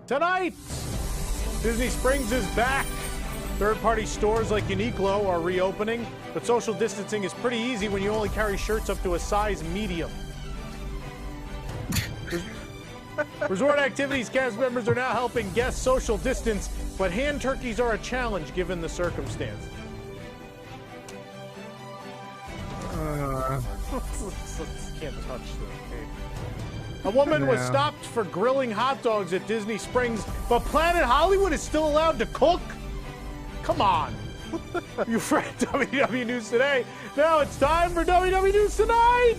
Tonight, Disney Springs is back. Third-party stores like Uniqlo are reopening, but social distancing is pretty easy when you only carry shirts up to a size medium. Resort activities cast members are now helping guests social distance, but hand turkeys are a challenge given the circumstance. Can't touch this. A woman was stopped for grilling hot dogs at Disney Springs, but Planet Hollywood is still allowed to cook? Come on. You read WDW News Today. Now it's time for WDW News Tonight.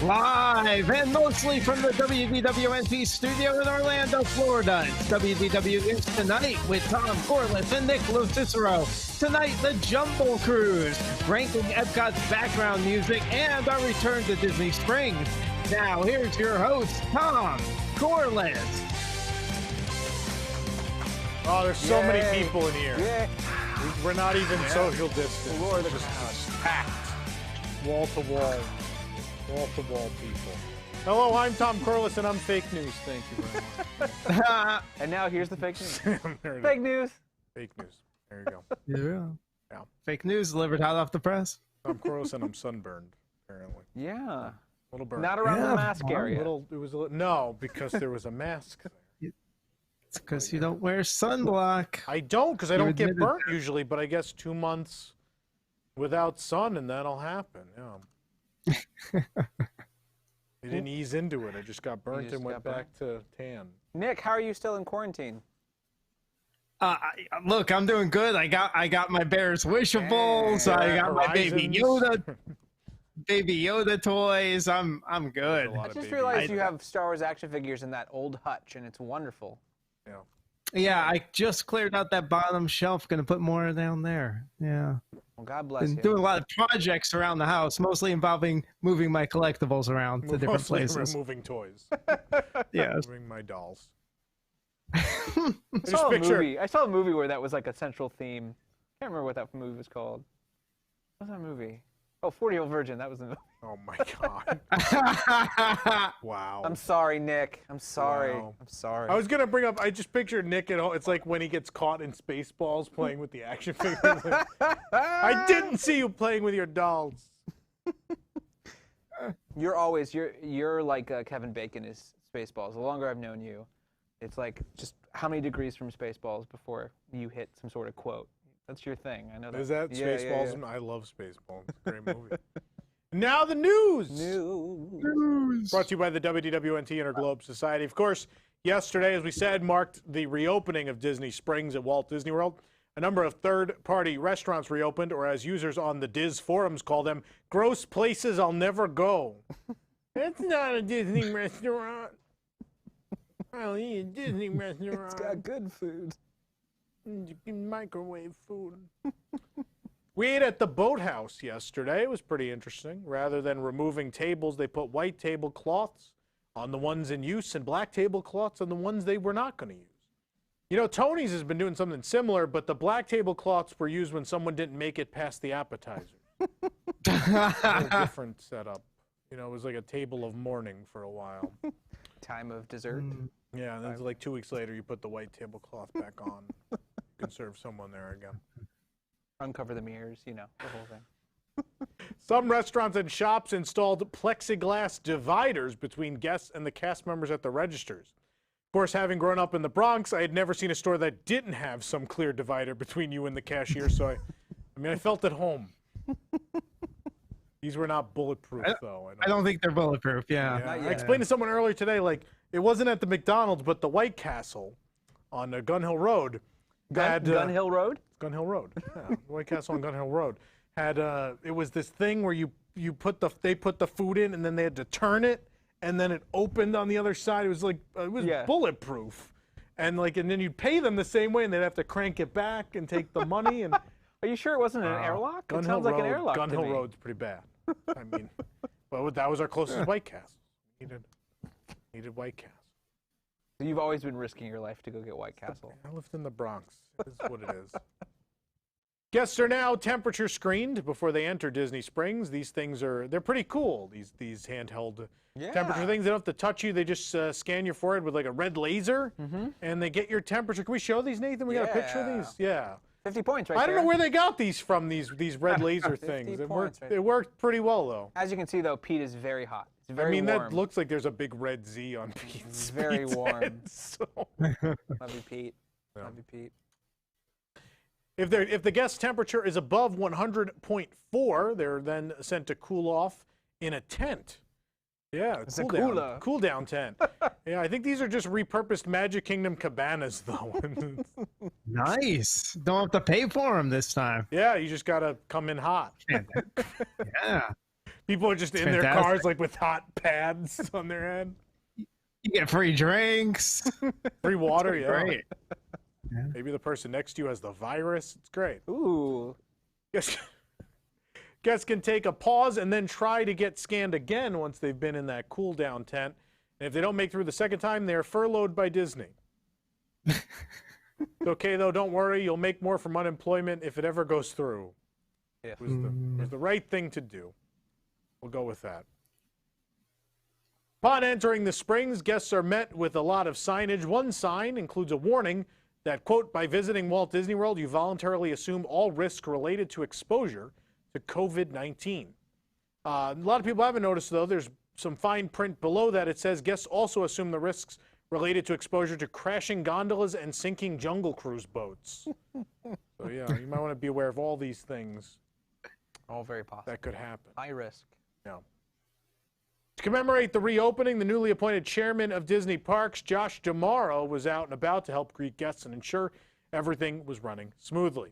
Live and mostly from the WDWNT studio in Orlando, Florida. It's WDW News Tonight with Tom Corliss and Nick Cicero. Tonight, the Jumble Cruise, ranking Epcot's background music, and our return to Disney Springs. Now, here's your host, Tom Corliss. Oh, there's so many people in here. We're not even social distance. Lord, We're just packed. Wall to wall. Wall-to-wall people. Hello, I'm Tom Corliss, and I'm fake news. Thank you very much. And now here's the fake news. Fake news. Fake news. There you go. Yeah. Fake news delivered hot off the press. I'm Corliss, and I'm sunburned, apparently. Yeah. A little burn. Not around the mask area. No, because there was a mask there. It's because you don't wear sunblock. I don't, because I don't get burnt usually, but I guess 2 months without sun, and that'll happen. Yeah. I didn't ease into it. I just got burnt and went back to tan. Nick, how are you still in quarantine? Look, I'm doing good. I got my Bears wishables. I got my Baby Yoda toys. I'm good. I just realized you have Star Wars action figures in that old hutch, and it's wonderful. Yeah. Yeah, I just cleared out that bottom shelf. Gonna put more down there. Yeah. Well, God bless you. Been doing a lot of projects around the house, mostly involving moving my collectibles around to different places. Moving toys. Yeah. Moving my dolls. I saw a movie where that was like a central theme. Can't remember what that movie was called. What was that movie? Oh, 40-Year-Old Virgin. That was the movie. Oh my God. Wow. I'm sorry, Nick. I'm sorry. Wow. I'm sorry. I was gonna bring up. I just pictured Nick at home. It's like when he gets caught in Spaceballs playing with the action figures. I didn't see you playing with your dolls. You're like Kevin Bacon is Spaceballs. The longer I've known you, it's like just how many degrees from Spaceballs before you hit some sort of quote. That's your thing. I know that. Is that Yeah, Spaceballs? yeah. I love Spaceballs. It's a great movie. Now the news. Brought to you by the WDWNT Interglobe Society. Of course, yesterday, as we said, marked the reopening of Disney Springs at Walt Disney World. A number of third-party restaurants reopened, or as users on the Diz forums call them, gross places I'll never go. That's not a Disney restaurant. I'll eat a Disney restaurant. It's got good food. You can microwave food. We ate at the Boathouse yesterday. It was pretty interesting. Rather than removing tables, they put white tablecloths on the ones in use and black tablecloths on the ones they were not going to use. You know, Tony's has been doing something similar, but the black tablecloths were used when someone didn't make it past the appetizer. A different setup. You know, it was like a table of mourning for a while. Time of dessert. Yeah, and then it's like 2 weeks later, you put the white tablecloth back on. You can serve someone there again. Uncover the mirrors, you know, the whole thing. Some restaurants and shops installed plexiglass dividers between guests and the cast members at the registers. Of course, having grown up in the Bronx, I had never seen a store that didn't have some clear divider between you and the cashier, so I felt at home. These were not bulletproof, though. I don't think they're bulletproof, yeah. I explained to someone earlier today, like, it wasn't at the McDonald's, but the White Castle on Gun Hill Road had... Gun Hill Road? Gun Hill Road. Yeah, White Castle on Gun Hill Road had it was this thing where they put the food in and then they had to turn it and then it opened on the other side. It was like bulletproof, and then you'd pay them the same way and they'd have to crank it back and take the money. And are you sure it wasn't an airlock? Gun It Hill sounds like Road, an airlock. Gun to Hill me. Road's pretty bad. I mean, well, that was our closest White Castle. Needed White Castle. You've always been risking your life to go get White Castle. I lived in the Bronx. Is what it is. Guests are now temperature screened before they enter Disney Springs. These things they're pretty cool. These handheld temperature things. They don't have to touch you. They just scan your forehead with like a red laser, and they get your temperature. Can we show these, Nathan? We got a picture of these. Yeah. 50 points right there. I don't know where they got these from. These red laser things. It worked pretty well though. As you can see though, Pete is very hot. It's very warm. That looks like there's a big red Z on Pete's. It's very warm. Head, so. Love you, Pete. Yeah. Love you, Pete. If the guest temperature is above 100.4, they're then sent to cool off in a tent. Yeah, it's a cool down tent. Yeah, I think these are just repurposed Magic Kingdom cabanas, though. Nice. Don't have to pay for them this time. Yeah, you just gotta come in hot. Yeah. People are just in their cars like with hot pads on their head. You get free drinks, free water. Yeah. Great. Yeah. Maybe the person next to you has the virus. It's great. Ooh. Guests can take a pause and then try to get scanned again once they've been in that cool down tent. And if they don't make through the second time, they're furloughed by Disney. It's okay, though. Don't worry. You'll make more from unemployment if it ever goes through. Yeah. It was the right thing to do. We'll go with that. Upon entering the Springs, guests are met with a lot of signage. One sign includes a warning that, quote, by visiting Walt Disney World, you voluntarily assume all risk related to exposure to COVID-19. A lot of people haven't noticed, though, there's some fine print below that. It says guests also assume the risks related to exposure to crashing gondolas and sinking Jungle Cruise boats. So, yeah, you might want to be aware of all these things. All very possible. That could happen. High risk. Yeah. To commemorate the reopening, the newly appointed chairman of Disney Parks, Josh D'Amaro, was out and about to help greet guests and ensure everything was running smoothly.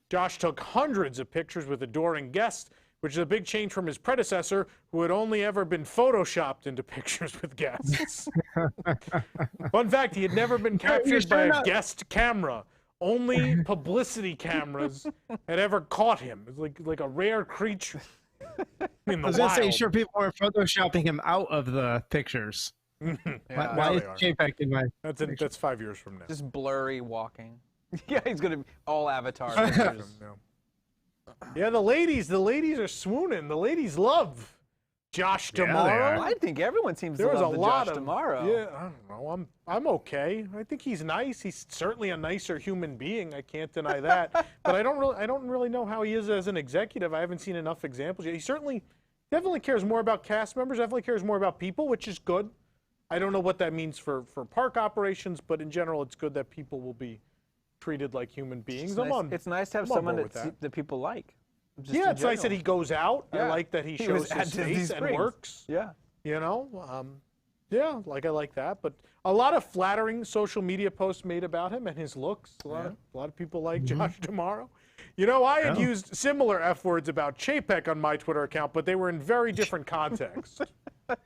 Josh took hundreds of pictures with adoring guests, which is a big change from his predecessor, who had only ever been photoshopped into pictures with guests. Fun fact, he had never been captured by a guest camera. Only publicity cameras had ever caught him. It was like a rare creature. I was going to say, sure, people are photoshopping him out of the pictures. Why is JPEG in my That's 5 years from now. Just blurry walking. Yeah, he's going to all avatar pictures. Yeah, the ladies are swooning. The ladies love Josh D'Amaro. I think everyone seems to love Josh D'Amaro. Yeah, I don't know. I'm okay. I think he's nice. He's certainly a nicer human being. I can't deny that. But I don't really know how he is as an executive. I haven't seen enough examples yet. He definitely cares more about cast members. Definitely cares more about people, which is good. I don't know what that means for park operations, but in general, it's good that people will be treated like human beings. It's nice to have someone that people like. Yeah, it's nice that he goes out. Yeah. I like that he shows his face and works. Yeah. You know, yeah, I like that. But a lot of flattering social media posts made about him and his looks. A lot of people like Josh D'Amaro. You know, I had used similar F words about Chapek on my Twitter account, but they were in very different contexts.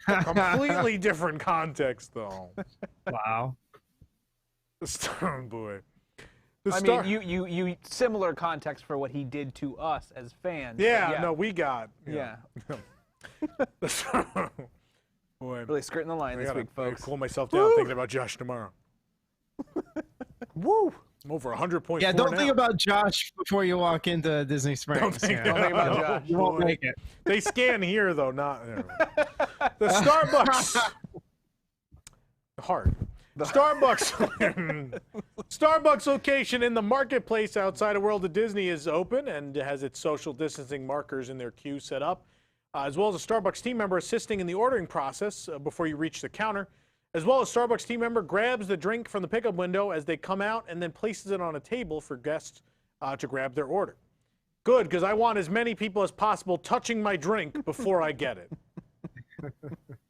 Completely different context, though. Wow. Oh, boy. I mean, you similar context for what he did to us as fans. Yeah, no, we got. Yeah. Boy, really skirting the line this week, folks. I cool myself down thinking about Josh tomorrow. Woo! I'm over 100 points. Yeah, don't think about Josh before you walk into Disney Springs. Don't think about Josh. You won't make it. They scan here, though, not. The Starbucks. Hard. The Starbucks location in the marketplace outside of World of Disney is open and has its social distancing markers in their queue set up, as well as a Starbucks team member assisting in the ordering process before you reach the counter. As well as Starbucks team member grabs the drink from the pickup window as they come out and then places it on a table for guests to grab their order. Good, because I want as many people as possible touching my drink before I get it.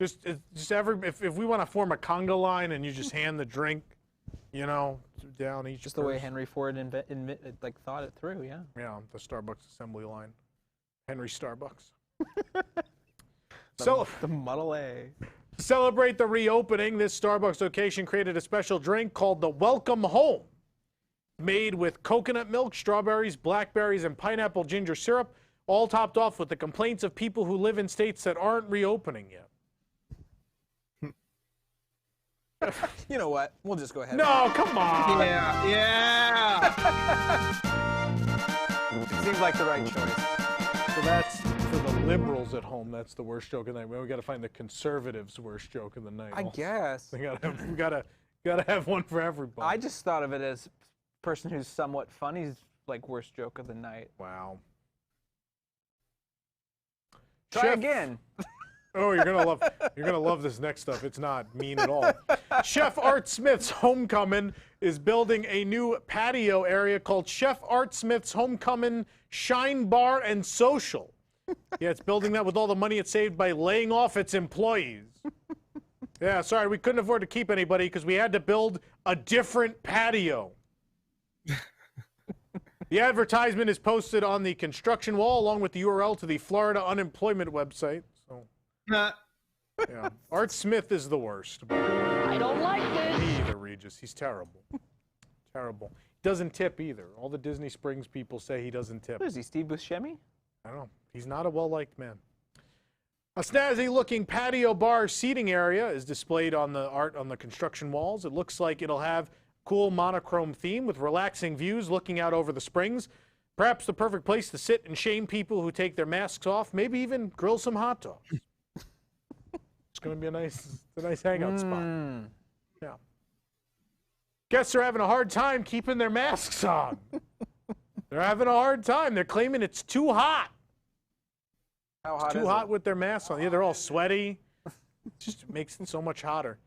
If we want to form a conga line and you just hand the drink, you know, down each. Just the way Henry Ford thought it through, yeah. Yeah, the Starbucks assembly line, Henry Starbucks. The Model A. Celebrate the reopening. This Starbucks location created a special drink called the Welcome Home, made with coconut milk, strawberries, blackberries, and pineapple ginger syrup, all topped off with the complaints of people who live in states that aren't reopening yet. You know what? We'll just go ahead. No, come on. Yeah. It seems like the right choice. So that's for the liberals at home. That's the worst joke of the night. Well, we got to find the conservatives' worst joke of the night. I guess. We gotta have one for everybody. I just thought of it as person who's somewhat funny's like worst joke of the night. Wow. Try again. Oh, you're gonna love this next stuff. It's not mean at all. Chef Art Smith's Homecoming is building a new patio area called Chef Art Smith's Homecoming Shine Bar and Social. Yeah, it's building that with all the money it saved by laying off its employees. Yeah, sorry, we couldn't afford to keep anybody because we had to build a different patio. The advertisement is posted on the construction wall along with the URL to the Florida unemployment website. So, yeah, Art Smith is the worst. I don't like this. Me either, Regis. He's terrible. Terrible. He doesn't tip either. All the Disney Springs people say he doesn't tip. What is he, Steve Buscemi? I don't know. He's not a well-liked man. A snazzy-looking patio bar seating area is displayed on the art on the construction walls. It looks like it'll have cool monochrome theme with relaxing views looking out over the springs. Perhaps the perfect place to sit and shame people who take their masks off. Maybe even grill some hot dogs. It's going to be a nice hangout spot. Yeah. Guests are having a hard time keeping their masks on. They're having a hard time. They're claiming it's too hot. How hot Too is hot it? with their masks on. Yeah, they're all sweaty. It just makes it so much hotter.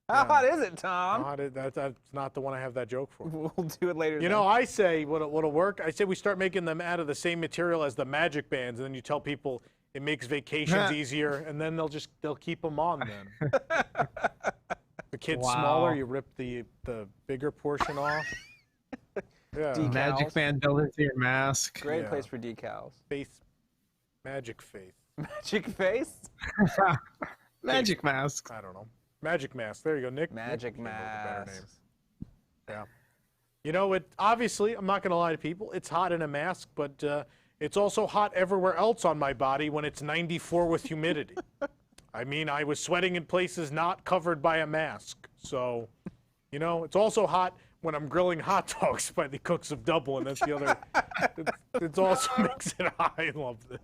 How hot is it, Tom? That's not the one I have that joke for. We'll do it later. You then. know, I say what'll work. I say we start making them out of the same material as the magic bands, and then you tell people it makes vacations easier, and then they'll keep them on then. The kid's smaller, you rip the bigger portion off. Yeah. Decals. Magic band built into your mask. Great place for decals. Faith, magic faith. Magic face? Magic mask. I don't know. Magic mask. There you go, Nick. Magic Nick came up with a better name. mask. Yeah. You know, it obviously, I'm not going to lie to people, it's hot in a mask, but it's also hot everywhere else on my body when it's 94 with humidity. I mean, I was sweating in places not covered by a mask. So, you know, it's also hot when I'm grilling hot dogs by the cooks of Dublin. That's the other, it also makes it hot. I love this.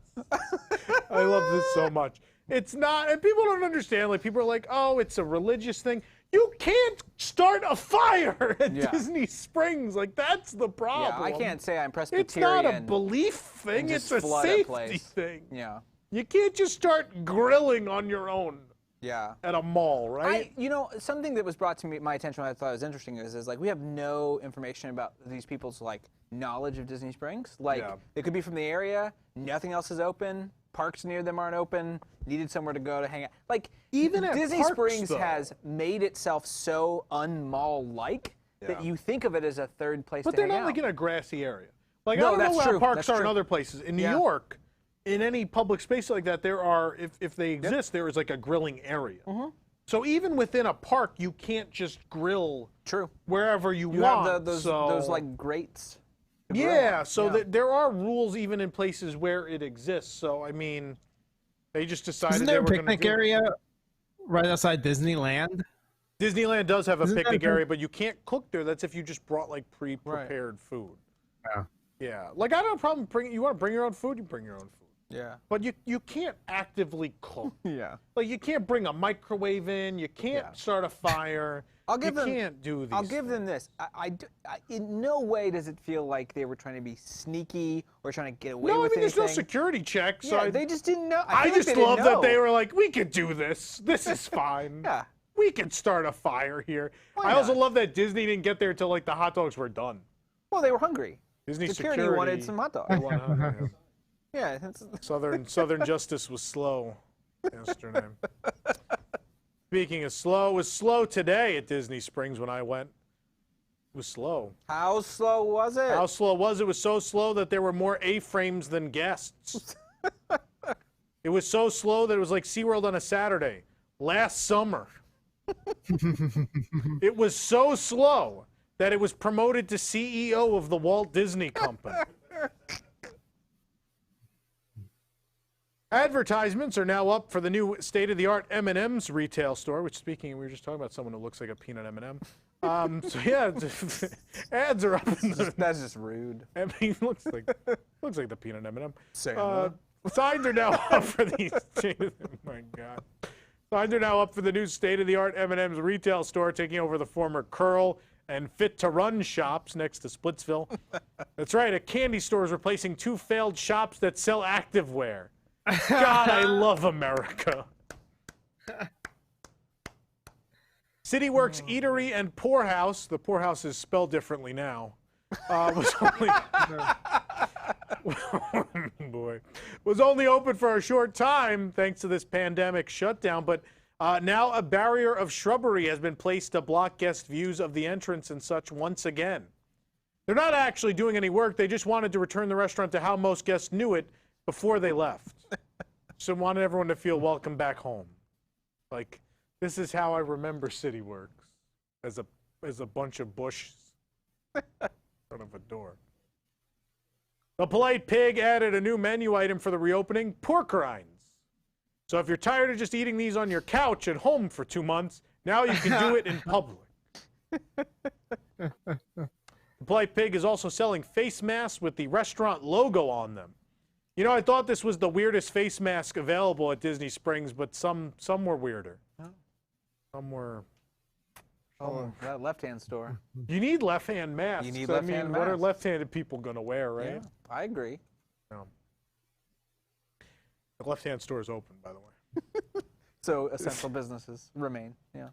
I love this so much. It's not, and people don't understand. Like, people are like, oh, it's a religious thing. You can't start a fire at Disney Springs. Like, that's the problem. Yeah, I can't say I'm Presbyterian. It's not a belief thing. It's a safety thing. Yeah. You can't just start grilling on your own. Yeah. At a mall, right? You know, something that was brought to my attention I thought was interesting is like we have no information about these people's like knowledge of Disney Springs. Like they could be from the area, nothing else is open, parks near them aren't open, needed somewhere to go to hang out. Like even at Disney parks, Springs though, has made itself so un-mall-like that you think of it as a third place to hang out. But they're not like in a grassy area. Like No, I don't know that's how true. parks That's are in true. other places. In New York, in any public space like that, there are, if they exist, there is like a grilling area. So even within a park, you can't just grill wherever you want. Have those like grates. to grill Yeah, on. so there are rules even in places where it exists. So, I mean, they just decided Isn't they there a were going to picnic area right outside Disneyland? Disneyland does have a Isn't picnic there- area, but you can't cook there. That's if you just brought like pre-prepared food. Yeah. Yeah, like I don't have a problem bringing. You want to bring your own food, you bring your own food. Yeah. But you can't actively cook. Yeah. Like you can't bring a microwave in. You can't start a fire. I'll give you them. can't do these. I'll give them this. In no way does it feel like they were trying to be sneaky or trying to get away No, I with mean there's no anything. security checks. So Yeah, they just didn't know. I feel like just they didn't love that know. they were like, we could do this. This is fine. Yeah. We could start a fire here. Why I also not? love that Disney didn't get there until like the hot dogs were done. Well, they were hungry. Disney Security wanted some hot dogs. They wanted hot dogs. Yeah. That's, Southern justice was slow yesterday. Speaking of slow, it was slow today at Disney Springs when I went. It was slow. how slow was it? How slow was it? It was so slow that there were more A-frames than guests. It was so slow that it was like SeaWorld on a Saturday last summer. It was so slow that it was promoted to CEO of the Walt Disney Company. Advertisements are now up for the new state-of-the-art M&M's retail store, which, speaking, we were just talking about someone who looks like a peanut M&M. So yeah, ads are up. That's just rude. I mean, looks like the peanut M&M. Same. Signs are now up for these. Oh my God. Signs are now up for the new state-of-the-art M&M's retail store, taking over the former Curl and Fit to Run shops next to Splitsville. That's right, a candy store is replacing 2 failed shops that sell activewear. God, I love America. CityWorks Eatery and Poorhouse, the Poorhouse is spelled differently now, was only open for a short time thanks to this pandemic shutdown, but now a barrier of shrubbery has been placed to block guest views of the entrance and such once again. They're not actually doing any work, they just wanted to return the restaurant to how most guests knew it before they left. So wanted everyone to feel welcome back home. Like, this is how I remember CityWorks, as a bunch of bushes in front of a door. The Polite Pig added a new menu item for the reopening, pork rinds. So if you're tired of just eating these on your couch at home for 2 months, now you can do it in public. The Polite Pig is also selling face masks with the restaurant logo on them. You know, I thought this was the weirdest face mask available at Disney Springs, but some were weirder. Oh. Some were. That left-hand store. You need left-hand masks. You need I left-hand mean, what are masks. left-handed people going to wear, right? Yeah, I agree. No. The left-hand store is open, by the way. So essential businesses remain. Yeah.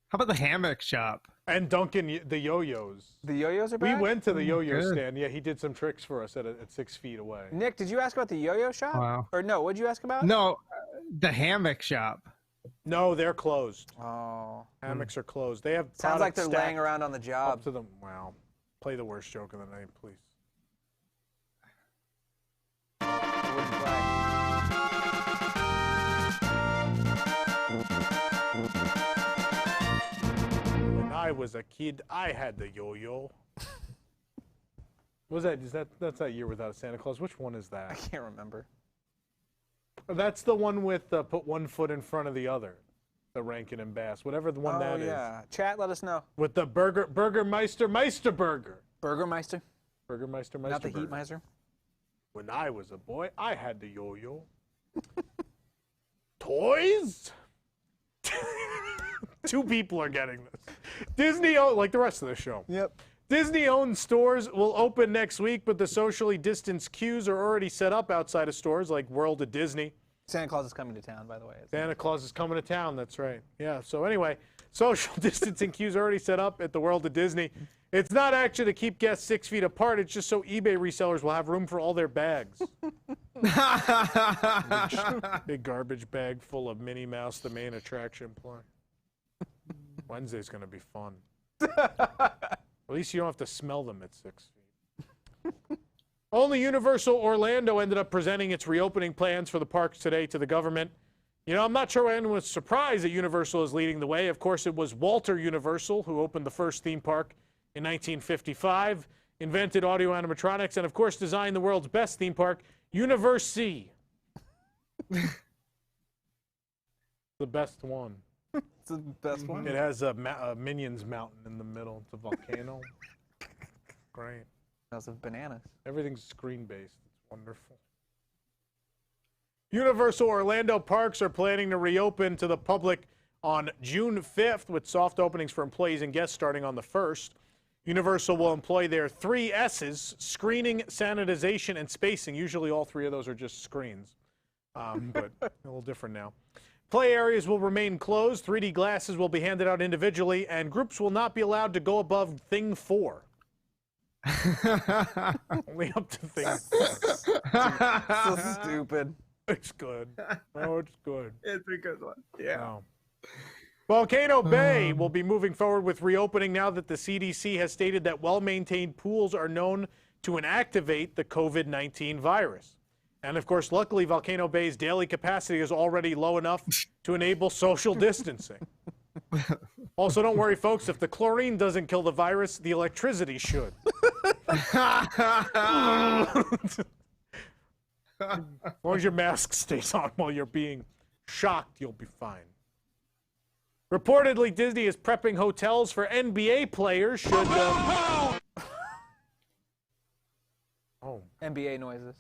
How about the hammock shop? And Duncan, the yo-yos. The yo-yos are We back? went to the yo-yo Good. stand. Yeah, he did some tricks for us at 6 feet away. Nick, did you ask about the yo-yo shop? Wow. Or no, what did you ask about? No, the hammock shop. No, they're closed. Oh. Hammocks are closed. They have Sounds like products they're laying stacked around on the job. up to them. Wow. Play the worst joke of the night, please. Wooden flag. When I was a kid, I had the yo-yo. What was that? That's that Year Without a Santa Claus? Which one is I that? can't remember. That's the one with put one foot in front of the other. The Rankin and Bass, whatever the one that is. Yeah. Chat, let us know. With the Burgermeister Burger. Burgermeister, Burgermeister not the Burger. Heatmeister. When I was a boy, I had the yo-yo. Toys? 2 people are getting this. Disney, like the rest of the show. Yep. Disney-owned stores will open next week, but the socially distanced queues are already set up outside of stores like World of Disney. Santa Claus is coming to town, by the way. Santa Claus is coming to town, that's right. Yeah, so anyway, social distancing queues are already set up at the World of Disney. It's not actually to keep guests 6 feet apart, it's just so eBay resellers will have room for all their bags. Big garbage bag full of Minnie Mouse, the main attraction play. Wednesday's going to be fun. At least you don't have to smell them at 6 feet. Only Universal Orlando ended up presenting its reopening plans for the parks today to the government. You know, I'm not sure anyone was surprised that Universal is leading the way. Of course, it was Walter Universal who opened the first theme park in 1955, invented audio animatronics, and of course designed the world's best theme park, Universe-C. The best one. It's the best one. It has a Minions mountain in the middle. It's a volcano. Great. Smells of bananas. Everything's screen-based. It's wonderful. Universal Orlando parks are planning to reopen to the public on June 5th with soft openings for employees and guests starting on the 1st. Universal will employ their 3 S's, screening, sanitization, and spacing. Usually all 3 of those are just screens, but a little different now. Play areas will remain closed. 3D glasses will be handed out individually, and groups will not be allowed to go above Thing 4. Only up to Thing 4. So stupid. It's good. Oh, it's good. It's a good one. Yeah. Wow. Volcano Bay will be moving forward with reopening now that the CDC has stated that well-maintained pools are known to inactivate the COVID-19 virus. And of course, luckily, Volcano Bay's daily capacity is already low enough to enable social distancing. Also, don't worry, folks. If the chlorine doesn't kill the virus, the electricity should. As long as your mask stays on while you're being shocked, you'll be fine. Reportedly, Disney is prepping hotels for NBA players should... NBA noises.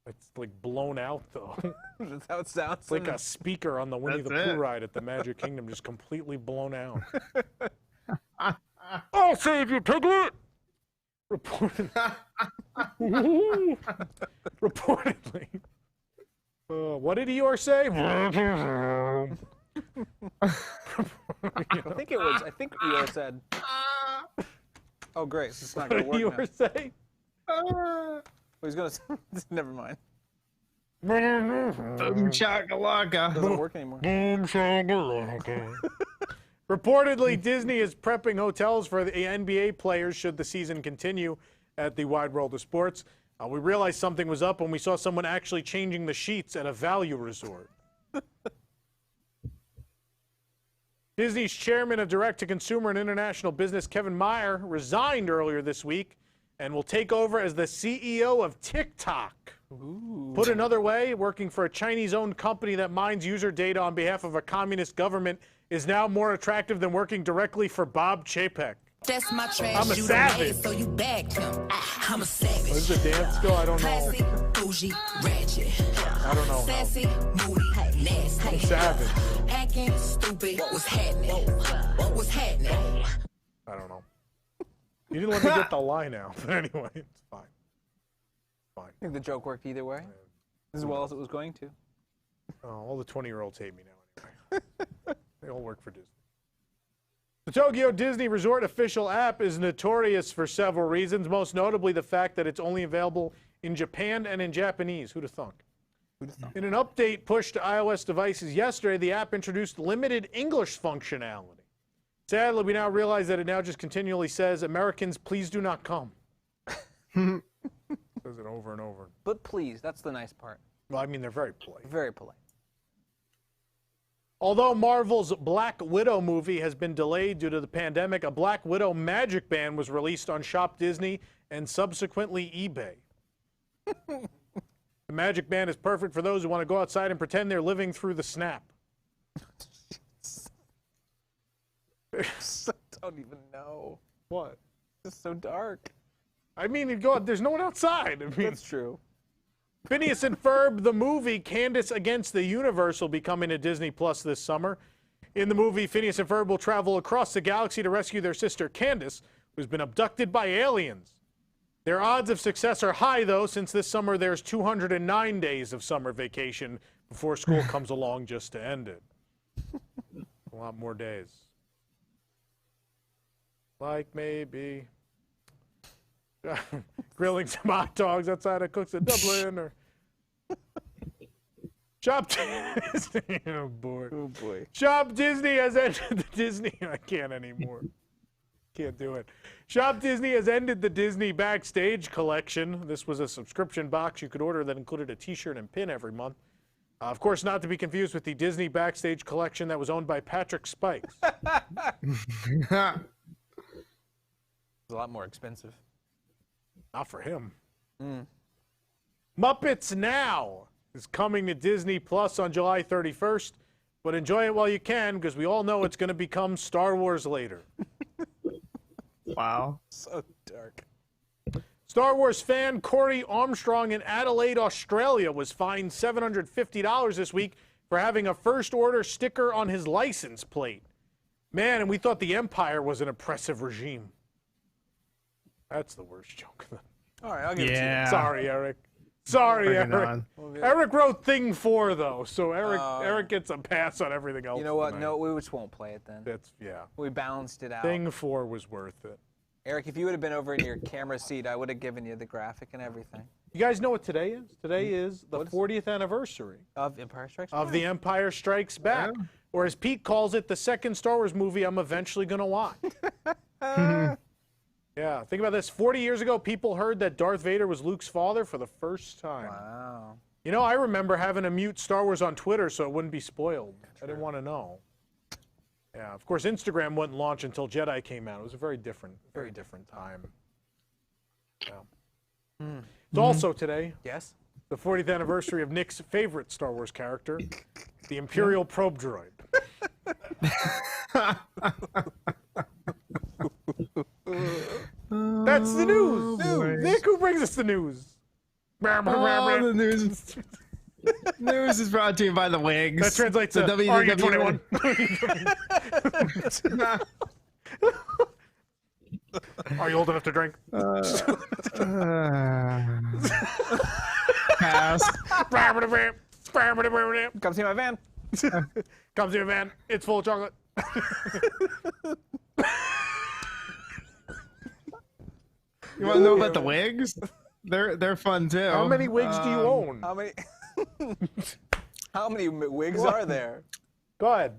It's like blown out, though. That's how it sounds. It's like a speaker on the Winnie the Pooh ride at the Magic Kingdom, just completely blown out. I'll save you, Piglet! Reportedly. What did Eeyore say? I think Eeyore said. Oh, great. It's not going to work. What did Eeyore say? He's going to. Never mind. Boom shakalaka. Doesn't work anymore. Boom shakalaka. Reportedly, Disney is prepping hotels for the NBA players should the season continue at the Wide World of Sports. We realized something was up when we saw someone actually changing the sheets at a value resort. Disney's chairman of direct-to-consumer and international business, Kevin Mayer, resigned earlier this week and will take over as the CEO of TikTok. Ooh. Put another way, working for a Chinese-owned company that mines user data on behalf of a communist government is now more attractive than working directly for Bob Chapek. That's my trash. I'm a savage. So you bagged him. I'm a savage. Where's the dance go? I don't know. Classy, bougie, ratchet. I don't know. Sassy, moody, nasty. I'm savage. Acting stupid. What's happening? What's happening? I don't know. You didn't let me get the line out, but anyway, it's fine. I think the joke worked either way, as well as it was going to. Oh, all the 20-year-olds hate me now anyway. They all work for Disney. The Tokyo Disney Resort official app is notorious for several reasons, most notably the fact that it's only available in Japan and in Japanese. Who'd have thunk? In an update pushed to iOS devices yesterday, the app introduced limited English functionality. Sadly, we now realize that it now just continually says, Americans, please do not come. Says it over and over. But please, that's the nice part. Well, I mean, they're very polite. Very polite. Although Marvel's Black Widow movie has been delayed due to the pandemic, a Black Widow magic band was released on Shop Disney and subsequently eBay. The magic band is perfect for those who want to go outside and pretend they're living through the snap. I don't even know. What? It's so dark. I mean, you go out, there's no one outside. I mean, That's true. Phineas and Ferb, the movie Candace Against the Universe, will be coming to Disney Plus this summer. In the movie, Phineas and Ferb will travel across the galaxy to rescue their sister Candace, who's been abducted by aliens. Their odds of success are high, though, since this summer there's 209 days of summer vacation before school comes along just to end it. A lot more days. Like maybe grilling some hot dogs outside of Cooks in Dublin, or Shop Disney. Oh boy. Oh boy. Shop Disney has ended the Disney. I can't anymore. Can't do it. Shop Disney has ended the Disney Backstage collection. This was a subscription box you could order that included a t-shirt and pin every month. Of course, not to be confused with the Disney Backstage collection that was owned by Patrick Spikes. It's a lot more expensive. Not for him. Muppets Now is coming to Disney Plus on July 31st, but enjoy it while you can, because we all know it's going to become Star Wars later. Wow. So dark. Star Wars fan Corey Armstrong in Adelaide, Australia, was fined $750 this week for having a First Order sticker on his license plate. Man, and we thought the Empire was an oppressive regime. That's the worst joke. All right, I'll give it to you. Sorry, Eric. Sorry, Bring it Eric. on. Eric wrote Thing 4, though, so Eric gets a pass on everything else. You know what? tonight. No, we just won't play it then. That's, yeah. We balanced it out. Thing 4 was worth it. Eric, if you would have been over in your camera seat, I would have given you the graphic and everything. You guys know what today is? Today is the 40th anniversure Of Empire Strikes Back? of The Empire Strikes Back. Yeah. Or as Pete calls it, the second Star Wars movie I'm eventually going to watch. Yeah, think about this. 40 years ago, people heard that Darth Vader was Luke's father for the first time. Wow. You know, I remember having to mute Star Wars on Twitter so it wouldn't be spoiled. I didn't want to know. Yeah, of course, Instagram wouldn't launch until Jedi came out. It was a very different time. Yeah. It's also today Yes? the 40th anniversary of Nick's favorite Star Wars character, the Imperial Probe Droid. That's the news. Nick, who brings us the news? The news. News is brought to you by the Wigs. That translates the to WDW. Are you old enough to drink? Pass. Come see my van. Come see my van. It's full of chocolate. You want to know about the Wigs? They're fun too. How many wigs do you own? How many wigs are there? Go ahead.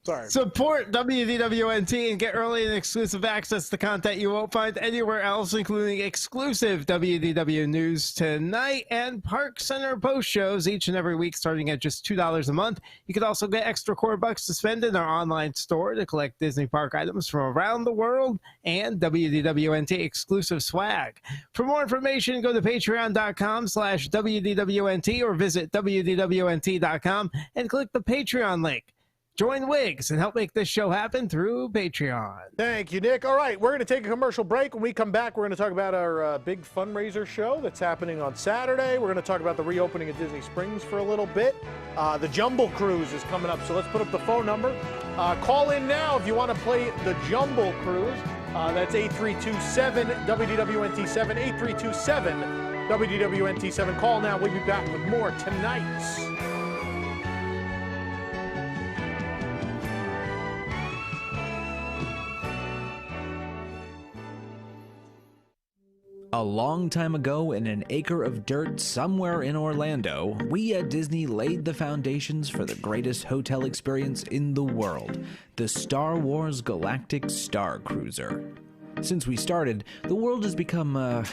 Sorry. Support WDWNT and get early and exclusive access to content you won't find anywhere else, including exclusive WDW News Tonight and Park Center post shows each and every week starting at just $2 a month. You can also get extra core bucks to spend in our online store to collect Disney Park items from around the world and WDWNT exclusive swag. For more information, go to patreon.com/WDWNT or visit WDWNT.com and click the Patreon link. Join Wigs and help make this show happen through Patreon. Thank you, Nick. All right, we're going to take a commercial break. When we come back, we're going to talk about our big fundraiser show that's happening on Saturday. We're going to talk about the reopening of Disney Springs for a little bit. The Jumble Cruise is coming up, so let's put up the phone number. Call in now if you want to play the Jumble Cruise. That's 8327-WDWNT7, 8327-WDWNT7. Call now. We'll be back with more tonight. A long time ago, in an acre of dirt somewhere in Orlando, we at Disney laid the foundations for the greatest hotel experience in the world, the Star Wars Galactic Starcruiser. Since we started, the world has become, a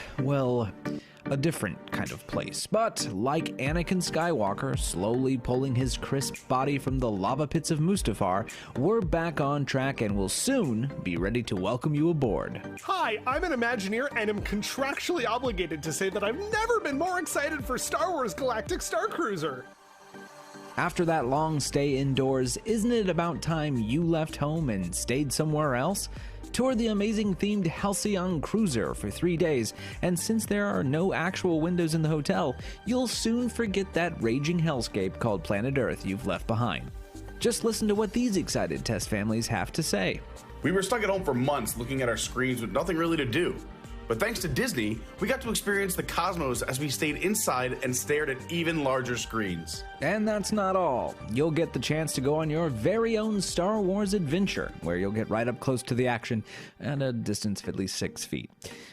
different kind of place. But like Anakin Skywalker slowly pulling his crisp body from the lava pits of Mustafar, we're back on track and will soon be ready to welcome you aboard. Hi, I'm an Imagineer and am contractually obligated to say that I've never been more excited for Star Wars Galactic Starcruiser. After that long stay indoors, isn't it about time you left home and stayed somewhere else? Tour the amazing themed Halcyon Cruiser for 3 days, and since there are no actual windows in the hotel, you'll soon forget that raging hellscape called planet Earth you've left behind. Just listen to what these excited test families have to say. We were stuck at home for months looking at our screens with nothing really to do. But thanks to Disney, we got to experience the cosmos as we stayed inside and stared at even larger screens. And that's not all. You'll get the chance to go on your very own Star Wars adventure, where you'll get right up close to the action at a distance of at least 6 feet.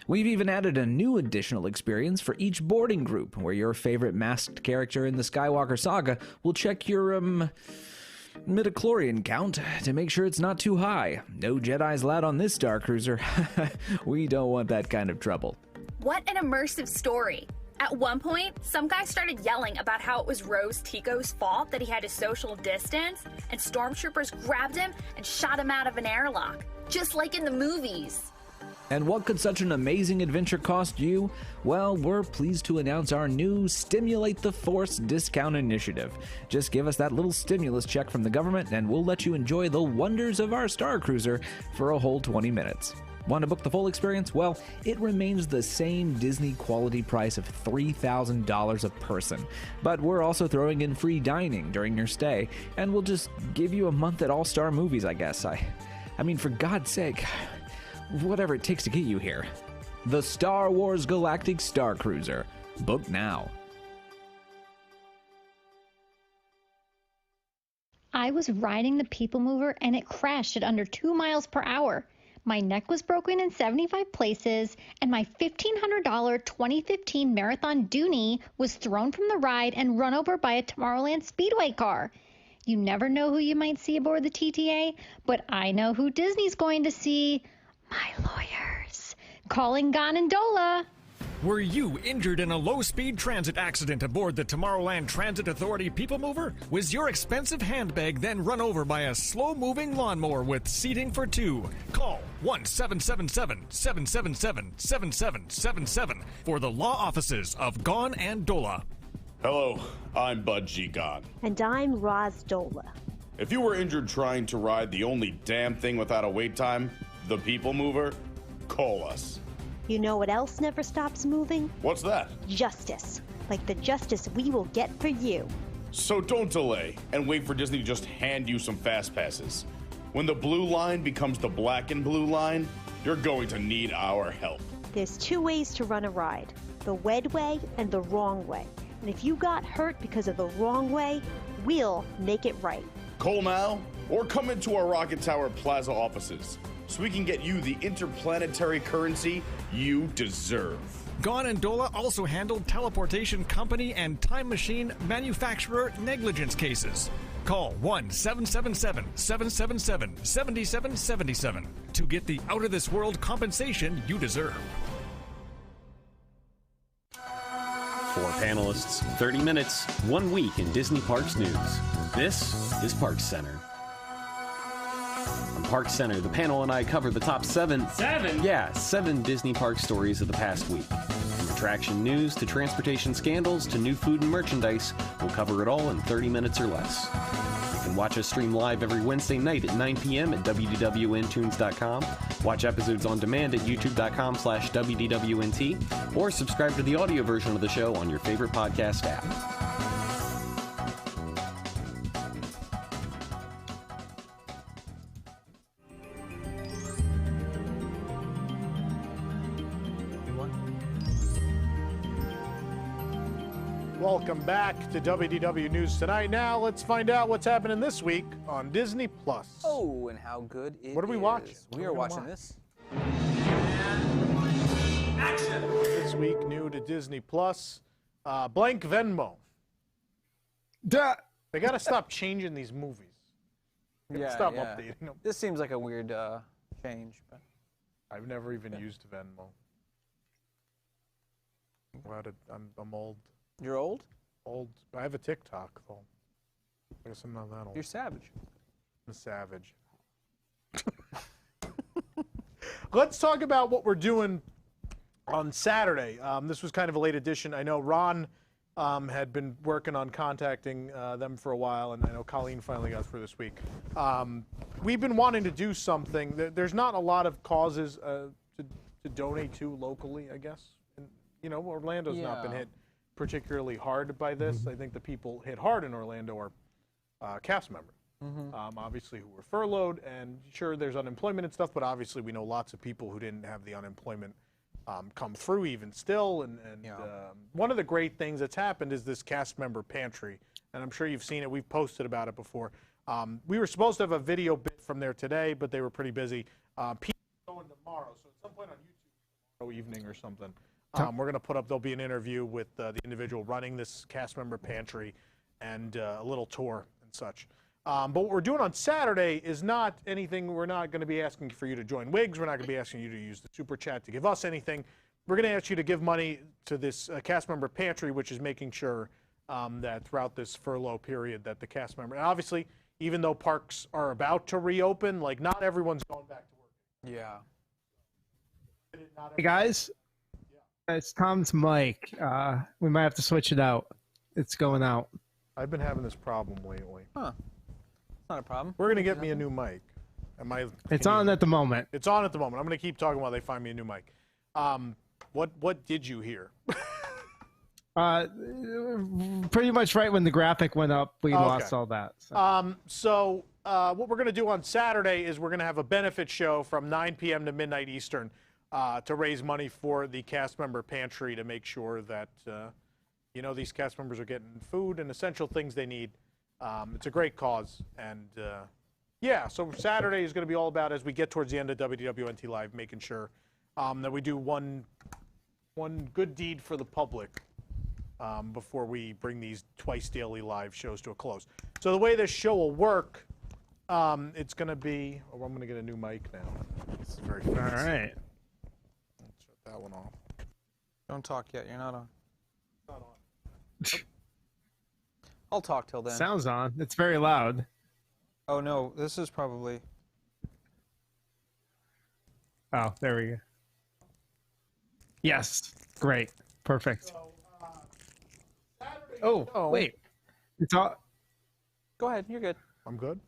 We've even added a new additional experience for each boarding group, where your favorite masked character in the Skywalker saga will check your, midichlorian count to make sure it's not too high. No Jedi's allowed on this Starcruiser. We don't want that kind of trouble. What an immersive story. At one point, some guy started yelling about how it was Rose Tico's fault that he had to social distance, and stormtroopers grabbed him and shot him out of an airlock, just like in the movies. And what could such an amazing adventure cost you? Well, we're pleased to announce our new Stimulate the Force discount initiative. Just give us that little stimulus check from the government and we'll let you enjoy the wonders of our Starcruiser for a whole 20 minutes. Want to book the full experience? Well, it remains the same Disney quality price of $3,000 a person. But we're also throwing in free dining during your stay, and we'll just give you a month at All-Star Movies, I guess. I mean, for God's sake, whatever it takes to get you here. The Star Wars Galactic Starcruiser. Book now. I was riding the People Mover and it crashed at under 2 miles per hour. My neck was broken in 75 places, and my $1,500 2015 Marathon Dooney was thrown from the ride and run over by a Tomorrowland Speedway car. You never know who you might see aboard the TTA, but I know who Disney's going to see. My lawyers. Calling Ganondola. Were you injured in a low-speed transit accident aboard the Tomorrowland Transit Authority People Mover? Was your expensive handbag then run over by a slow-moving lawnmower with seating for two? Call 1-777-777-7777 for the law offices of Ganondola. Hello, I'm Bud G-Gon. And I'm Roz Dola. If you were injured trying to ride the only damn thing without a wait time, the People Mover, call us. You know what else never stops moving? What's that? Justice. Like the justice we will get for you. So don't delay and wait for Disney to just hand you some fast passes. When the blue line becomes the black and blue line, you're going to need our help. There's 2 ways to run a ride, the wed way and the wrong way. And if you got hurt because of the wrong way, we'll make it right. Call now or come into our Rocket Tower Plaza offices so we can get you the interplanetary currency you deserve. Gon and Dola also handled teleportation company and time machine manufacturer negligence cases. Call 1-777-777-7777 to get the out-of-this-world compensation you deserve. 4 panelists, 30 minutes, 1 week in Disney Parks news. This is Parks Center. On Parks Center, the panel and I cover the top 7... 7? Yeah, 7 Disney Parks stories of the past week. From attraction news to transportation scandals to new food and merchandise, we'll cover it all in 30 minutes or less. You can watch us stream live every Wednesday night at 9 p.m. at WDWNtunes.com, watch episodes on demand at youtube.com/WDWNT, or subscribe to the audio version of the show on your favorite podcast app. Welcome back to WDW News Tonight. Now let's find out what's happening this week on Disney Plus. Oh, and how good it is. What are we watching? We are watching this. Action! This week, new to Disney Plus, Blank Venmo. Duh. They got to stop changing these movies. Stop updating them. This seems like a weird change, but I've never even used Venmo. I'm old. You're old? Old. I have a TikTok, though. I guess I'm not that old. You're savage. I'm a savage. Let's talk about what we're doing on Saturday. This was kind of a late edition. I know Ron had been working on contacting them for a while, and I know Colleen finally got through this week. We've been wanting to do something. There's not a lot of causes to donate to locally, I guess. And, you know, Orlando's not been hit particularly hard by this. I think the people hit hard in Orlando are cast members, obviously, who were furloughed, and sure, there's unemployment and stuff, but obviously we know lots of people who didn't have the unemployment come through even still, and one of the great things that's happened is this cast member pantry, and I'm sure you've seen it. We've posted about it before. We were supposed to have a video bit from there today, but they were pretty busy. People are going tomorrow, so at some point on YouTube tomorrow evening or something, we're going to put up, there'll be an interview with the individual running this cast member pantry and a little tour and such. But what we're doing on Saturday is not anything. We're not going to be asking for you to join Wigs. We're not going to be asking you to use the Super Chat to give us anything. We're going to ask you to give money to this cast member pantry, which is making sure that throughout this furlough period that the cast member, and obviously, even though parks are about to reopen, like not everyone's going back to work. Yeah. Hey guys. It's Tom's mic. We might have to switch it out. It's going out. I've been having this problem lately. Huh. It's not a problem. We're going to get me a new mic. It's on at the moment. It's on at the moment. I'm going to keep talking while they find me a new mic. What did you hear? Pretty much right when the graphic went up, we lost all that. So what we're going to do on Saturday is we're going to have a benefit show from 9 p.m. to midnight Eastern. To raise money for the cast member pantry to make sure that, these cast members are getting food and essential things they need. It's a great cause. And, so Saturday is going to be all about, as we get towards the end of WDWNT Live, making sure that we do one good deed for the public before we bring these twice daily live shows to a close. So the way this show will work, it's going to be, I'm going to get a new mic now. This is very fancy. All right. That one off. Don't talk yet. You're not on. Not on. Nope. I'll talk till then. Sounds on. It's very loud. Oh no, this is probably. Oh, there we go. Yes. Great. Perfect. So, Saturday Wait. It's all. Go ahead. You're good. I'm good.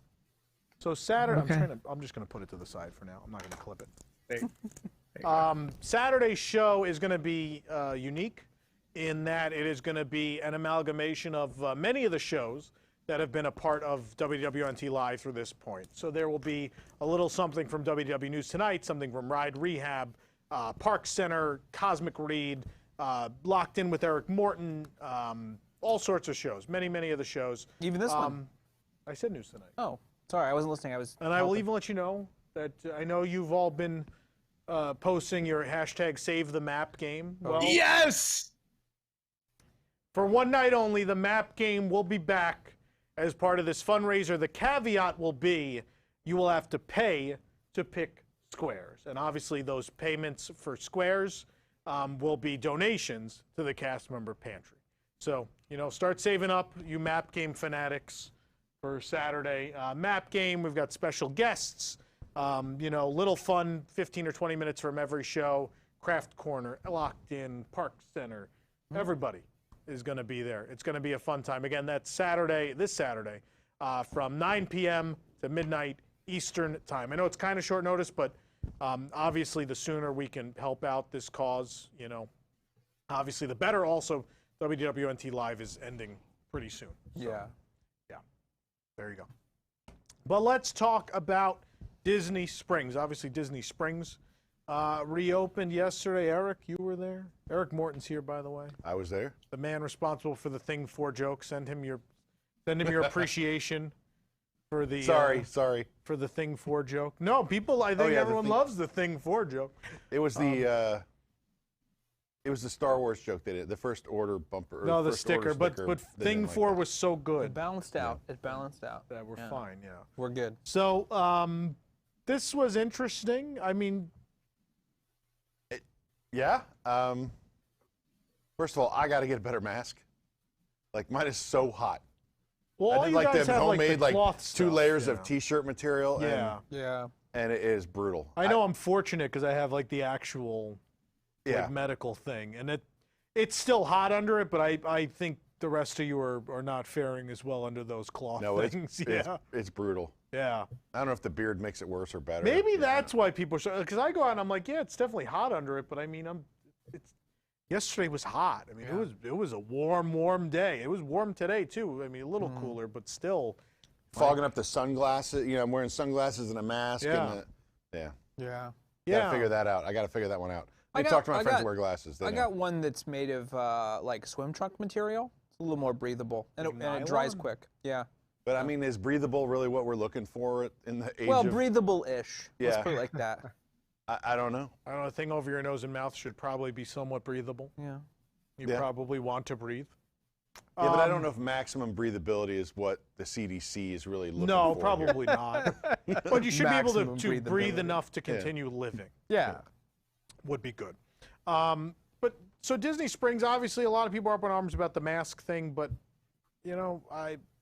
So Saturday, Okay. I'm just going to put it to the side for now. I'm not going to clip it. Saturday's show is going to be unique in that it is going to be an amalgamation of many of the shows that have been a part of WDWNT Live through this point. So there will be a little something from WDW News Tonight, something from Ride Rehab, Park Center, Cosmic Read, Locked In with Eric Morton, all sorts of shows, many of the shows. Even this one? I said News Tonight. Oh, sorry, I wasn't listening. I was. And I will even let you know that I know you've all been posting your hashtag Save the Map game. Well, Yes! for one night only, the map game will be back as part of this fundraiser. The caveat will be you will have to pay to pick squares. And obviously those payments for squares will be donations to the cast member pantry. So, start saving up, you map game fanatics, for Saturday. Map game, we've got special guests, little fun, 15 or 20 minutes from every show, Craft Corner, Locked In, Park Center, everybody is going to be there. It's going to be a fun time. Again, that's this Saturday, from 9 p.m. to midnight Eastern time. I know it's kind of short notice, but obviously the sooner we can help out this cause, obviously the better. Also, WDWNT Live is ending pretty soon. So, Yeah. there you go. But let's talk about Disney Springs. Obviously, Disney Springs reopened yesterday. Eric, you were there. Eric Morton's here, by the way. I was there. The man responsible for the Thing 4 joke. Send him your appreciation for the Sorry. for the Thing 4 joke. No, people. I think everyone loves the Thing 4 joke. It was the Star Wars joke that the First Order bumper. No, the sticker. But Thing 4 was so good. It balanced out. Yeah. It balanced out. That we're fine. Yeah, we're good. So this was interesting. I mean. Yeah. First of all, I got to get a better mask. Like, mine is so hot. Well, I did like the homemade, like the 2 layers of T-shirt material. Yeah. And it is brutal. I know I'm fortunate because I have like the actual medical thing, and it's still hot under it, but I think the rest of you are not faring as well under those cloth things. It's brutal. Yeah. I don't know if the beard makes it worse or better. Maybe that's why people because I go out and I'm like, yeah, it's definitely hot under it, but I mean, yesterday was hot. I mean, it was a warm day. It was warm today too. I mean, a little cooler, but still. Fogging up the sunglasses. I'm wearing sunglasses and a mask. Yeah. Gotta figure that out. I got to figure that one out. I talked to my friends who wear glasses. I got one that's made of like swim trunk material. It's a little more breathable, and it dries quick. Yeah. But I mean, is breathable really what we're looking for in the age Well, of... breathable-ish. Let's put it like that. I don't know. I don't know. A thing over your nose and mouth should probably be somewhat breathable. Yeah. You probably want to breathe. Yeah, but I don't know if maximum breathability is what the CDC is really looking for. No, probably not. But you should be able to breathe enough to continue living. Yeah. Would be good. But so Disney Springs, obviously a lot of people are up in arms about the mask thing, but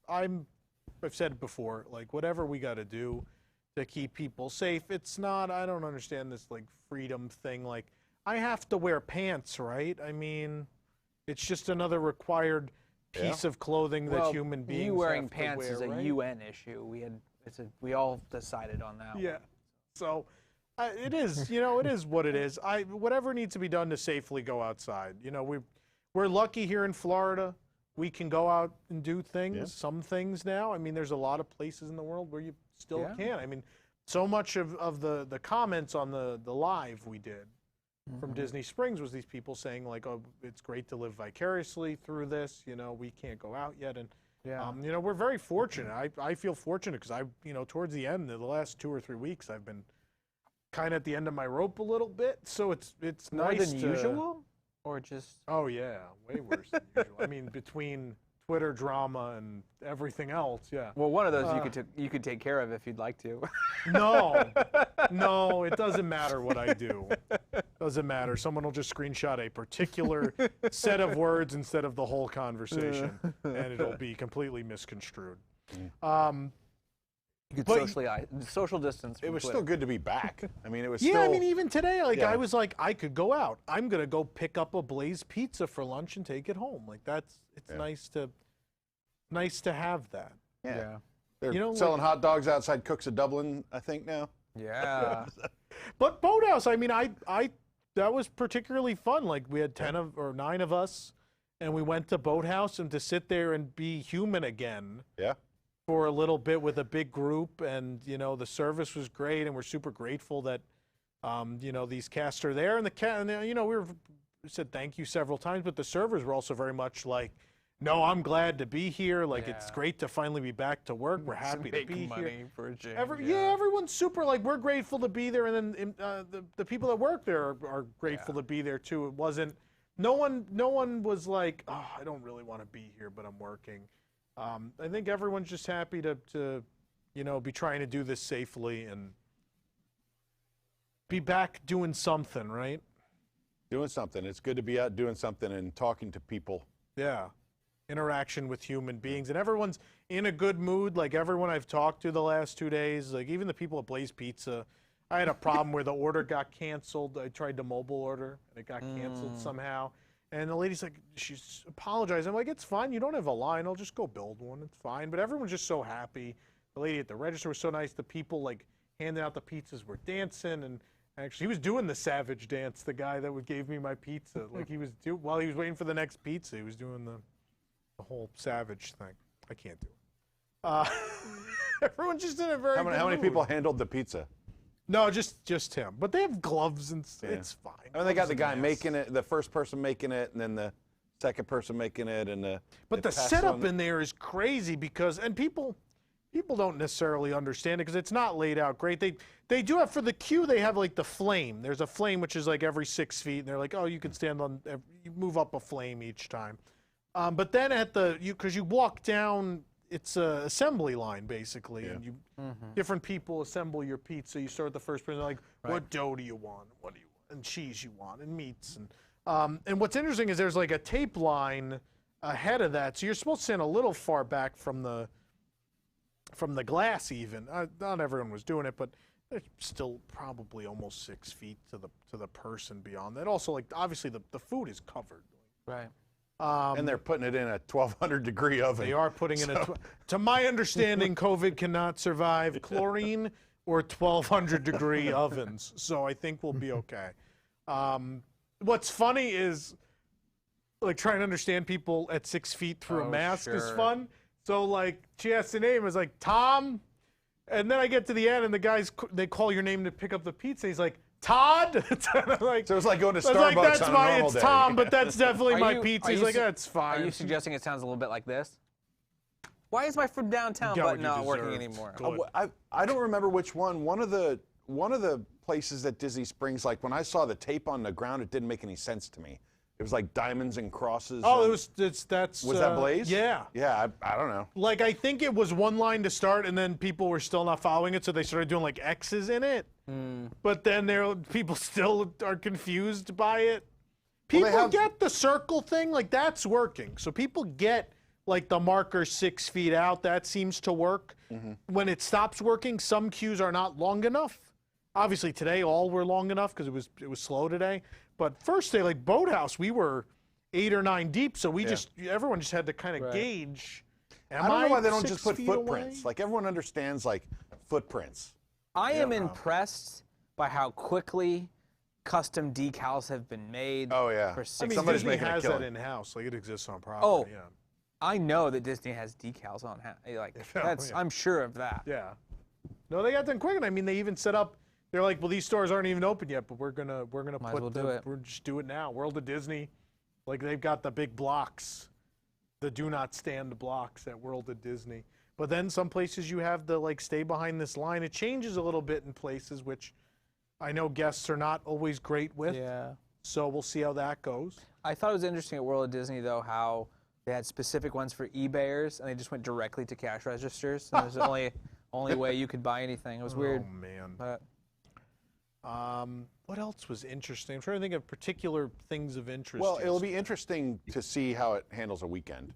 I've said it before, like whatever we got to do to keep people safe, it's not, I don't understand this like freedom thing. Like I have to wear pants, right? I mean, it's just another required piece of clothing that human beings you wearing have to pants wear, is a right? UN issue. We all decided on that. Yeah. So it is, it is what it is. Whatever needs to be done to safely go outside. We're lucky here in Florida. We can go out and do things, some things now. I mean, there's a lot of places in the world where you still can. I mean, so much of the comments on the live we did from Disney Springs was these people saying like, oh, it's great to live vicariously through this. We can't go out yet. And, we're very fortunate. I feel fortunate because towards the end of the last 2 or 3 weeks, I've been kind of at the end of my rope a little bit. So it's More nice than usual? Or just... Oh, yeah. Way worse than usual. I mean, between Twitter drama and everything else, yeah. Well, one of those you could take care of if you'd like to. No, it doesn't matter what I do. Doesn't matter. Someone will just screenshot a particular set of words instead of the whole conversation, and it'll be completely misconstrued. You could social distance. It was still good to be back. I mean, it was yeah, still... I mean, even today, like, Yeah. I was like, I could go out. I'm going to go pick up a Blaze pizza for lunch and take it home. Like, it's nice to have that. Yeah. They're selling hot dogs outside Cooks of Dublin, I think, now. Yeah. But Boathouse, I mean, that was particularly fun. Like, we had 9 of us, and we went to Boathouse, and to sit there and be human again. Yeah. For a little bit with a big group, and the service was great, and we're super grateful that these casts are there, and we said thank you several times, but the servers were also very much like, no, I'm glad to be here. Like, it's great to finally be back to work. We're happy to be money here. For a change, Everyone's super, like, we're grateful to be there, and then the people that work there are grateful to be there too. It wasn't, no one was like, oh, I don't really want to be here, but I'm working. I think everyone's just happy to be trying to do this safely and be back doing something, right? Doing something. It's good to be out doing something and talking to people. Yeah. Interaction with human beings. And everyone's in a good mood. Like, everyone I've talked to the last 2 days, like even the people at Blaze Pizza, I had a problem where the order got canceled. I tried to mobile order, and it got canceled somehow. And the lady's like, she's apologizing. I'm like, it's fine. You don't have a line. I'll just go build one. It's fine. But everyone's just so happy. The lady at the register was so nice. The people, like, handing out the pizzas were dancing. And actually, he was doing the savage dance, the guy that gave me my pizza. Like, he was while he was waiting for the next pizza, he was doing the whole savage thing. I can't do it. Everyone's just in a very How many people handled the pizza? No, just him. But they have gloves, and it's fine. I mean, they got the guy making it, the first person making it, and then the second person making it, and But the setup in there is crazy because, and people don't necessarily understand it because it's not laid out great. They do have, for the queue, they have like the flame. There's a flame which is like every 6 feet, and they're like, oh, you can stand on, you move up a flame each time. But then at because you walk down, it's a assembly line basically, and you different people assemble your pizza. You start with the first person, like, what dough do you want? What do you want? And cheese you want, and meats, and what's interesting is there's like a tape line ahead of that, so you're supposed to stand a little far back from the glass even. Not everyone was doing it, but it's still probably almost 6 feet to the person beyond that. Also, like, obviously the food is covered. Right. And they're putting it in a 1,200 degree oven. They are putting in to my understanding, COVID cannot survive chlorine or 1,200 degree ovens. So I think we'll be okay. What's funny is, like, trying to understand people at 6 feet through a mask is fun. So, like, she asks the name, is like, Tom? And then I get to the end, and the guys, they call your name to pick up the pizza. He's like, Todd? Like, so it's like going to Starbucks like, that's on a normal it's day. Tom, but that's definitely my pizza. He's like, that's fine. Are you suggesting it sounds a little bit like this? Why is my from downtown button not working anymore? I don't remember which one. One of the places at Disney Springs, like when I saw the tape on the ground, it didn't make any sense to me. It was like diamonds and crosses. Oh, was that Blaze? Yeah. Yeah, I don't know. Like, I think it was one line to start, and then people were still not following it, so they started doing like X's in it. But then people still are confused by it. People get the circle thing, like that's working. So people get like the marker 6 feet out. That seems to work. When it stops working, some queues are not long enough. Obviously today all were long enough because it was slow today. But first day, like Boathouse, we were 8 or 9 deep, so everyone just had to kind of gauge. I don't know why they don't just put footprints. Away? Like, everyone understands, like, footprints. I am impressed by how quickly custom decals have been made. Oh, yeah. For I mean, Disney has that in-house. Like, it exists on property. Oh, I know that Disney has decals on house. Like, I'm sure of that. Yeah. No, they got done quick, and I mean, they even set up. They're like, well, these stores aren't even open yet, but we're gonna just do it now. World of Disney, like, they've got the big blocks, the do not stand blocks at World of Disney. But then some places you have the, like, stay behind this line. It changes a little bit in places, which I know guests are not always great with. Yeah. So we'll see how that goes. I thought it was interesting at World of Disney, though, how they had specific ones for eBayers, and they just went directly to cash registers. And it was the only way you could buy anything. It was weird. Oh, man. But what else was interesting? I'm trying to think of particular things of interest. Well, it'll be interesting to see how it handles a weekend.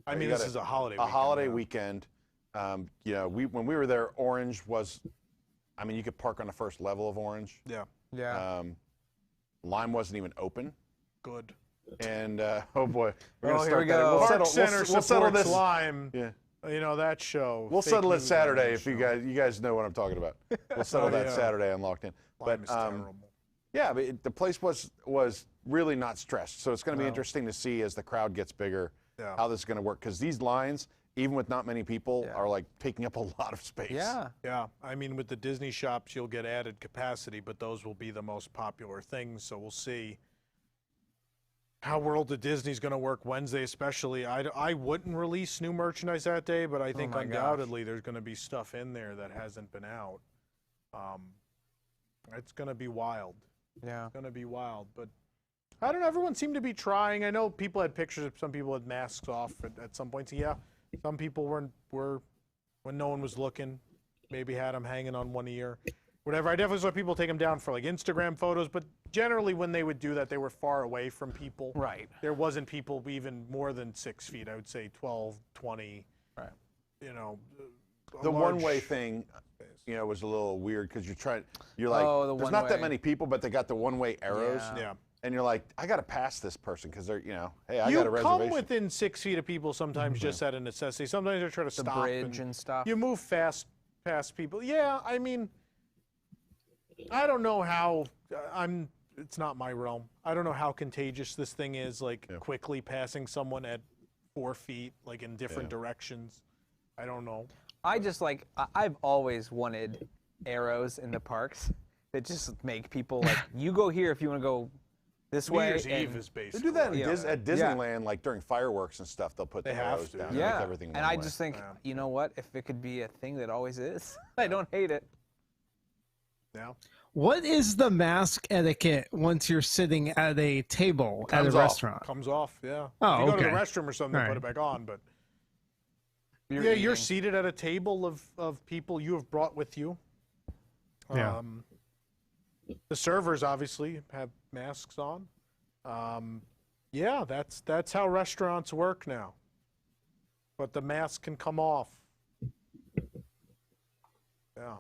I mean, this is a holiday weekend. A holiday weekend. You know, when we were there, Orange was, I mean, you could park on the first level of Orange. Yeah. Yeah. Lime wasn't even open. Good. And oh boy, we're gonna here start we that. go. Park Center We'll settle supports this. Lime. Yeah. You know that show. We'll Fake settle it news Saturday on if that you guys know what I'm talking about. We'll settle that yeah. Saturday on Locked In. Lime is terrible. Yeah, but the place was really not stressed. So it's going to be interesting to see as the crowd gets bigger how this is going to work, because these lines, even with not many people, are like taking up a lot of space. Yeah. Yeah. I mean, with the Disney shops, you'll get added capacity, but those will be the most popular things. So we'll see how World of Disney's going to work Wednesday, especially. I wouldn't release new merchandise that day, but I think undoubtedly there's going to be stuff in there that hasn't been out. It's going to be wild. Yeah. It's going to be wild. But I don't know. Everyone seemed to be trying. I know people had pictures. Some people had masks off at some points. Yeah. Some people were when no one was looking, maybe had them hanging on one ear. Whatever. I definitely saw people take them down for like Instagram photos, but generally when they would do that, they were far away from people. Right. There wasn't people even more than 6 feet. I would say 12, 20. Right. You know. The one-way thing, you know, was a little weird because you're like, there's not that many people, but they got the one-way arrows. Yeah. And you're like, I got to pass this person because they're, you know, hey, I got a reservation. You come within 6 feet of people sometimes just out of necessity. Sometimes they're trying to stop. The bridge and stuff. You move fast past people. Yeah, I mean, I don't know how, it's not my realm. I don't know how contagious this thing is, like quickly passing someone at 4 feet, like in different directions. I don't know. I just like, I've always wanted arrows in the parks that just make people like, you go here if you want to go this way. New Year's Eve is basically. They do that at Disneyland, like during fireworks and stuff. They'll put the arrows down. Yeah. Make everything and I just think, you know what? If it could be a thing that always is, I don't hate it. Yeah. What is the mask etiquette once you're sitting at a table at a restaurant? Comes off, yeah. Oh, if you go to the okay. restroom or something, put it back on. But you're seated at a table of people you have brought with you. Yeah. The servers obviously have masks on. Yeah, that's how restaurants work now. But the mask can come off. Yeah.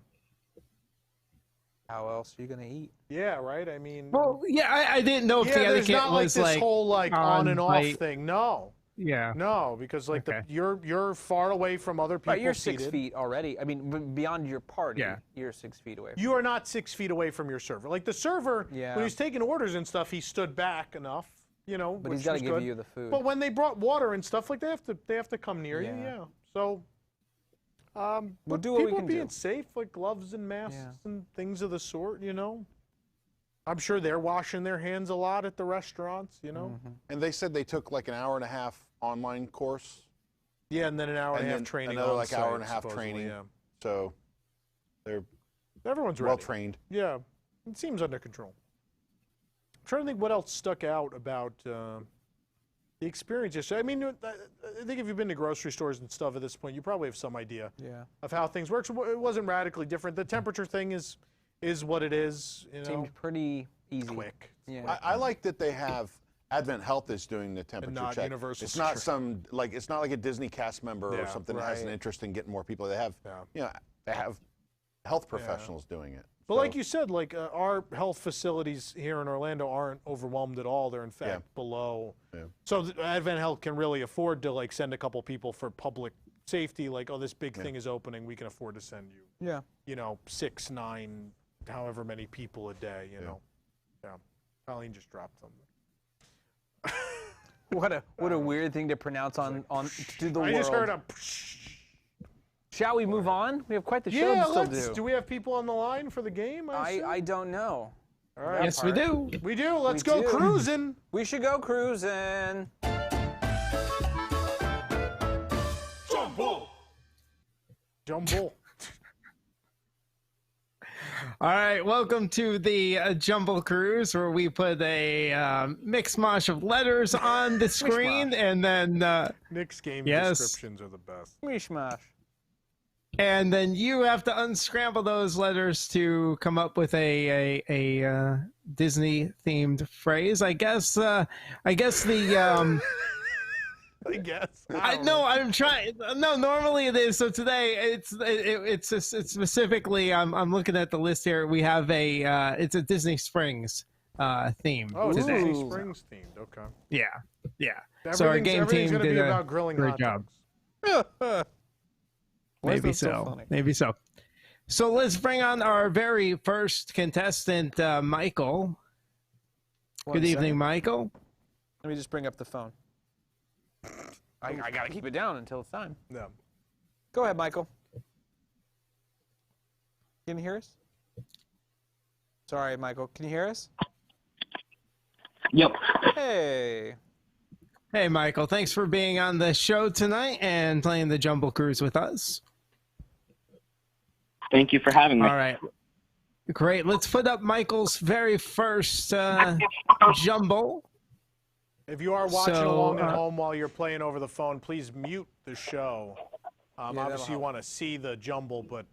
How else are you gonna eat? Yeah, right. I mean, Well, yeah, I didn't know if the there's etiquette not like was this like whole like on and off like- thing. No, Yeah. no, because like Okay. you're far away from other people. Right, you're seated. 6 feet already. I mean, beyond your party, you're 6 feet away. You are not 6 feet away from your server. Like the server, when he's taking orders and stuff, he stood back enough, you know. But which he's got to was give good. you the food. But when they brought water and stuff, like they have to come near you. Yeah. So, We'll but do what we people can being do. safe, like gloves and masks and things of the sort, you know. I'm sure they're washing their hands a lot at the restaurants, you know. And they said they took like an hour and a half online course. Yeah, and then an hour and a half then training. Another on like site, hour and a half supposedly, training. Yeah. So Everyone's well ready. trained. Yeah, it seems under control. I'm trying to think what else stuck out about the experience yesterday. I mean, I think if you've been to grocery stores and stuff at this point, you probably have some idea of how things work. So it wasn't radically different. The temperature thing is what it is. You know, Seemed pretty easy. Quick. Yeah. I like that they have Advent Health is doing the temperature not check. Universal It's not Security. it's not like a Disney cast member or Yeah, something that has an right. interest in getting more people. They have they have health professionals doing it. But So- like you said, like our health facilities here in Orlando aren't overwhelmed at all. They're in fact below. Yeah. So Advent Health can really afford to like send a couple people for public safety. Like, oh, this big thing is opening. We can afford to send you. Yeah. You know, 6, 9, however many people a day. You know. Yeah. Colleen just dropped something. What a weird thing to pronounce on to the world. I just heard a. Shall we move on? We have quite the show Yeah, to still let's. do. Do we have people on the line for the game? I don't know. All right. Yes, we do. We do. Let's We go do. cruising. We should go cruising. Jumble. All right, welcome to the Jumble Cruise, where we put a mix mosh of letters on the screen, and then Nick's game Yes. descriptions are the best. Mishmash. and then you have to unscramble those letters to come up with a Disney themed phrase. I guess the I guess. I know. I'm trying. No, normally it is. So today it's specifically. I'm looking at the list here. We have it's a Disney Springs theme. Oh, it's today. Disney Springs themed. Okay. Yeah. So our game team gonna did be a about grilling great hot job. dogs. Maybe so. Maybe so. So let's bring on our very first contestant, Michael. Good evening, Michael. Let me just bring up the phone. I gotta keep it down until it's time. Yeah. Go ahead, Michael. Can you hear us? Sorry, Michael. Can you hear us? Yep. Hey. Hey, Michael. Thanks for being on the show tonight and playing the Jumble Cruise with us. Thank you for having me. All right. Great. Let's put up Michael's very first Jumble. If you are watching along at home while you're playing over the phone, please mute the show. Obviously, you want to see the jumble, but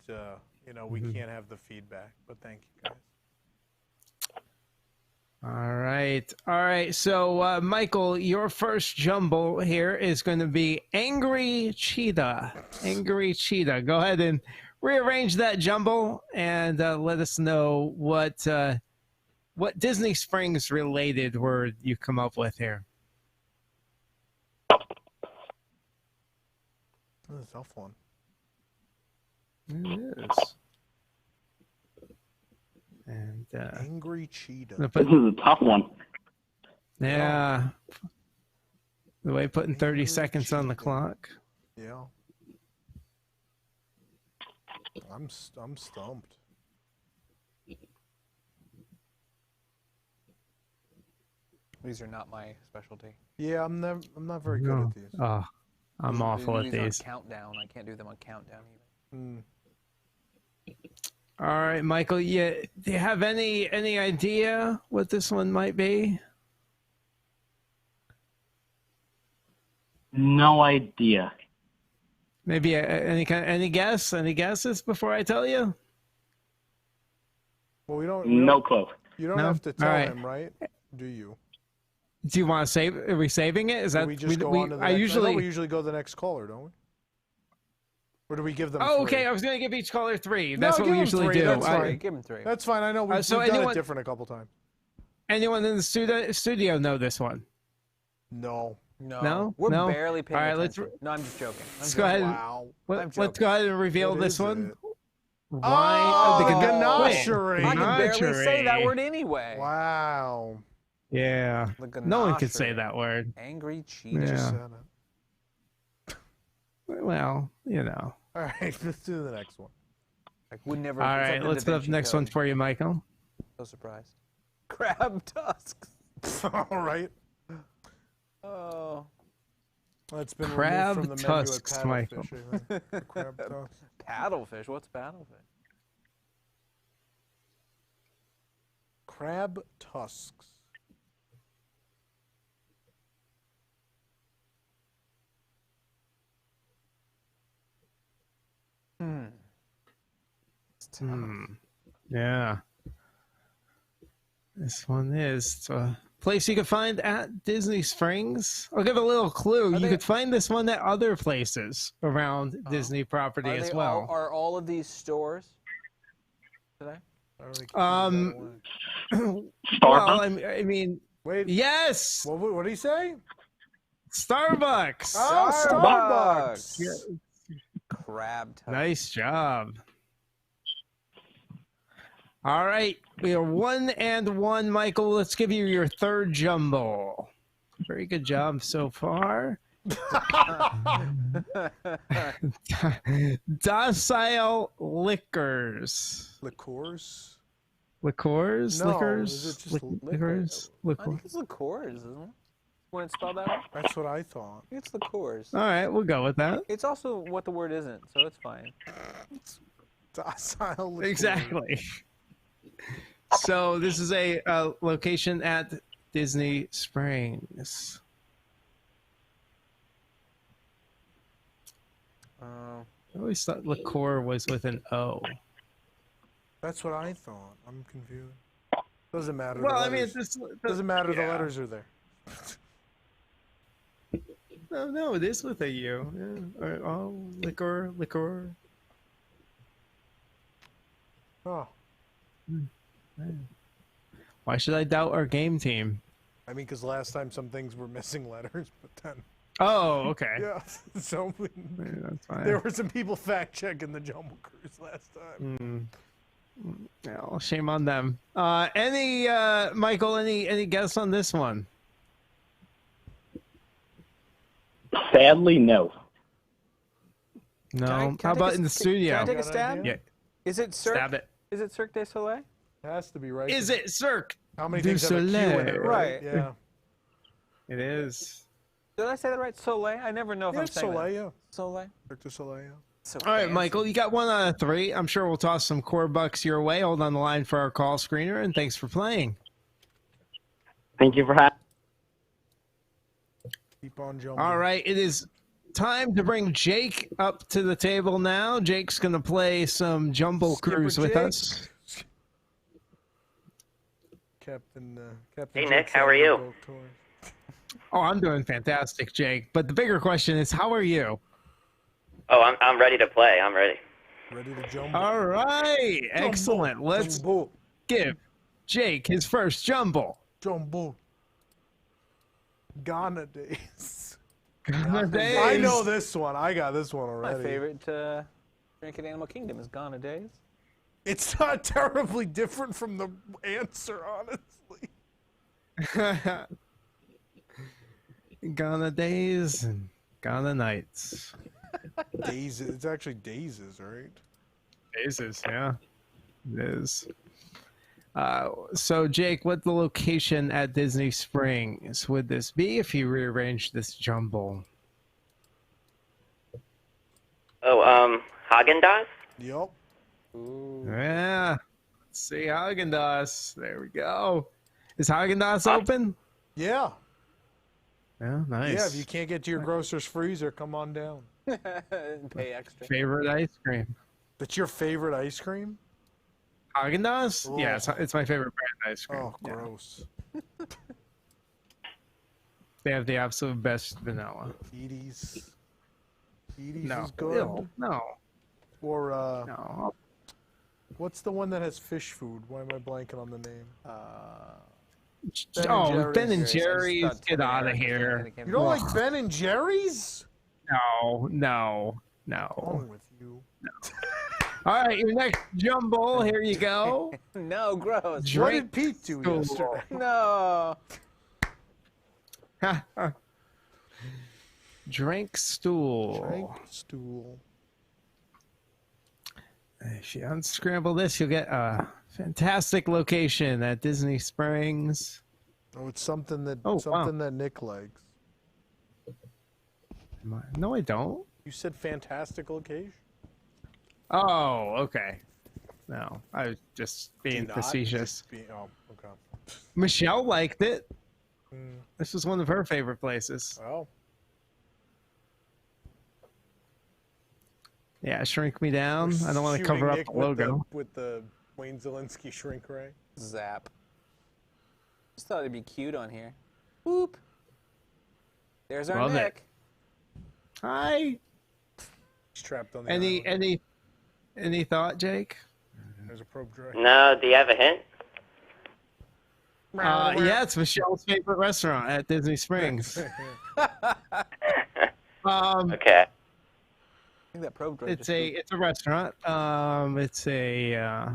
we can't have the feedback. But thank you, guys. All right. So, Michael, your first jumble here is going to be Angry Cheetah. Angry Cheetah. Go ahead and rearrange that jumble and let us know what Disney Springs related word you come up with here. That's a tough one. It is. And Angry Cheetah. This is a tough one. Yeah. The way putting 30 seconds on the clock. Yeah. I'm stumped. These are not my specialty. Yeah, I'm not very good at these. Oh, I'm awful at these. Countdown. I can't do them on countdown either. All right, Michael. Yeah, do you have any idea what this one might be? No idea. Maybe any guess? Any guesses before I tell you? Well, we don't. No clue. You don't have to tell him, right? Do you? Do you want to save? Are we saving it? Is that we just go on to the next? I know we usually go to the next caller, don't we? Or do we give them? Oh, 3? okay. I was going to give each caller 3. That's what we usually 3. do. That's fine. Give them 3. That's fine. I know we've done it different a couple times. Anyone in the studio know this one? No. We're barely paying attention. No, I'm just joking. Let's go ahead. Wow. Let's go ahead and reveal this one. Why? The ganachery. I can barely say that word anyway. Wow. Yeah. No one could say that word. Angry Cheetah. Yeah. Well, you know. All right, let's do the next one. I would never. All right, let's put up the next one for you, Michael. So surprised. Crab tusks. All right. Oh. That's been crab removed from the tusks, menu at Michael. Crab tusks. Paddlefish. What's paddlefish? Crab tusks. Yeah. This one is a place you can find at Disney Springs. I'll give a little clue. You could find this one at other places around Disney property as well. Are all of these stores today? Well, I mean, wait. Yes. What did he say? Starbucks. Oh, Starbucks. Yeah. Crab tusks. Nice job. All right, we are 1-1, Michael. Let's give you your third jumble. Very good job so far. Docile liquors. Liqueurs? Liqueurs? No, liquors? is it just liquors? I think it's liqueurs, isn't it? When it's spelled out? That's what I thought. It's liqueurs. All right, we'll go with that. It's also what the word isn't, so it's fine. Docile liqueurs. Exactly. So this is a location at Disney Springs. I always thought liqueur was with an O. That's what I thought. I'm confused. Doesn't matter. Well, the I mean, letters. Doesn't matter. The letters are there. Oh no, it is with a U. Yeah. Oh, liquor. Oh. Why should I doubt our game team? I mean, because last time some things were missing letters, but then. Oh, okay. Yeah. So that's fine. there were some people fact checking the Jumble Cruise last time. Well, shame on them. Michael? Any guess on this one? Sadly, no. No. How about in the studio? Can I take a stab? Yeah. Is it Cirque? Stab it. Is it Cirque du Soleil? It has to be right. Is it Cirque? How many du things have a Q in Soleil? it, right? Yeah. It is. Did I say that right? Soleil? I never know if I'm saying Soleil, that. yeah. Soleil. Cirque du Soleil, yeah. So All right, fancy. Michael, you got 1 out of 3. I'm sure we'll toss some core bucks your way. Hold on the line for our call screener, and thanks for playing. Thank you for having. Keep on jumping. All right, it is time to bring Jake up to the table now. Jake's going to play some Jumble Cruise with us. Captain Hey, Nick, how are you? Oh, I'm doing fantastic, Jake. But the bigger question is, how are you? Oh, I'm ready to play. I'm ready. Ready to jumble. All right, excellent. Let's give Jake his first jumble. Jumble. Ghana days. Ghana days. I know this one. I got this one already. My favorite drink in Animal Kingdom is Ghana Days. It's not terribly different from the answer, honestly. Ghana days and Ghana nights. Days. It's actually Dazes, right? Dazes, yeah. It is. So, Jake, what the location at Disney Springs would this be if you rearranged this jumble? Oh, Haagen-Dazs? Yep. Yeah. Let's see Haagen-Dazs. There we go. Is Haagen-Dazs open? Yeah. Yeah, nice. Yeah, if you can't get to your grocer's freezer, come on down. Pay extra. Favorite ice cream? That's your favorite ice cream? Haagen-Dazs? Oh. Yeah, it's my favorite brand ice cream. Oh, Yeah. gross. They have the absolute best vanilla. Edie's. No. is good. No. Or, No. what's the one that has fish food? Why am I blanking on the name? Ben and Jerry's, get out of here. You don't like Ben and Jerry's? No. What's wrong with you? All right, your next jumble. Here you go. No, gross. What did Pete do yesterday? No. Drink stool. Drink stool. If you unscramble this, you'll get a fantastic location at Disney Springs. Oh, it's something that that Nick likes. No, I don't. You said fantastic location. Oh, okay. No, I was just being facetious. Oh, okay. Michelle liked it. This was one of her favorite places. Oh. Yeah, shrink me down. I don't want to cover up Nick the logo. with the Wayne Zielinski shrink ray. Zap. Just thought it'd be cute on here. Whoop. There's our Love it. Nick. Hi. He's trapped on the Any thought, Jake? There's a probe dry. No, do you have a hint? Yeah, it's Michelle's favorite restaurant at Disney Springs. Okay. I think that probe droid It's a restaurant. It's a.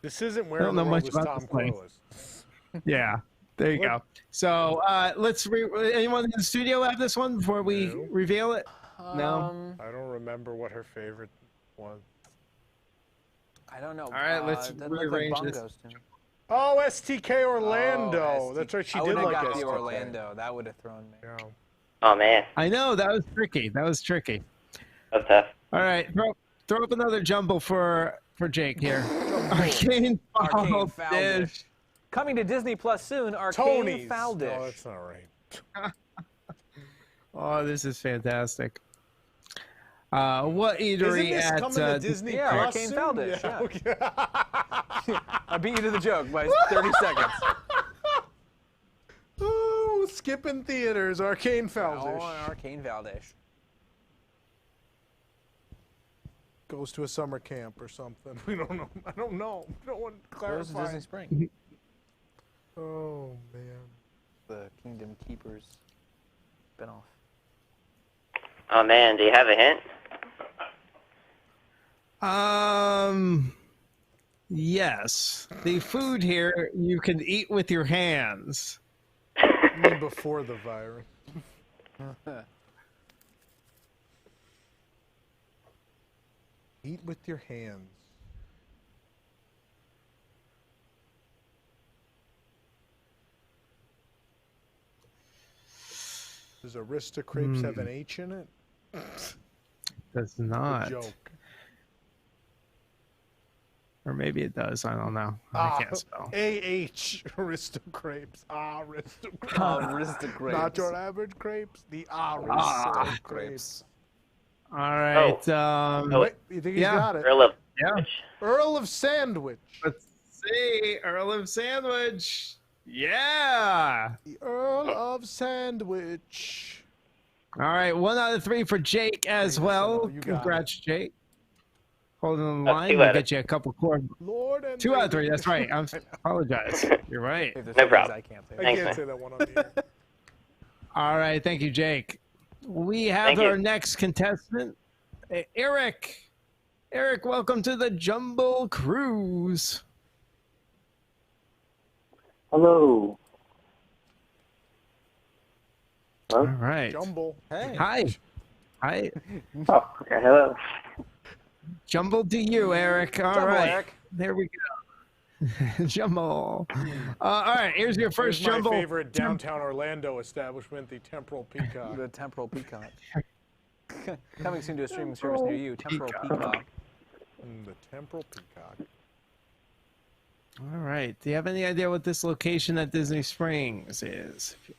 This isn't I where don't the know world much is about Tom this place. Cruise. Yeah, there you go. So let's. Anyone in the studio have this one before we reveal it? No. I don't remember what her favorite was. I don't know. All right, let's that looked rearrange like this. bongos to me. Oh, STK Orlando. Oh, That's right. She I did would've like got the STK. Orlando. That would have thrown me. Yeah. Oh, man. I know that was tricky. That's tricky. That's tough. All right, throw up another jumble for Jake here. Arcane Foul Foul Dish. Coming to Disney Plus soon, Arcane Tony's. Foul Dish. No, that's not right. Oh, this is fantastic. What eatery Isn't this at coming to Disney Yeah, Plus Arcane soon? Foul Dish. Yeah, Yeah. okay. I beat you to the joke by 30 seconds. Oh, skipping theaters. Arcane Oh, Faldish. Arcane Valdish. Goes to a summer camp or something. We don't know. I don't know. No one Goes to clarified. Disney Springs. Oh, man. The Kingdom Keepers spinoff. Oh man, do you have a hint? Yes. The food here you can eat with your hands. I mean before the virus. Eat with your hands. Does Aristocrapes have an H in it? Does not. Good joke. Or maybe it does. I don't know. I can't spell. A-H. Aristocrapes. Aristocrapes. Aristocrapes. Not your average crepes. The Aristocrapes. All right. Wait, you think he's got it? Earl of Earl of Sandwich. Let's see. Earl of Sandwich. Yeah. The Earl of Sandwich. All right. 1 out of 3 for Jake as well. Congrats, Jake. Holding on the line. We'll get you a couple cord. Lord and 2 out of 3. That's right. I apologize. You're right. No problem. I can't say that one on the air. All right. Thank you, Jake. We have our next contestant, Eric. Eric, welcome to the Jumble Cruise. Hello. All right. Jumble. Hey. Hi. Hi. Oh, okay. Hello. Jumble to you, Eric. All Jumble, right. Eric. There we go. Jumble. All right. Here's your first Here's Jumble. my favorite downtown Orlando establishment, the Temporal Peacock. The Temporal Peacock. Coming soon to a streaming service near you. Temporal Peacock. The Temporal Peacock. All right. Do you have any idea what this location at Disney Springs is? If you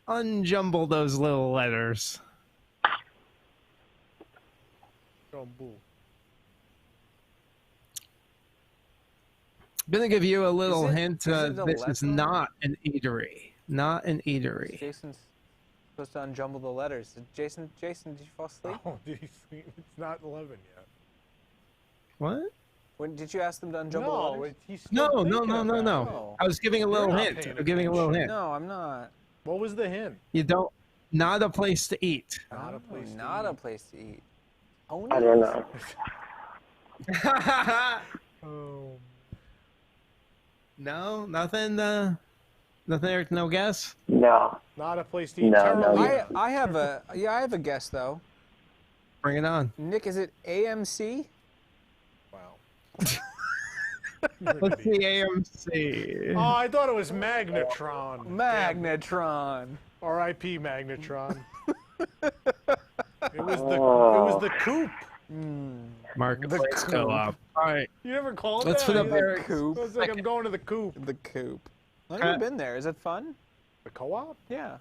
unjumble those little letters. Jumble. I'm going to give you a little hint. is it This is not an eatery. Not an eatery. Jason's supposed to unjumble the letters. Jason, did you fall asleep? Oh, did he sleep? It's not 11 yet. What? When did you ask them to unjumble the No, letters? he's still thinking about it. No. I was giving a little not hint. paying I'm giving a little hint. No, I'm not. What was the hint? You don't. Not a place to eat. Not a place. Not a place to eat. I don't know. Oh. No, nothing. Nothing. Eric, no guess. No. Not a place to eat. No, I have a guess though. Bring it on. Nick, is it AMC? Wow. Let's see AMC. Oh, I thought it was Magnetron. Magnetron. R.I.P. Magnetron. It was the Coop. Marketplace Co-op. All right. You never called Let's that? put up The Eric's Coop. It's like I'm going to the Coop. The Coop. I've never been there. Is it fun? The Co-op? Yeah.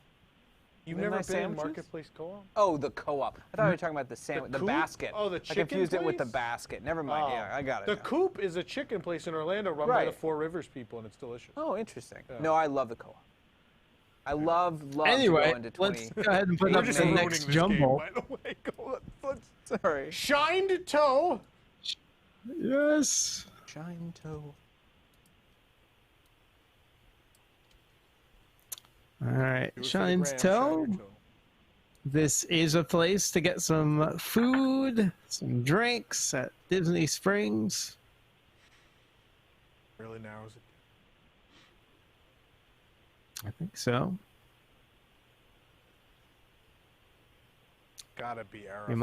You've Been never nice been in sandwiches? Marketplace Co-op? Oh, the Co-op. I thought you were talking about the sandwich, the Coop? basket. Oh, the I chicken confused it with the place? basket. Never mind. Oh. Yeah, I got it. The now. Coop is a chicken place in Orlando run by the Right. Four Rivers people, and it's delicious. Oh, interesting. Yeah. No, I love the Co-op. I love Anyway, to go into 20. let's go ahead and put up just the ruining next this Jumble. Game, by the way. Let's Sorry. Shined toe. Yes. Shine toe. All right. Do it for the Shine's gram, Toe. shine your toe. This is a place to get some food, some drinks at Disney Springs. Really narrows it. I think so. Gotta be Aerophile. You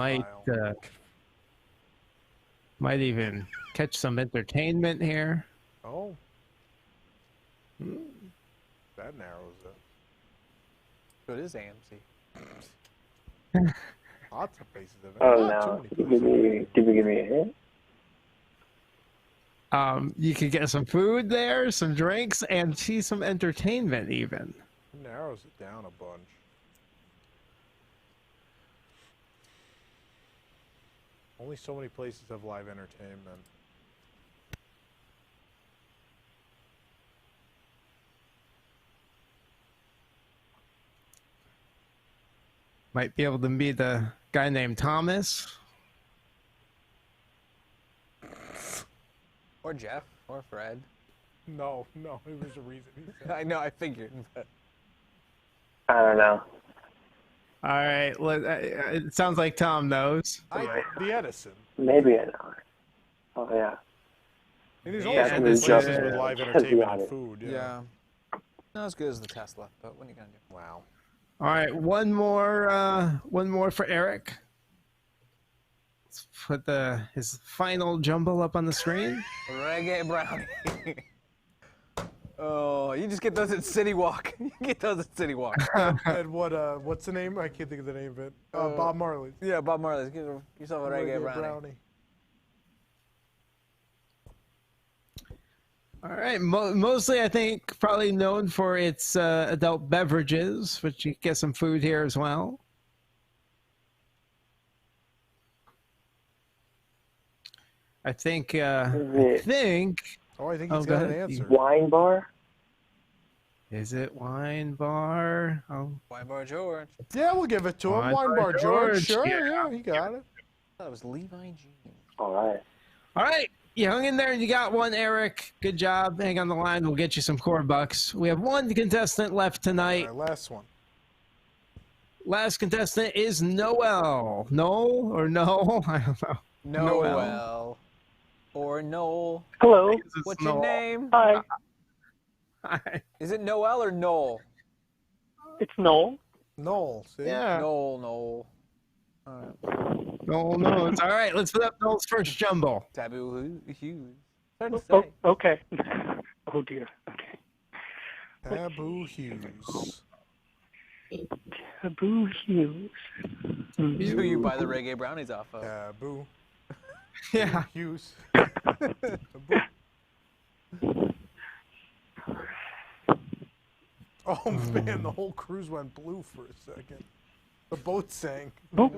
might even catch some entertainment here. Oh. That narrows it. So it is AMC. Lots of places have it. Oh Not no. too many places. Can you give me a hint? You could get some food there, some drinks, and see some entertainment even. It narrows it down a bunch. Only so many places have live entertainment. Might be able to meet a guy named Thomas. Or Jeff, or Fred. No, it was a reason. I know, I figured. But... I don't know. All right, it sounds like Tom knows. The Edison. Maybe I know. Oh, yeah. There's Yeah, always this places is- with live just entertainment got and it. food. Yeah. Not as good as the Tesla, but what are you gonna do? Wow. All right, one more for Eric. Let's put his final jumble up on the screen. Reggae brownie. Oh, you just get those at City Walk. You get those at City Walk. And what's the name? I can't think of the name of it. Bob Marley's. Yeah, Bob Marley's. Give yourself a reggae brownie. All right, mostly I think probably known for its adult beverages, which you get some food here as well. I think. Oh, I think he's got an answer. Wine bar? Is it Wine Bar? Oh. Wine Bar George. Yeah, we'll give it to him. Wine Bar George. Sure, yeah, he got it. I thought it was Levi Jean. All right. All right, you hung in there and you got one, Eric. Good job. Hang on the line. We'll get you some core bucks. We have one contestant left tonight. All right, last one. Last contestant is Noel. Noel or no? I don't know. Noel. Or Noel. Hello. What's your name? Hi. Hi. Is it Noel or Noel? It's Noel. Noel, see? Yeah. Noel. All right. No, it's all right. Let's put up Noel's first jumble. Taboo Hughes. Hard to Oh, say. okay. Oh, dear. Okay. Taboo Hughes. Taboo Hughes. Who you buy the reggae brownies off of? Taboo. Yeah. Hughes. Oh man, the whole cruise went blue for a second. The boat sank. Oh.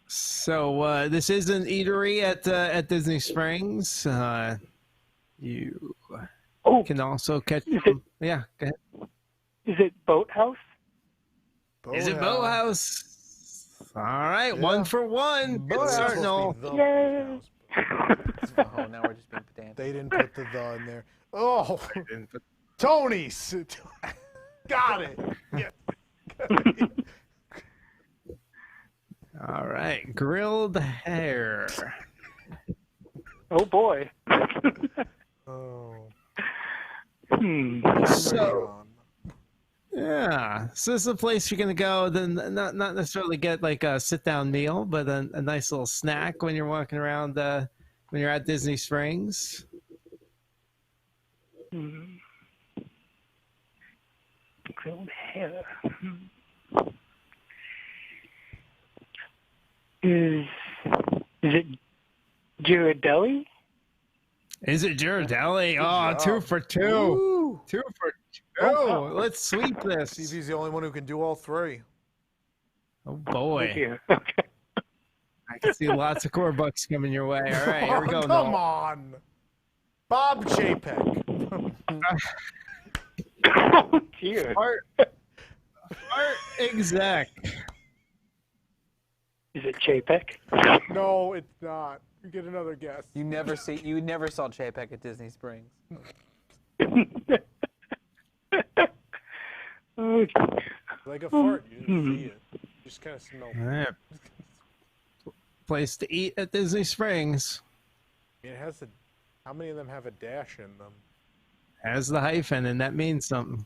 So this is an eatery at Disney Springs. You can also catch. Yeah, go ahead. Is it Boathouse? Is it Boathouse? All right, Yeah. 1 for 1. Good start, Noel. Yay! Oh, now we're just being pedantic. They didn't put the in there. Oh, Tony's. Got it. Yeah. All right, grilled hare. Oh boy. Oh. So, yeah, so this is a place you're gonna go. Then not necessarily get like a sit down meal, but a nice little snack when you're walking around when you're at Disney Springs. Grilled hare. Is it Ghirardelli? Is it Ghirardelli? Oh, job. 2 for 2. Woo. 2 for 2. Oh. Let's sweep this. See if he's the only one who can do all three. Oh boy. Here. I can see lots of core bucks coming your way. All right, here we go. Come Noel. on. Bob Chapek. Oh dear. Art exec. Is it Chapek? No, it's not. You get another guess. You never saw Chapek at Disney Springs. Like a fart, you didn't see it. You just kind of smell All right. Place to eat at Disney Springs. It has how many of them have a dash in them? Has the hyphen, and that means something.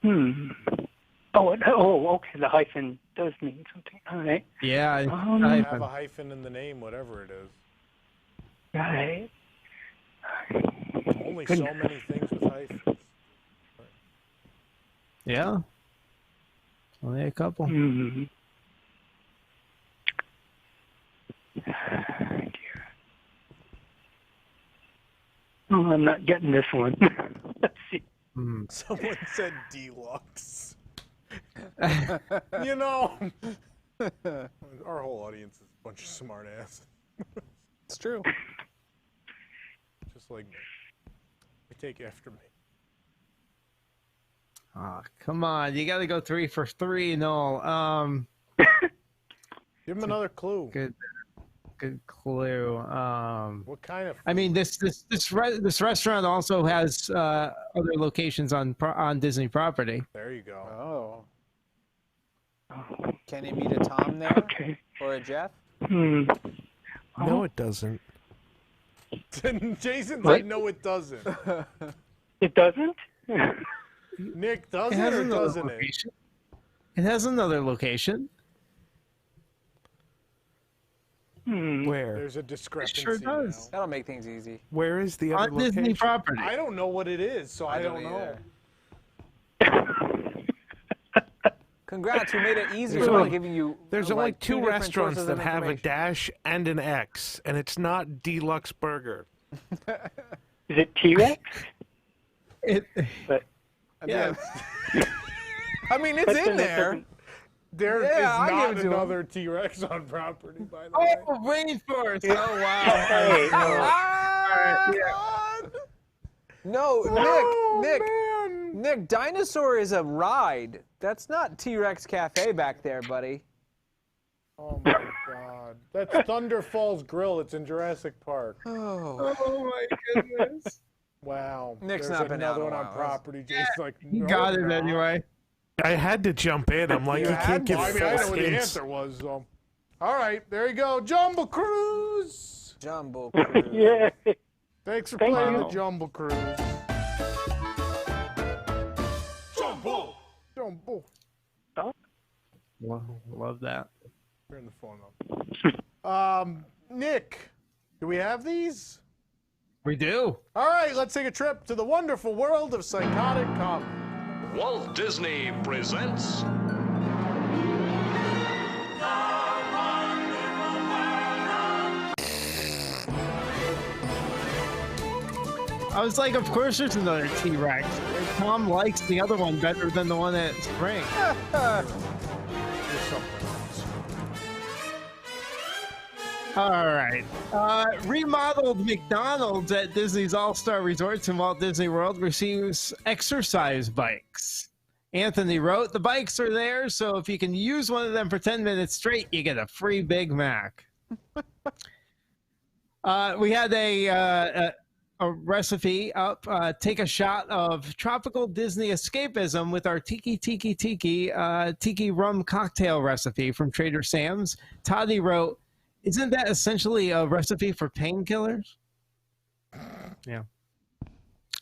Oh, okay. The hyphen does mean something. All right. Yeah, They hyphen. have a hyphen in the name, whatever it is. Right. Only so many things with hyphens. Yeah. Only a couple. Oh, I'm not getting this one. Let's see. Someone said deluxe. You know, our whole audience is a bunch of smart asses. It's true. Just like me. They take after me. Oh, come on. You got to go 3 for 3, Noel. Give him another clue. Good clue. What kind of? I mean, this restaurant also has other locations on Disney property. There you go. Oh. Can you meet a Tom there? Okay. Or a Jeff? No, it doesn't. Jason's What? like, no, it doesn't. It doesn't? Nick, does It it has or another doesn't it? location. It has another location. Where? There's a discrepancy. Sure does. now. That'll make things easy. Where is the other On location? Disney property. I don't know what it is, so I don't know. either. Congrats, you made it easier There's by only- giving you. There's like, only two two different restaurants sources that of have a information. dash and an X, and it's not Deluxe Burger. Is it T-Rex? But Yeah. I mean, it's in there. There is Yeah, I'll not give it to him. another T-Rex on property, by the way. Oh, rainforest. Oh, wow. Hey, No, Oh, Nick, man. Nick, Dinosaur is a ride. That's not T-Rex Cafe back there, buddy. Oh my God. That's Thunder Falls Grill. It's in Jurassic Park. Oh. Oh my goodness. Wow. Nick's There's not been out another in a one on while. property. Jason's like, You no, got it God. anyway. I had to jump in. I'm like, you had can't to. give I mean, I know false what the hints. answer was. So. All right, there you go. Jumble Cruise. Jumble Cruise. yeah. Thanks for Thank playing you. the Jumble Cruise. Jumble. Jumble. Love that. Turn the phone up. Nick, do we have these? We do. All right, let's take a trip to the wonderful world of Psychotic Tom. Walt Disney presents. I was like, of course there's another T-Rex. Tom likes the other one better than the one at Spring. There's something else. All right. Remodeled McDonald's at Disney's All-Star Resorts in Walt Disney World receives exercise bikes. Anthony wrote, the bikes are there, so if you can use one of them for 10 minutes straight, you get a free Big Mac. We had a recipe up. Take a shot of tropical Disney escapism with our Tiki rum cocktail recipe from Trader Sam's. Toddy wrote, isn't that essentially a recipe for painkillers? Yeah.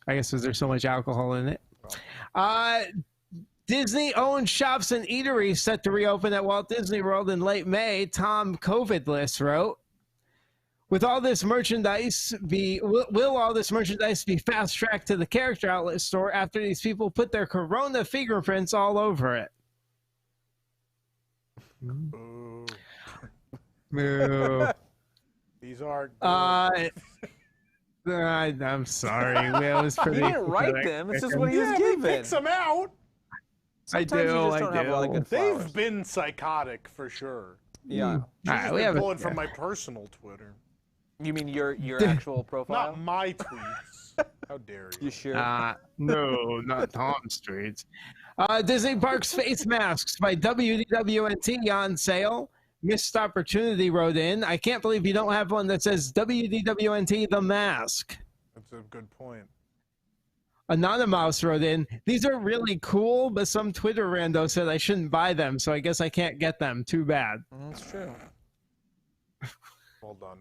I guess because there's so much alcohol in it. Disney-owned shops and eateries set to reopen at Walt Disney World in late May. Tom COVID List wrote, with all this merchandise, will all this merchandise be fast-tracked to the character outlet store after these people put their Corona fingerprints all over it? Ooh. Moo. These are. I'm sorry. That was pretty. He didn't write them. It's just what he was He given. picks them out. Sometimes I do. you just don't have a lot of good flowers. They've been psychotic for sure. Yeah. She's Alright, we been haven't- pulling from my personal Twitter. You mean your actual profile? Not my tweets. How dare you? You sure? No, not Tom Streets. Disney Parks face masks by WDWNT on sale. Missed Opportunity wrote in, I can't believe you don't have one that says WDWNT the mask. That's a good point. Anonymous wrote in, these are really cool, but some Twitter rando said I shouldn't buy them, so I guess I can't get them. Too bad. That's true. Well done.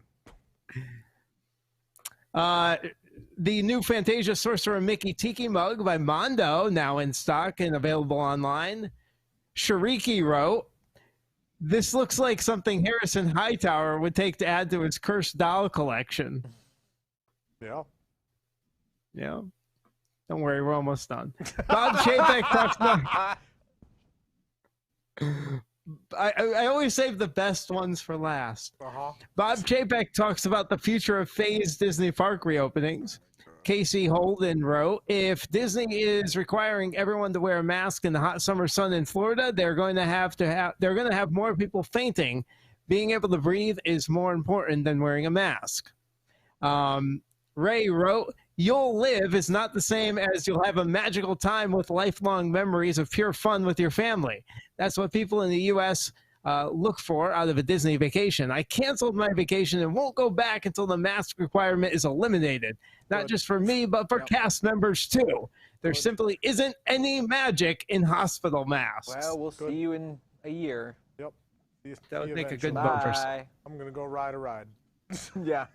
The new Fantasia Sorcerer Mickey Tiki mug by Mondo, now in stock and available online. Shariki wrote, this looks like something Harrison Hightower would take to add to his cursed doll collection. Yeah. Yeah. Don't worry, we're almost done. Bob Chapek talks about... I always save the best ones for last. Bob Chapek talks about the future of phased Disney park reopenings. Casey Holden wrote, if Disney is requiring everyone to wear a mask in the hot summer sun in Florida, they're going to have more people fainting. Being able to breathe is more important than wearing a mask. Ray wrote, you'll live is not the same as you'll have a magical time with lifelong memories of pure fun with your family. That's what people in the U.S. Look for out of a Disney vacation. I canceled my vacation and won't go back until the mask requirement is eliminated. Not just for me, but for cast members too. There simply isn't any magic in hospital masks. Well, we'll see you in a year. Yep. That would make a good vote for. I'm going to go ride a ride. Yeah.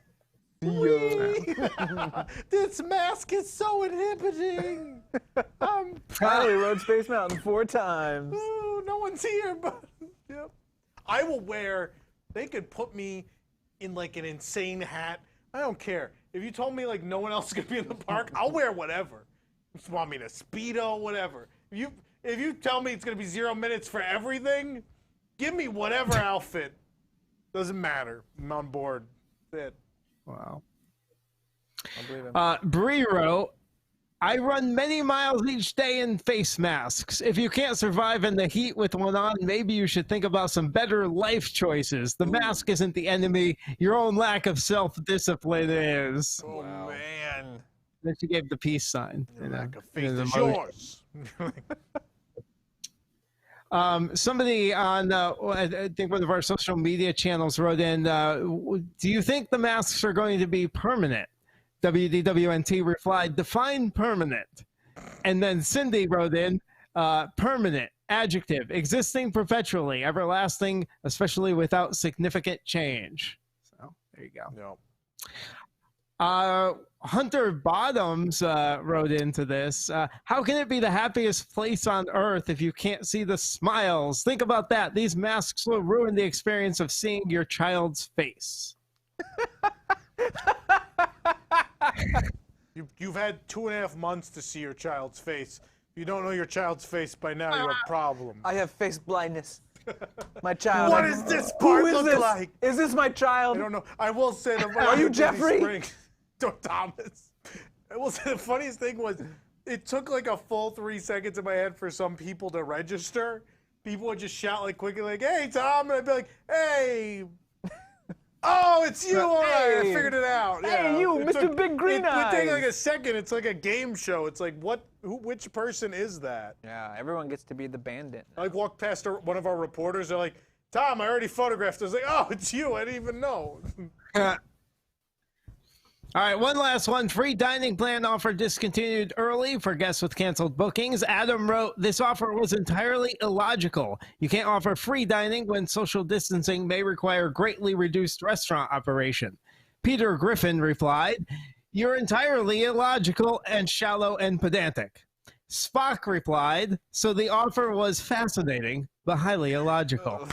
This mask is so inhibiting. Finally rode Space Mountain 4 times. Ooh, no one's here, but yep. I will wear. They could put me in like an insane hat. I don't care. If you told me like no one else is gonna be in the park, I'll wear whatever. You just want me to Speedo, whatever. If you tell me it's gonna be 0 minutes for everything, give me whatever outfit. Doesn't matter. I'm on board. That's it. Wow. I believe him. Briro, I run many miles each day in face masks. If you can't survive in the heat with one on, maybe you should think about some better life choices. The mask isn't the enemy. Your own lack of self-discipline is. Oh, man. Then she gave the peace sign. Your lack of faith is yours. Somebody on, I think one of our social media channels wrote in, do you think the masks are going to be permanent? WDWNT replied, define permanent. And then Cindy wrote in, permanent, adjective, existing perpetually, everlasting, especially without significant change. So there you go. No. Hunter Bottoms wrote into this. How can it be the happiest place on earth if you can't see the smiles? Think about that. These masks will ruin the experience of seeing your child's face. You've had 2.5 months to see your child's face. If you don't know your child's face by now, you have problems. I have face blindness. My child. What does this part look like? Is this my child? I don't know. I will say the Are you Jeffrey? Thomas. I will say the funniest thing was it took like a full 3 seconds in my head for some people to register. People would just shout like quickly like, hey, Tom. And I'd be like, hey. Oh, it's you. All right. I figured it out. Hey, you, Mr. Big Green Eyes. It would take like a second. It's like a game show. It's like, which person is that? Yeah, everyone gets to be the bandit. I like walked past one of our reporters. They're like, Tom, I already photographed. I was like, oh, it's you. I didn't even know. All right, one last one. Free dining plan offer discontinued early for guests with canceled bookings. Adam wrote, this offer was entirely illogical. You can't offer free dining when social distancing may require greatly reduced restaurant operation. Peter Griffin replied, you're entirely illogical and shallow and pedantic. Spock replied, so the offer was fascinating, but highly illogical.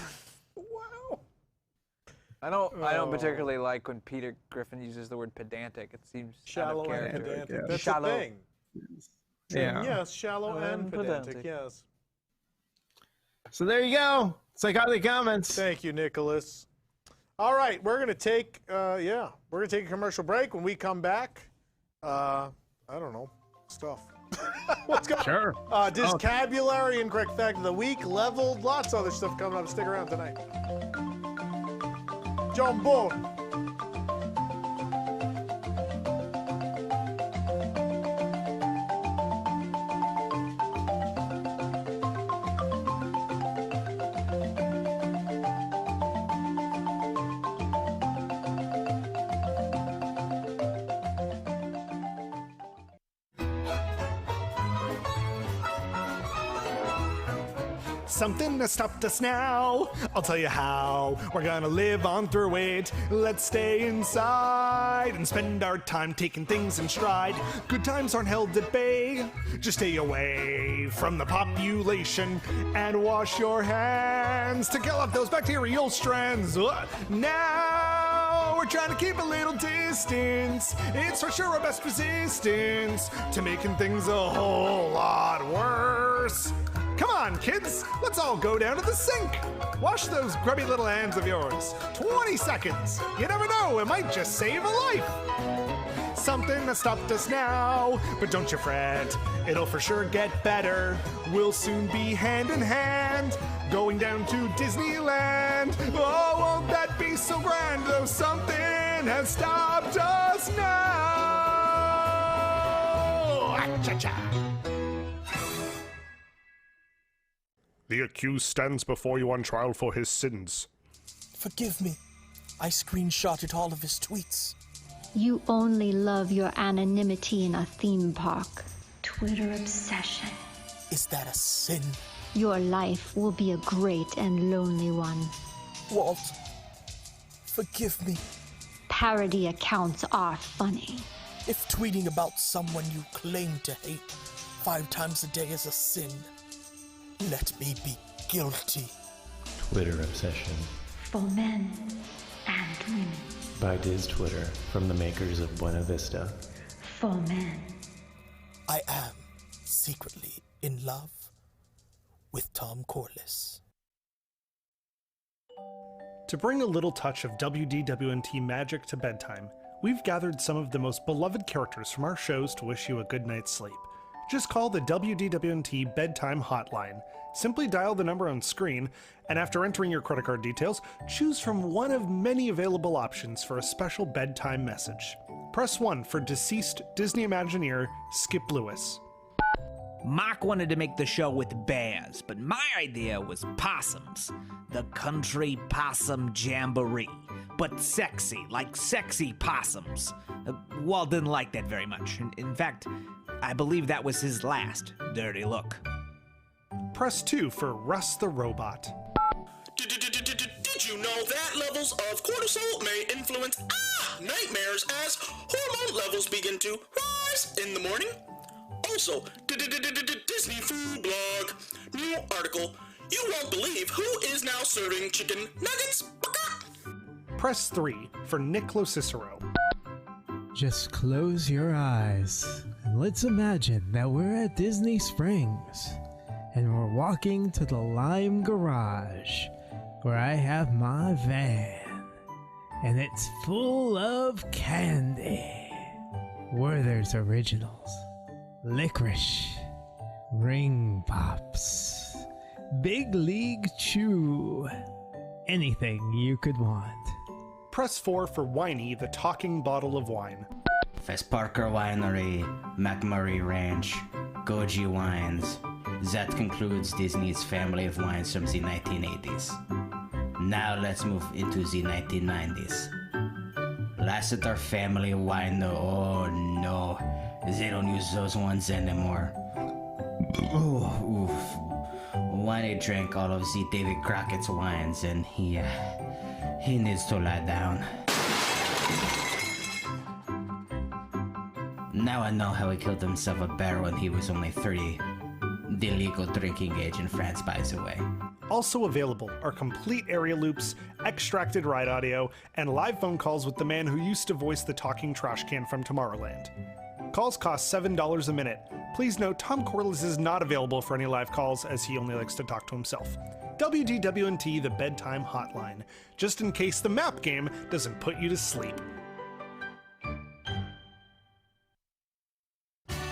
I don't particularly like when Peter Griffin uses the word pedantic. It seems shallow out of character. and pedantic. That's shallow. the thing. Yeah. Yes, shallow and pedantic. Yes. So there you go. Psychotic comments. Thank you, Nicholas. All right, we're gonna take we're gonna take a commercial break. When we come back, I don't know, stuff. Let's go. Sure. Discabulary, incorrect fact of the week, leveled, lots of other stuff coming up. Stick around tonight. Jumbo. Something has stopped us now. I'll tell you how. We're gonna live on through it. Let's stay inside and spend our time taking things in stride. Good times aren't held at bay. Just stay away from the population and wash your hands to kill off those bacterial strands. Now we're trying to keep a little distance. It's for sure our best resistance to making things a whole lot worse. Come on, kids, let's all go down to the sink. Wash those grubby little hands of yours. 20 seconds. You never know, it might just save a life. Something has stopped us now, but don't you fret, it'll for sure get better. We'll soon be hand in hand, going down to Disneyland. Oh, won't that be so grand, though something has stopped us now. Cha-cha. The accused stands before you on trial for his sins. Forgive me. I screenshotted all of his tweets. You only love your anonymity in a theme park. Twitter obsession. Is that a sin? Your life will be a great and lonely one. Walt, forgive me. Parody accounts are funny. If tweeting about someone you claim to hate 5 times a day is a sin, let me be guilty. Twitter obsession. For men and women. By Diz Twitter, from the makers of Buena Vista. For men. I am secretly in love with Tom Corliss. To bring a little touch of WDWNT magic to bedtime, we've gathered some of the most beloved characters from our shows to wish you a good night's sleep. Just call the WDWNT Bedtime hotline. Simply dial the number on screen, and after entering your credit card details, choose from one of many available options for a special bedtime message. Press 1 for deceased Disney Imagineer Skip Lewis. Mark wanted to make the show with bears, but my idea was possums. The Country Possum Jamboree. But sexy, like sexy possums. Walt didn't like that very much. In fact, I believe that was his last dirty look. Press 2 for Russ the Robot. Did you know that levels of cortisol may influence nightmares as hormone levels begin to rise in the morning? Also, Disney Food Blog. New article. You won't believe who is now serving chicken nuggets. Press 3 for Nick Cicero. Just close your eyes and let's imagine that we're at Disney Springs and we're walking to the Lime Garage where I have my van and it's full of candy. Werther's Originals, licorice, ring pops, Big League Chew, anything you could want. Press 4 for Winey, the talking bottle of wine. Vesparker Winery, McMurray Ranch, Goji Wines. That concludes Disney's family of wines from the 1980s. Now let's move into the 1990s. Lassiter Family Wine, oh no, they don't use those ones anymore. Ooh, oof. Winey drank all of the David Crockett's wines and he needs to lie down. Now I know how he killed himself a bear when he was only 30. The legal drinking age in France, by the way. Also available are complete area loops, extracted ride audio, and live phone calls with the man who used to voice the talking trash can from Tomorrowland. Calls cost $7 a minute. Please note Tom Corliss is not available for any live calls as he only likes to talk to himself. WDWNT, the bedtime hotline, just in case the map game doesn't put you to sleep.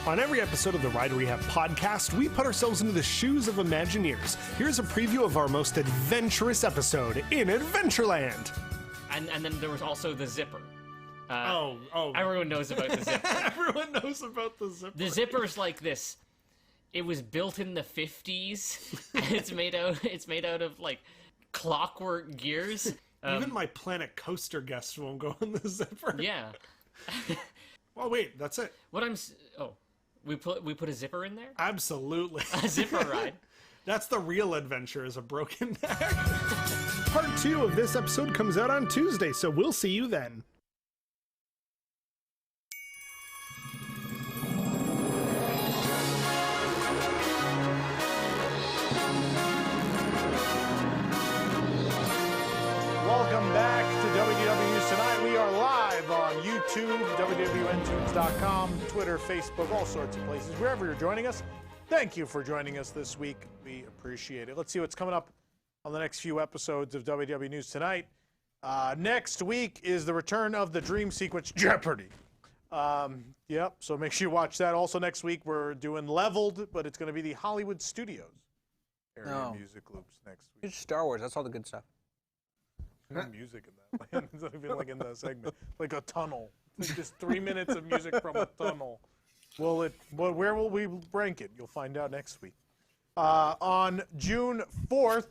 On every episode of the Ride Rehab podcast, we put ourselves into the shoes of Imagineers. Here's a preview of our most adventurous episode in Adventureland. And then there was also the zipper. Everyone knows about the zipper. Everyone knows about the zipper. The zipper's like this. It was built in the 50s. And it's made out of like clockwork gears. Even my Planet Coaster guests won't go in the zipper. Yeah. Oh wait, that's it. We put a zipper in there? Absolutely. A zipper ride. That's the real adventure, is a broken neck. Part 2 of this episode comes out on Tuesday, so we'll see you then. Welcome back to WDW News Tonight. We are live on YouTube, WDWNtunes.com, Twitter, Facebook, all sorts of places. Wherever you're joining us, thank you for joining us this week. We appreciate it. Let's see what's coming up on the next few episodes of WDW News Tonight. Next week is the return of the Dream Sequence Jeopardy. Yep, so make sure you watch that. Also next week we're doing Leveled, but it's going to be the Hollywood Studios area music loops next week. It's Star Wars, that's all the good stuff. There's music in that. It's not even like in the segment. Like a tunnel. Like just 3 minutes of music from a tunnel. Where will we rank it? You'll find out next week. On June 4th,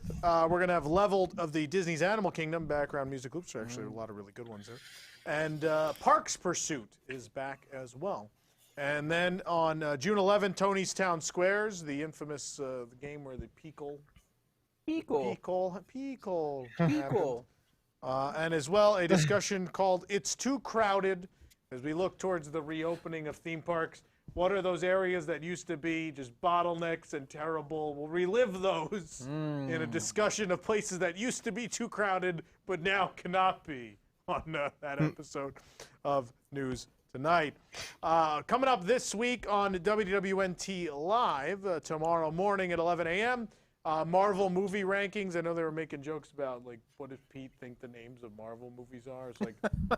we're going to have Leveled of the Disney's Animal Kingdom background music loops. There are actually a lot of really good ones there. And Parks Pursuit is back as well. And then on June 11th, Tony's Town Squares, the infamous the game where the Peekle. And as well, a discussion called It's Too Crowded as we look towards the reopening of theme parks. What are those areas that used to be just bottlenecks and terrible? We'll relive those in a discussion of places that used to be too crowded but now cannot be on that episode of News Tonight. Coming up this week on WDWNT Live, tomorrow morning at 11 a.m., Marvel movie rankings. I know they were making jokes about, like, what does Pete think the names of Marvel movies are? It's like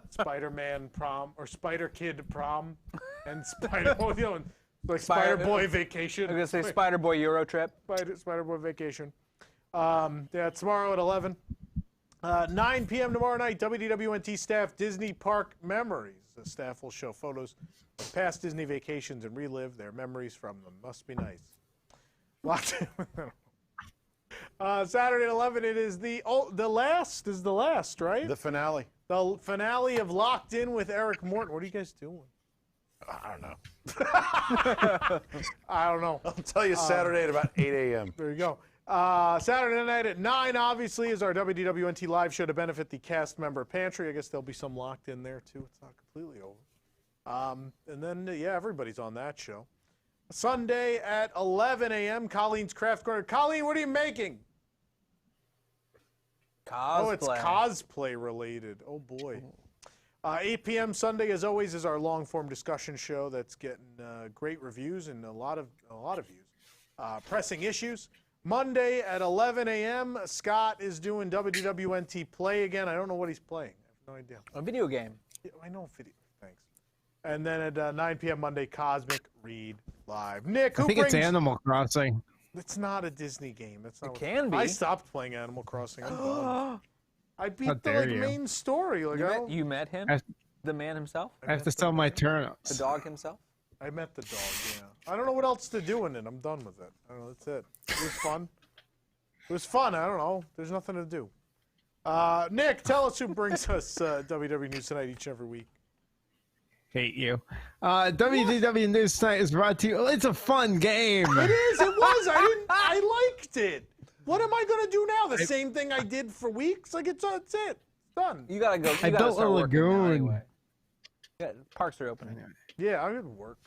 Spider-Man Prom or Spider-Kid Prom and Spider-Boy Vacation. I was going to say Spider-Boy Euro Trip. Spider-Boy Vacation. It's tomorrow at 11. 9 p.m. tomorrow night, WDWNT staff Disney Park Memories. The staff will show photos of past Disney vacations and relive their memories from them. Must be nice. Saturday at 11, it is the last, right? The finale. The finale of Locked In with Eric Morton. What are you guys doing? I don't know. I don't know. I'll tell you Saturday at about 8 a.m. There you go. Saturday night at 9, obviously, is our WDWNT live show to benefit the cast member pantry. I guess there'll be some Locked In there, too. It's not completely over. And then, everybody's on that show. Sunday at 11 a.m., Colleen's Craft Corner. Colleen, what are you making? Cosplay. Oh, it's cosplay related. Oh, boy. 8 p.m. Sunday, as always, is our long-form discussion show that's getting great reviews and a lot of views. Pressing issues. Monday at 11 a.m., Scott is doing WDWNT Play again. I don't know what he's playing. I have no idea. A video game. Yeah, I know video. Thanks. And then at 9 p.m. Monday, Cosmic Read Live. Nick, who I think brings... it's Animal Crossing. It's not a Disney game. That's not it can be. I stopped playing Animal Crossing. I'm done. I beat the main story. Like, you met him? The man himself? I have to sell my turnips. The dog himself? I met the dog, yeah. I don't know what else to do in it. I'm done with it. I don't know. That's it. It was fun. It was fun. I don't know. There's nothing to do. Nick, tell us who brings us WDW News Tonight each and every week. Hate you. WDW News Tonight is brought to you. It's a fun game. It is. It was. I liked it. What am I going to do now? The same thing I did for weeks? Like, it's it. It's done. You got to go. I built a lagoon. Anyway. Parks are opening. Yeah, I'm going to work.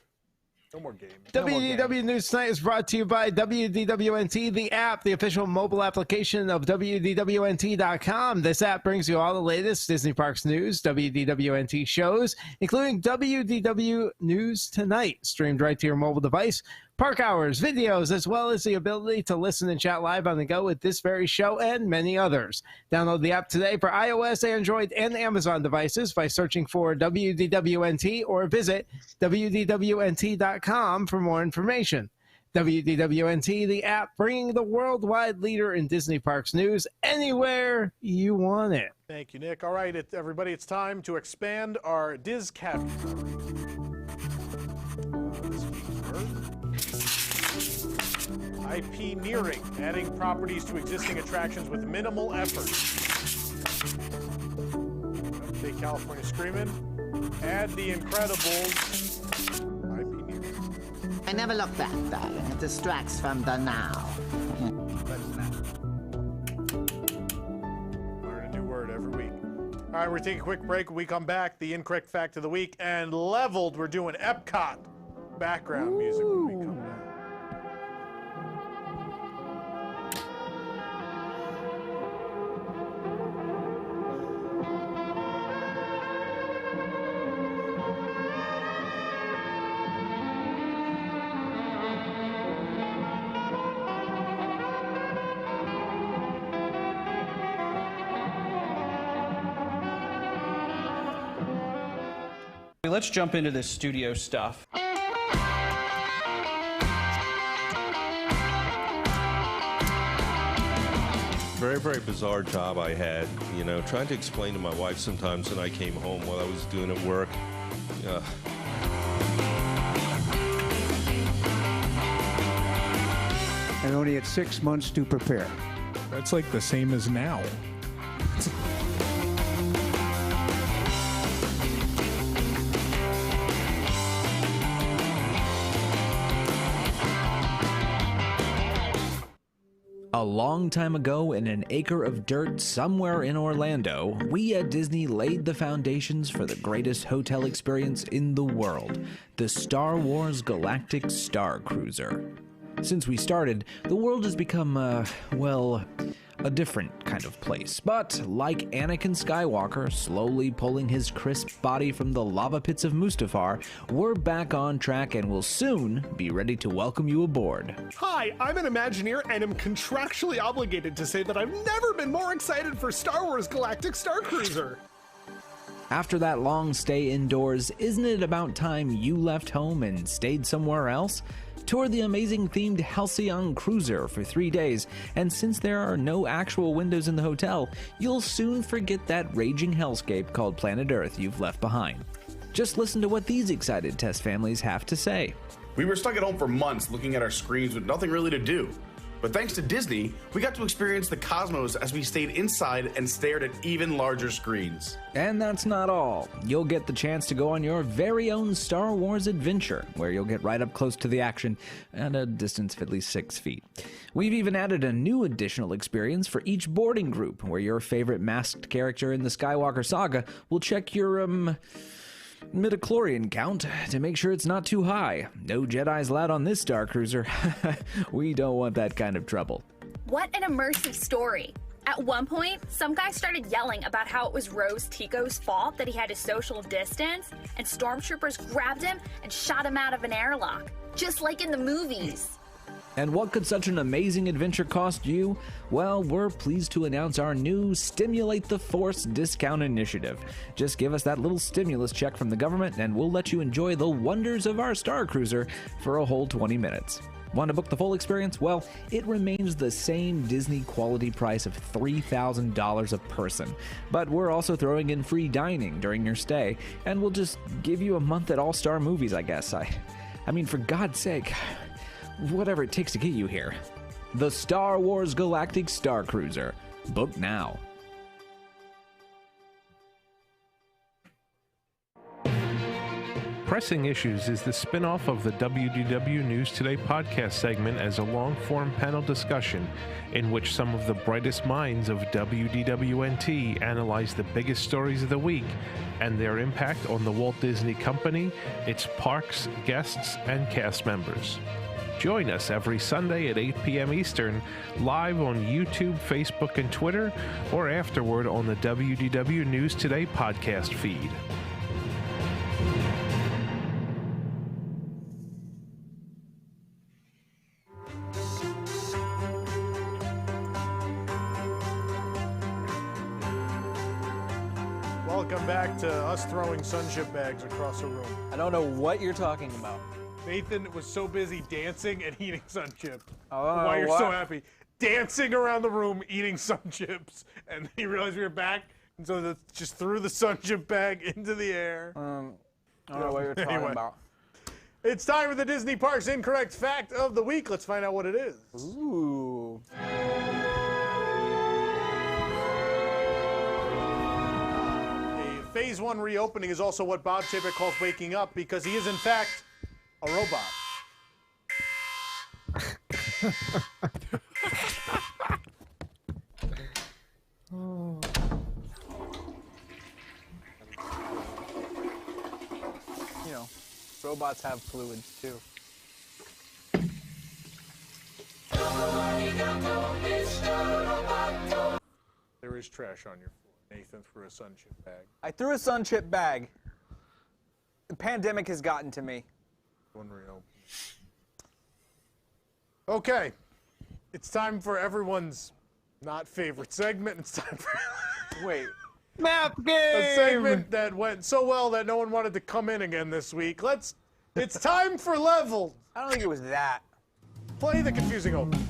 No more games. WDW News Tonight is brought to you by WDWNT, the app, the official mobile application of WDWNT.com. This app brings you all the latest Disney Parks news, WDWNT shows, including WDW News Tonight, streamed right to your mobile device, park hours, videos, as well as the ability to listen and chat live on the go with this very show and many others. Download the app today for iOS, Android, and Amazon devices by searching for WDWNT or visit WDWNT.com for more information. WDWNT, the app, bringing the worldwide leader in Disney Parks news anywhere you want it. Thank you, Nick. All right, everybody, it's time to expand our Diz category. IP nearing, adding properties to existing attractions with minimal effort. Update California Screamin'. Add The Incredibles. IP nearing. I never look back, darling. It distracts from the now. Learn a new word every week. All right, we're taking a quick break. When we come back, the incorrect fact of the week, and Leveled, we're doing Epcot background music when we come back. Let's jump into this studio stuff. Very, very bizarre job I had, you know, trying to explain to my wife sometimes when I came home while I was doing at work. it 6 months to prepare. That's like the same as now. A long time ago, in an acre of dirt somewhere in Orlando, we at Disney laid the foundations for the greatest hotel experience in the world, the Star Wars Galactic Starcruiser. Since we started, the world has become, well, a different kind of place. But like Anakin Skywalker slowly pulling his crisp body from the lava pits of Mustafar, we're back on track and will soon be ready to welcome you aboard. Hi, I'm an Imagineer and am contractually obligated to say that I've never been more excited for Star Wars Galactic Starcruiser. After that long stay indoors, isn't it about time you left home and stayed somewhere else? Tour the amazing themed Halcyon Cruiser for 3 days, and since there are no actual windows in the hotel, you'll soon forget that raging hellscape called Planet Earth you've left behind. Just listen to what these excited test families have to say. We were stuck at home for months looking at our screens with nothing really to do. But thanks to Disney, we got to experience the cosmos as we stayed inside and stared at even larger screens. And that's not all. You'll get the chance to go on your very own Star Wars adventure, where you'll get right up close to the action at a distance of at least 6 feet. We've even added a new additional experience for each boarding group, where your favorite masked character in the Skywalker saga will check your, midichlorian count to make sure it's not too high. No Jedi's allowed on this Starcruiser. We don't want that kind of trouble. What an immersive story. At one point, some guy started yelling about how it was Rose Tico's fault that he had to social distance, and stormtroopers grabbed him and shot him out of an airlock, just like in the movies. And what could such an amazing adventure cost you? Well, we're pleased to announce our new Stimulate the Force discount initiative. Just give us that little stimulus check from the government and we'll let you enjoy the wonders of our Starcruiser for a whole 20 minutes. Want to book the full experience? Well, it remains the same Disney quality price of $3,000 a person. But we're also throwing in free dining during your stay, and we'll just give you a month at All-Star Movies, I guess. I mean, for God's sake, whatever it takes to get you here. The Star Wars Galactic Starcruiser. Book now. Pressing Issues is the spin-off of the WDW News Today podcast segment as a long-form panel discussion in which some of the brightest minds of WDWNT analyze the biggest stories of the week and their impact on the Walt Disney Company, its parks, guests, and cast members. Join us every Sunday at 8 p.m. Eastern, live on YouTube, Facebook, and Twitter, or afterward on the WDW News Today podcast feed. Welcome back to us throwing sunship bags across a room. I don't know what you're talking about. Nathan was so busy dancing and eating sun chips. Oh, why you're what? so happy. Dancing around the room, eating sun chips. And then he realized we were back, and so just threw the sun chip bag into the air. I don't know what you're talking about. It's time for the Disney Parks Incorrect Fact of the Week. Let's find out what it is. Ooh. Phase 1 reopening is also what Bob Chapek calls waking up, because he is, in fact, a robot. Oh. You know, robots have fluids too. There is trash on your floor. Nathan threw a sun chip bag. I threw a sun chip bag. The pandemic has gotten to me. One reopen. Okay, it's time for everyone's not favorite segment. It's time for wait, map game. A segment that went so well that no one wanted to come in again this week. It's time for Leveled. I don't think it was that. Play the confusing open.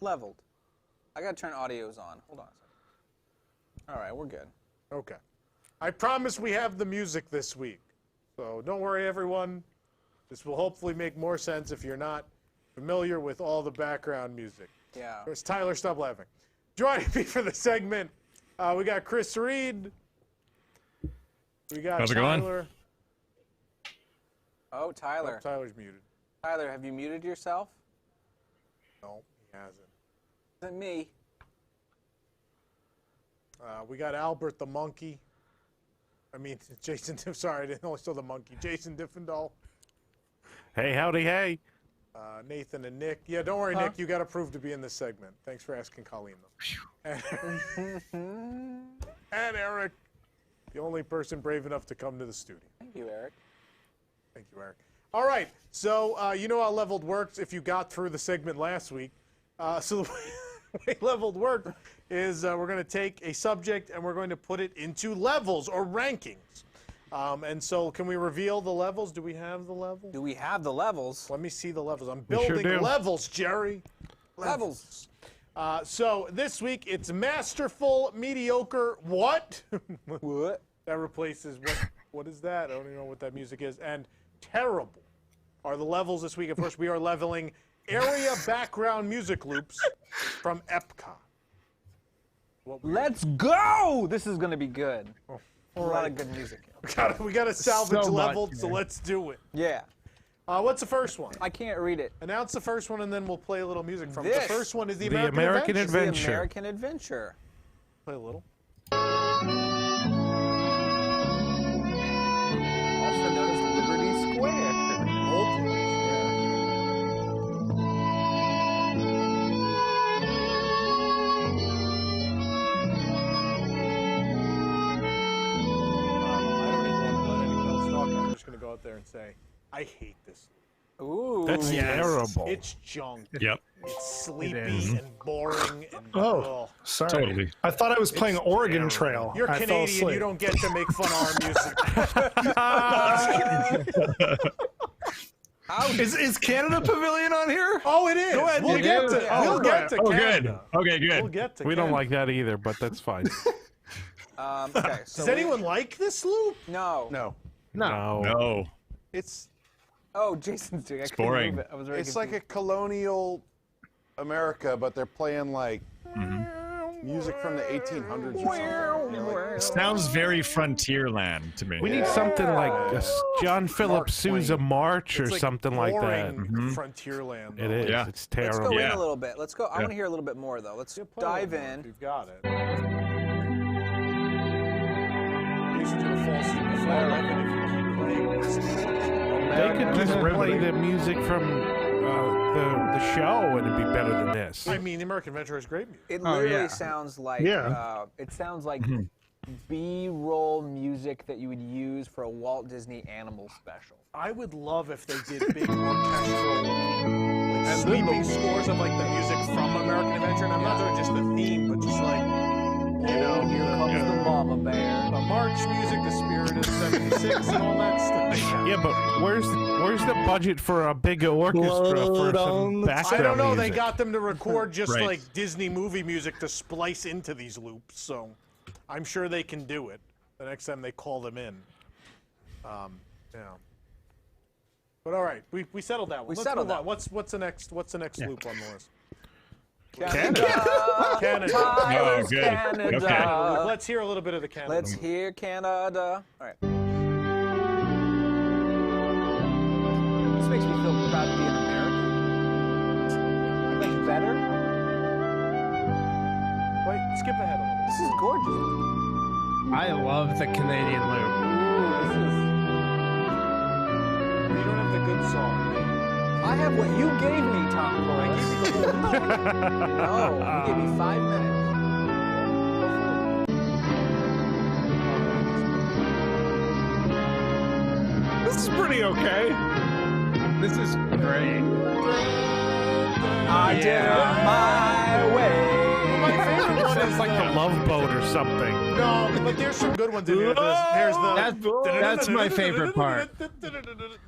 Leveled. I gotta turn audios on. Hold on a second. All right, we're good. Okay. I promise we have the music this week. So don't worry, everyone. This will hopefully make more sense if you're not familiar with all the background music. Yeah. There's Tyler, stop laughing. Joining me for the segment, we got Chris Reed. We got How's it going? Tyler. Oh, Tyler. Oh, Tyler's muted. Tyler, have you muted yourself? No, he hasn't. Isn't me. We got Albert the monkey. I mean, Jason, sorry, I didn't know I saw the monkey. Jason Diffendahl. Hey, howdy, hey. Nathan and Nick. Yeah, don't worry, Nick. You got approved to be in this segment. Thanks for asking Colleen, though. And Eric, the only person brave enough to come to the studio. Thank you, Eric. Thank you, Eric. All right, so you know how Leveled works if you got through the segment last week. So the way Leveled works is we're going to take a subject and we're going to put it into levels or rankings. And so can we reveal the levels? Do we have the levels? Do we have the levels? Let me see the levels. I'm We sure building do. levels, Jerry. Levels. So this week it's masterful, mediocre, what? What? That replaces what is that? I don't even know what that music is. And terrible are the levels this week. Of course, we are leveling area background music loops from Epcot. Let's go! This is going to be good. Oh, A lot of good music here. We got to salvage So leveled, much, so man. let's do it. Yeah. What's the first one? I can't read it. Announce the first one, and then we'll play a little music from it. This. The first one is the The American American Adventure. The American Adventure. Play a little. Also known as Liberty Square. Old place, I'm just going to go out there and say, I hate this. Ooh. That's terrible. It's junk. Yep. It's sleepy is. and boring. And Oh, sorry. Totally. I thought I was playing Oregon Trail. You're I fell Canadian. asleep. You don't get to make fun of our music. Is Canada Pavilion on here? Oh, it is. Go ahead. We'll get to Okay. Canada. Okay, good. We'll get to We don't Canada. like that either, but that's fine. Okay, so Does anyone like this loop? No. No. No. It's Oh, Jason's doing it. I couldn't boring. move it. I was very it's like a confused. colonial America, but they're playing like music from the 1800s or something. You know, like- Sounds very Frontierland to me. We need something like a John Philip Mark Sousa Twain. March or It's like something like that. boring Frontierland. It is. Yeah. It's Let's terrible. go in Yeah. a little bit. Let's go. I want to hear a little bit more, though. Let's dive in. You've got it. Jason's gonna fall asleep before 11 if you keep playing this. They could just play the music from the show and it'd be better than this. I mean, the American Adventure is great music. It Oh, literally yeah. sounds like Yeah. it sounds like B-roll music that you would use for a Walt Disney animal special. I would love if they did big orchestral, like sweeping scores of like the music from American Adventure. And I'm not talking just the theme, but just like, you know, Here comes the mama bear. the march music, the spirit of '76, and all that stuff. Yeah, but where's the budget for a big orchestra for some background I don't know. They music? got them to record just Right. like Disney movie music to splice into these loops, so I'm sure they can do it the next time they call them in. Yeah. But all right, we settled that one. We Let's settled move that on. What's the next loop on the list? Canada. Canada. Oh, good. Canada. Okay. Let's hear a little bit of the Canada. Let's hear Canada. All right. This makes me feel proud to be an American. Like better. Wait, skip ahead a little. This is gorgeous. I love the Canadian loop. Ooh, this is. You don't have the good song. I have what you gave me, Tom Corliss. No, you gave me 5 minutes. This is pretty okay. This is great. I did it my way. My favorite one Sounds is like the Love Boat or something. No, but there's some good ones in here. There's the That's my favorite part.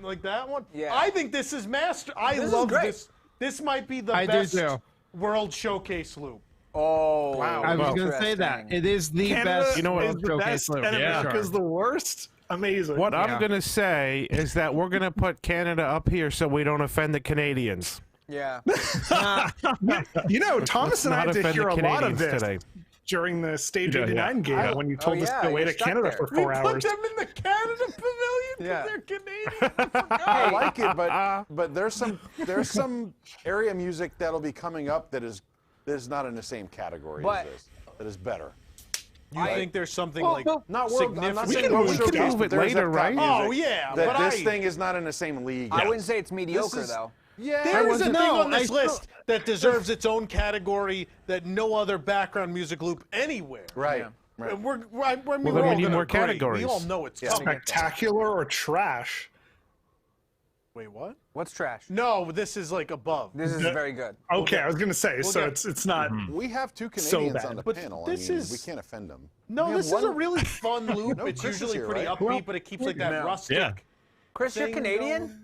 Like that one. Yeah. I think this is master. I This is love great. this. This might be the I do best too. World Showcase loop. Oh, Wow. I was going to say that. It is the Canada best You know what? is the showcase best, loop. and Yeah. America's the worst. Amazing. What I'm going to say is that we're going to put Canada up here so we don't offend the Canadians. Yeah. You know, Thomas and I had to hear a lot of this today. during the Stage 89 game when you told us to go away to Canada for 4 hours. Put them in the Canada pavilion because they're Canadian. I like it, but there's some area music that'll be coming up that is not in the same category as this. That is better. You think there's something not world? I'm not saying we World can Showcase, move but it there's later, Epcot right? music Oh, yeah, that but this thing is not in the same league. I wouldn't say it's mediocre though. Yeah, there is a thing on this list that deserves its own category that no other background music loop anywhere. Right. And Well, then we need more categories. We all know it's coming. Spectacular or trash? Wait, what? What's trash? No, this is like above. This is very good. Okay, I was gonna say, so it's not. We have two so Canadians bad. on the But panel. this I mean, is- we can't offend them. No, We have this is a one- really fun loop. No, It's Chris is usually here, pretty right? upbeat, but it keeps like that rustic. Yeah. Chris, you're thing Canadian?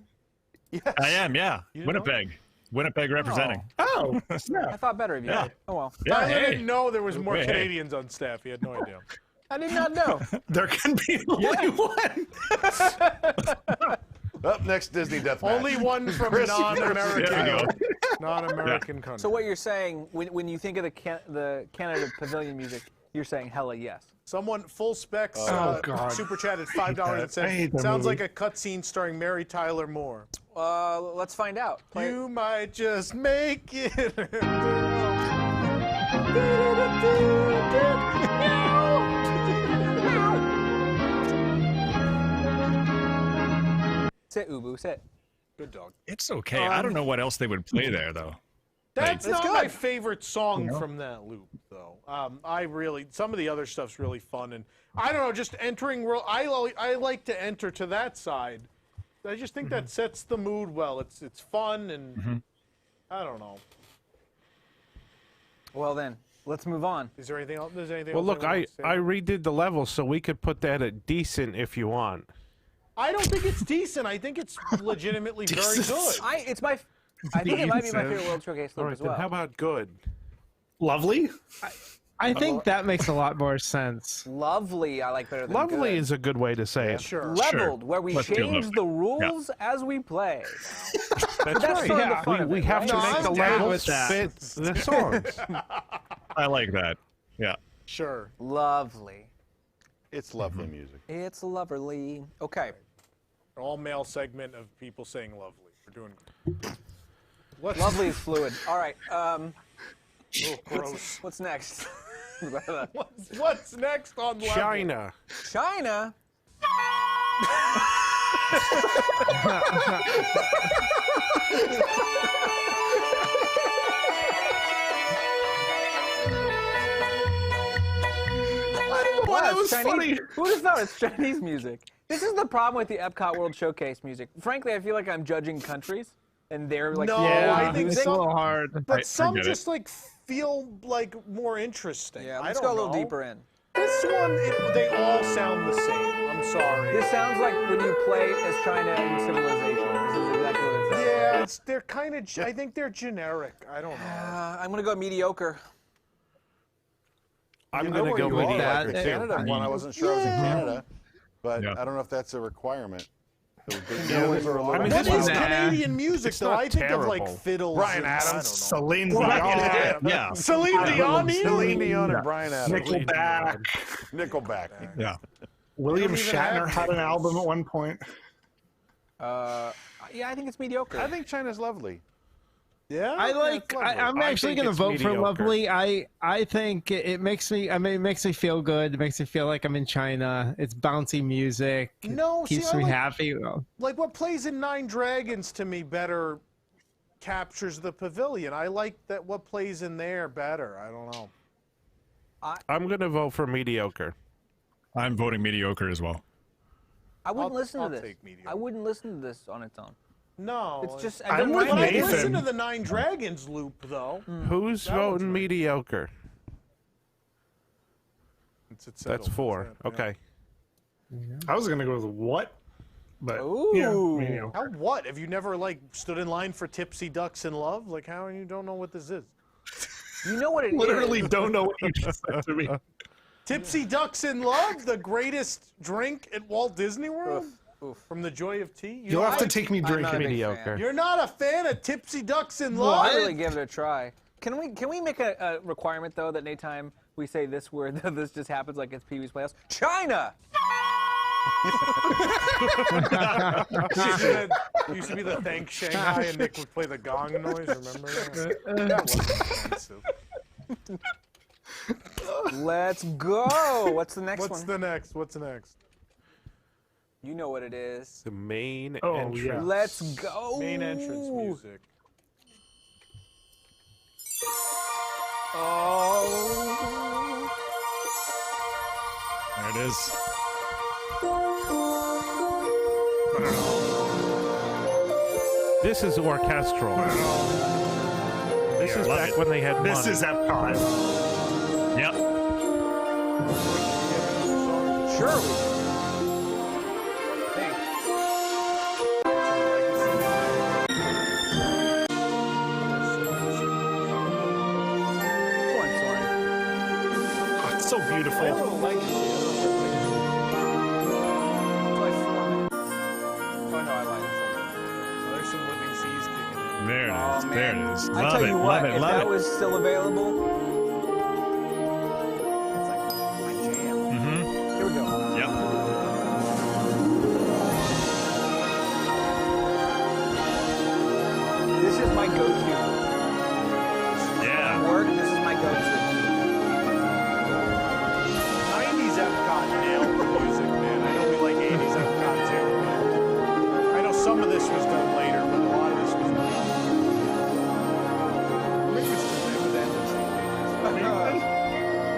Yes. I am, yeah. You Winnipeg. Winnipeg representing. Oh, I thought better of you. Yeah. Oh well. Yeah, Tyler hey. didn't know there was more Hey. Canadians on staff. He had no idea. I did not know. There can be only one. Up next, Disney Death Match. Only one from Chris, non-American, there you go. non-American country. So what you're saying when you think of the Canada Pavilion music, you're saying hella yes. Someone full specs God. super chatted $5 and I hate said, that "Sounds movie. like a cutscene starring Mary Tyler Moore." Let's find out. Play it. You might just make it. Sit, Ubu, sit. Good dog. It's okay. I don't know what else they would play there, though. That's It's not good. my favorite song from that loop, though. Some of the other stuff's really fun, and I don't know, just entering world. I like to enter to that side. I just think that sets the mood well. It's fun, and I don't know. Well then, let's move on. Is there anything else? Well, look, I redid the level, so we could put that at decent if you want. I don't think it's decent. I think it's legitimately very good. I think it might be my favorite World Showcase All loop right, as well. then how about good? Lovely. I think that makes a lot more sense. Lovely, I like better than Lovely good. is a good way to say it. Sure. Leveled, where we Let's do change lovely. the rules as we play. That's That's right. sort of the fun of We it, have right? to No, make I'm the down levels with that. fit the songs. I like that. Yeah. Sure. Lovely. It's lovely music. It's lovely. Okay. All male segment of people saying lovely. We're doing great. Lovely is fluid. All right. Gross. What's next? What's next on level? China. China? Well, that was Chinese. funny. Who would have thought it's Chinese music? This is the problem with the Epcot World Showcase music. Frankly, I feel like I'm judging countries, and they're like, No, Yeah, I think it's some, a little hard. but I some get it. just like feel like more interesting. yeah. I Let's don't go a little know. deeper in. This one, they all sound the same. I'm sorry. This sounds like when you play as China in Civilization. This is exactly what it sounds Yeah, they're kind of. I think they're generic. I don't know. I'm gonna go mediocre. I'm You know going to where go you with are, that. like the Canada one. I wasn't sure I was in Canada, but Yeah. I don't know if that's a requirement. The Yeah, notes are a little I mean, bit What this is is louder. Canadian music it's though? not I think of like terrible. fiddles. Brian and, Adams, Celine I Dion. Yeah. Celine Dion. Celine Dion and Brian Adams. Nickelback. Nickelback. Yeah. William They don't even Shatner have had an names. album at one point. Yeah, I think it's mediocre. I think China's lovely. Yeah, I like. I'm actually think going to it's vote for mediocre. lovely. I think it makes me. I mean, it makes me feel good. It makes me feel like I'm in China. It's bouncy music. It No, see, keeps I me like- happy. Well, like what plays in Nine Dragons to me better captures the pavilion. I like that what plays in there better. I don't know. I'm going to vote for mediocre. I'm voting mediocre as well. I wouldn't I'll listen to this. take mediocre. I wouldn't listen to this on its own. No, It's just. I'm with When I Nathan. listen to the Nine Dragons loop though, Who's That one's voting right. mediocre? it's That's 4. Okay. I was gonna go with what, but Ooh. yeah, mediocre. How what? Have you never like stood in line for Tipsy Ducks in Love? Like how you don't know what this is? You know what it is? Literally don't know what you just said to me. Tipsy Ducks in Love, the greatest drink at Walt Disney World. Oof. From the Joy of Tea. You'll have to take me drinking. Mediocre. You're not a fan of Tipsy Ducks in Love? I'll really give it a try. Can we make a requirement though that anytime we say this word, that this just happens like it's Pee-wee's Playhouse? China. Used to be the Thank Shanghai, and Nick would play the gong noise. Remember that? That was offensive. Let's go. What's the next one? What's the next? What's the next? You know what it is. The main Oh, entrance. yeah. Let's go. Main entrance music. Oh. There it is. This is orchestral. This is back when they had money. This is Epcot. Yep. Sure. It's so beautiful. There it is. Oh, there man. it is. I Love tell it. you Love what, it. if Love that it. was still available, it's like my jam. Mm-hmm. Here we go. Yep. This is my go-to. Yeah. Work. This is my go-to. 90s Epcot nailed the music, man. I know we like 80s Epcot too, but I know some of this was done later, but a lot of this was done.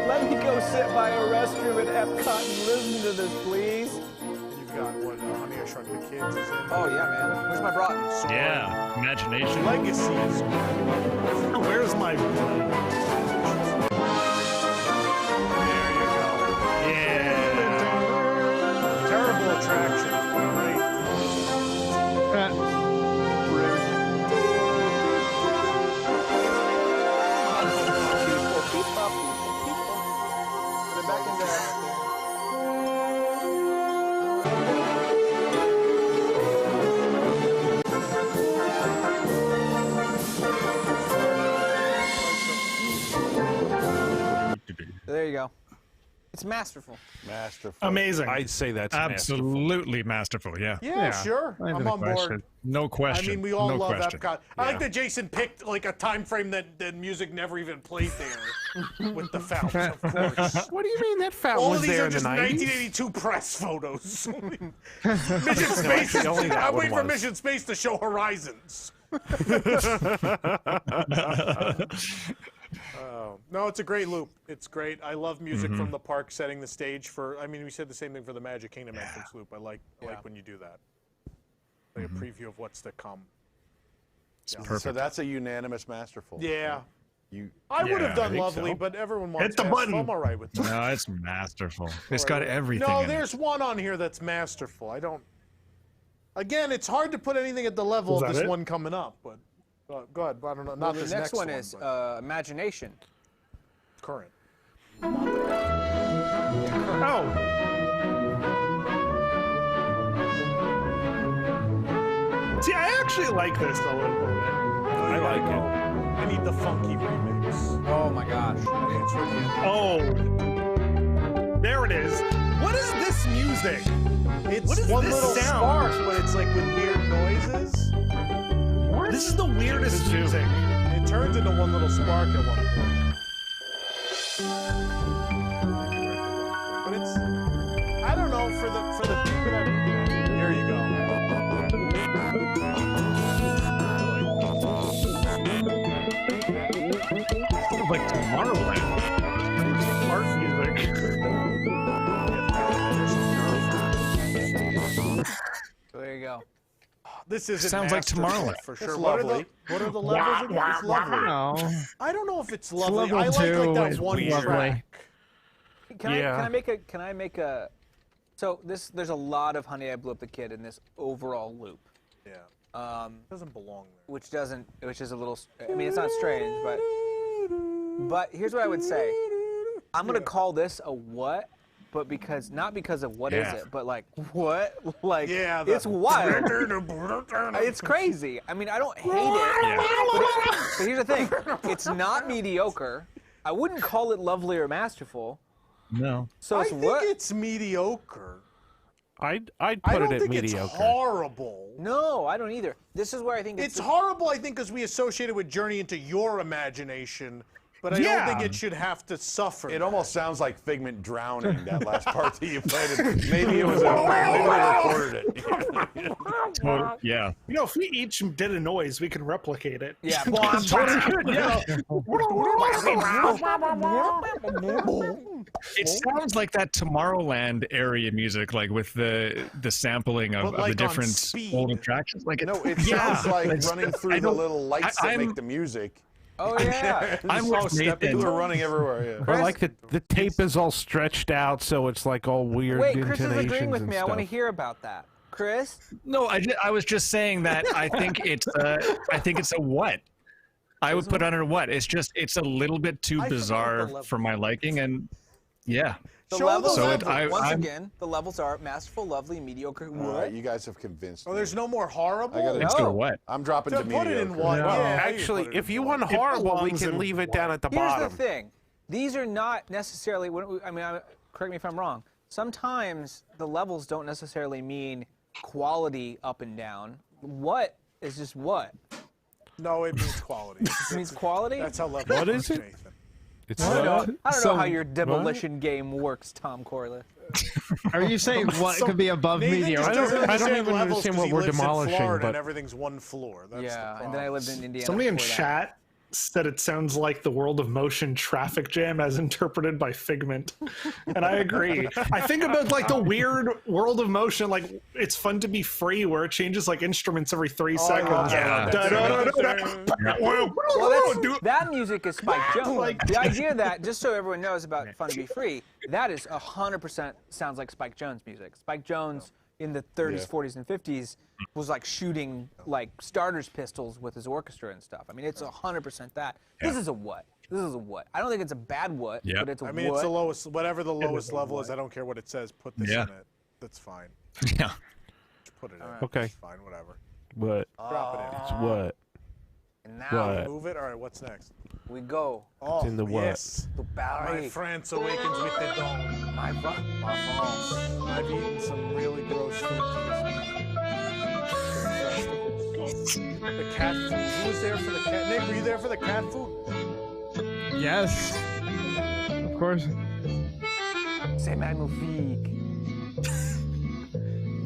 Let me go sit by a restroom at Epcot and listen to this, please. You've got what? Honey, I Shrunk the Kids is in. Oh yeah, man. Where's my Broughton? Yeah. Imagination. Legacy is Where's my... terrible attractions, but great. Put it back in there. There you go. It's masterful. Masterful. Amazing. I'd say that's absolutely masterful. Yeah. Yeah, sure. I'm on board. No question. I mean, we all no love question. Epcot. I like that Jason picked like a time frame that music never even played there with the fountain, of course. What do you mean that fountain All was of these there are in the just 90s? 1982 press photos. Mission Space. actually, only that I'm one waiting for was. Mission Space to show Horizons. No, it's a great loop. It's great. I love music from the park setting the stage for. I mean, we said the same thing for the Magic Kingdom entrance loop. I like when you do that. Like a preview of what's to come. Yeah. So that's a unanimous masterful. Yeah. You. I would have I done think Lovely, so. but everyone wants Hit the Masterful. button. I'm all right with that. No, it's masterful. It's got everything. No, in it. there's one on here that's masterful. I don't. Again, it's hard to put anything at the level Is of that this it? one coming up, but go ahead. I don't know. Well, Not the this next one one is but Imagination. current. Oh. See, I actually like this a little bit. I like it. I need the funky remix. Oh my gosh. It's really Oh. There it is. What is this music? It's What is one this little sound? spark, but it's like with weird noises. This is the weirdest music. It turns into one little spark at one point. But it's, I don't know, for the people that, here you go. Sounds like Tomorrowland. Art music. So there you go. This isn't Sounds like masterful Tomorrowland. for sure. It's What are lovely. the levels again? It's lovely. No. I don't know if it's lovely. level I like two, that it's one lovely. track. Can I make a? So there's a lot of Honey I Blew Up the Kid in this overall loop. Yeah. Doesn't belong there. Which is a little. I mean, it's not strange, but here's what I would say. I'm gonna call this a what, but not because of what is it, but like what? Like it's wild. It's crazy. I mean, I don't hate it, but here's the thing: it's not mediocre. I wouldn't call it lovely or masterful. No. So I it's think what? it's mediocre. I'd I put don't it at think mediocre. it's horrible. No, I don't either. This is where I think It's horrible, I think, because we associate it with Journey into Your Imagination, but I don't think it should have to suffer. It almost sounds like Figment drowning, that last part that you played. Maybe it was maybe they recorded it. Yeah. You know, if we each did a noise, we could replicate it. Yeah. It sounds like that Tomorrowland area music, like with the sampling of the different old attractions. Like it sounds like running through the little lights that make the music. Oh yeah, I'm people are running everywhere. Yeah. Or like the tape is all stretched out, so it's like all weird Wait, intonations Chris is agreeing with and me. I stuff. want to hear about that. Chris? No, I was just saying that I think it's a what. I would put on a what. It's a little bit too bizarre for my liking, and yeah. The levels, again, the levels are masterful, lovely, mediocre. All right, you guys have convinced me. Oh, there's no more horrible? I got It's the what? I'm dropping to Put mediocre. it in one. No. Yeah, Actually, if you want horrible, we can leave it down at the bottom. Here's the thing. These are not necessarily, correct me if I'm wrong, sometimes the levels don't necessarily mean quality up and down. What is just what? No, it means quality. It means quality? That's how level What is works, it? Nathan. It's I don't know So- how your demolition game works, Tom Corliss. Are you saying what could be above Nathan mediocre? just doesn't I don't understand even levels understand 'cause what he we're lives in demolishing, Florida but- and everything's one floor. That's the problem. And then I lived in Indiana. Somebody in before that. chat said it sounds like the World of Motion traffic jam as interpreted by Figment. And I agree. I think about like the weird World of Motion, like it's fun to be free where it changes like instruments every 3 seconds. Well, that music is Spike Jones. The idea that, just so everyone knows about Fun to Be Free, that is 100% sounds like Spike Jones music. Spike Jones in the 30s, 40s, and 50s was like shooting like starter's pistols with his orchestra and stuff. I mean, it's 100% that. This is a what? This is a what? I don't think it's a bad what, but it's a what. I mean, it's the lowest, whatever the lowest level is. I don't care what it says. Put this in it. That's fine. Yeah. Just put it in. Okay. It's fine, whatever. What? Drop it in. It's what? And now What? Move it. All right, what's next? we go. Oh, in the what? yes. To My Paris. France awakens with the dawn. My France. I've eaten some really gross food. The cat food. Who was there for the cat? Nick, were you there for the cat food? Yes. Of course. C'est magnifique.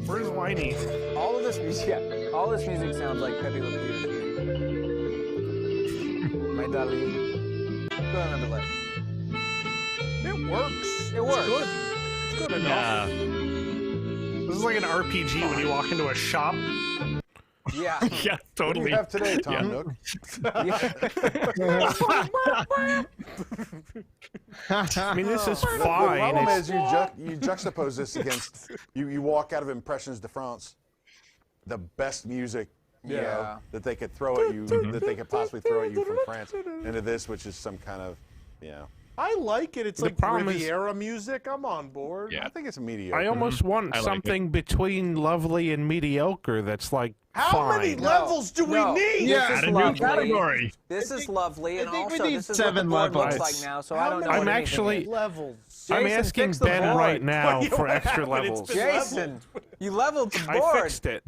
Where's Whiny? All of this music, all this music sounds like Pepe Le Pew. My darling. Go on, another light. It works. It works. It's good. It's good enough. This is like an RPG when you walk into a shop. Yeah. Yeah, What do totally. you have today, Tom Nook? I mean, this is The fine. problem It's- is you juxtapose this against you walk out of Impressions de France, the best music you know, that they could throw at you, that they could possibly throw at you from France, into this, which is some kind of, I like it. It's The like problem is- Riviera music. I'm on board. I think it's a mediocre. I almost want I like something between lovely and mediocre that's like How fine. many levels do we need? This Add is a new lovely. category. This is lovely, and I think we also need this is what the 7 board looks levels. like now. So How I don't know. many what I'm anything actually- is. levels. I'm Jason, asking fix the Ben board. right now What, for what extra happened? It's levels. been Jason, you leveled the I board. fixed it.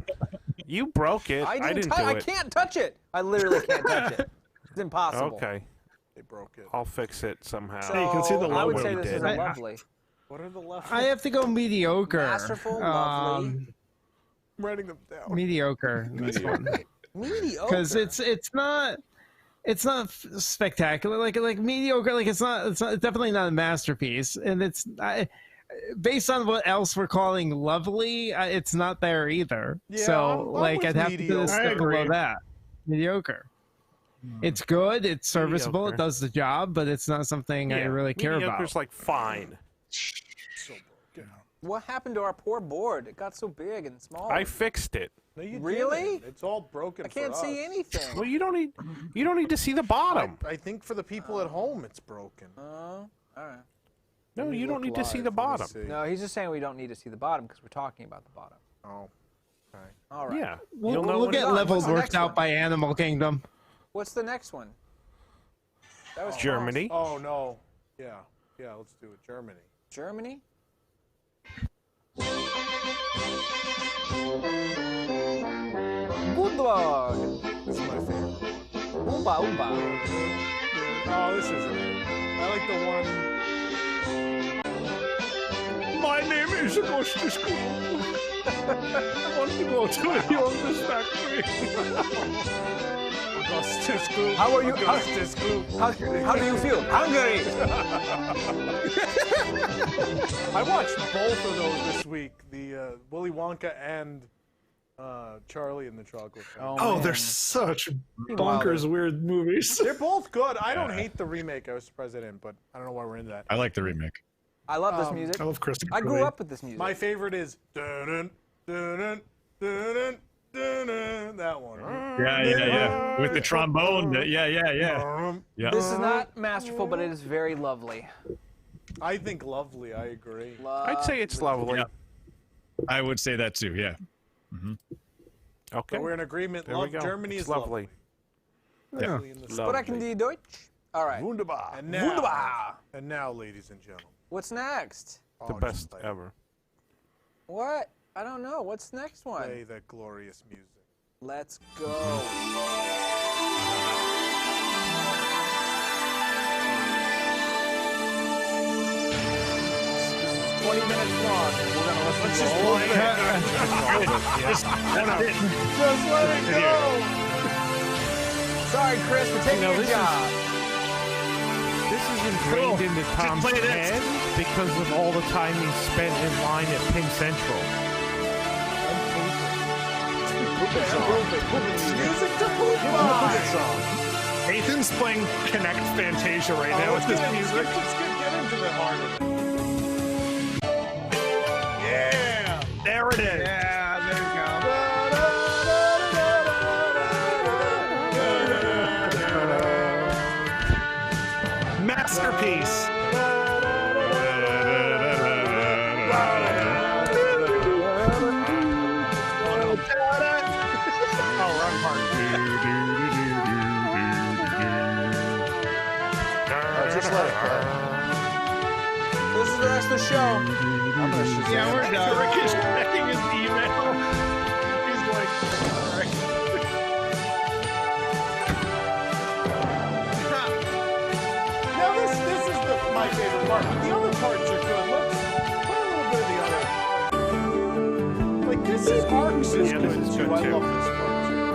You broke it. I didn't do I it. can't touch it. I literally can't touch it. It's impossible. Okay, They broke it. I'll fix it somehow. So you can see the I would logo say you this is did. a lovely. What are the levels? I have to go mediocre. Masterful, lovely. I'm writing them down. Mediocre. This one. Mediocre. Because it's not spectacular like mediocre, like it's definitely not a masterpiece, and it's based on what else we're calling lovely, it's not there either. Yeah, so I'm like with I'd have to mediocre. put a step below that. Mediocre. It's good, it's serviceable, Mediocre. it does the job, but it's not something I really care about. Mediocre's like fine. So broken. What happened to our poor board? It got so big and small. I fixed it. No, you Really? didn't. It's all broken. I can't for see us. anything. Well, you don't need to see the bottom. I think for the people at home, it's broken. All right. No, you don't need to see the bottom. No, he's just saying we don't need to see the bottom because we're talking about the bottom. Oh. Okay. All right. Yeah. We'll get levels worked out by Animal Kingdom. What's the next one? That was Germany. Oh, no. Yeah. Yeah, let's do it. Germany. Germany? Bulldog. This is my favorite. Oomba Oomba. Oh, this isn't it. I like the one. My name is Augustus Gloop. I want to go to the Augustus factory. Augustus Gloop. How are you? Augustus Gloop. How do you feel? Hungry. I watched both of those this week. The Willy Wonka and Charlie and the Chocolate Factory. Oh, they're such bonkers weird movies. They're both good. I don't hate the remake. I was surprised I didn't, but I don't know why we're into that. I like the remake. I love this music. I love Christopher I grew Lee. up with this music. My favorite is dun dun dun dun that one. Yeah. With the trombone. Yeah. This is not masterful, but it is very lovely. I think lovely. I agree. I'd say it's lovely. Yeah. I would say that too. Yeah. Okay. So we're in agreement. There we go. Germany It's is lovely. Yeah. Sprechen die Deutsch? All right. Wunderbar. And now, ladies and gentlemen. What's next? The best ever. What? I don't know. What's the next one? Play that glorious music. Let's go. 20 minutes long. We're going to listen to the whole thing. Just let it go. Sorry, Chris, for taking your job. This is ingrained into Tom's head because of all the time he spent in line at Penn Central. Music to poop by. Ethan's playing Connect Fantasia right now with this music. Let's get into the heart of it. Yeah! There it is. Yeah, there you go. Masterpiece. Just let it go. This is the rest of the show. I'm gonna shoot Yeah, we're done. Rick is checking his email. He's like, all right. Now this is my favorite part. The other parts are good. Let's play a little bit of the other. Like this is Arcs is good too. I love this part too.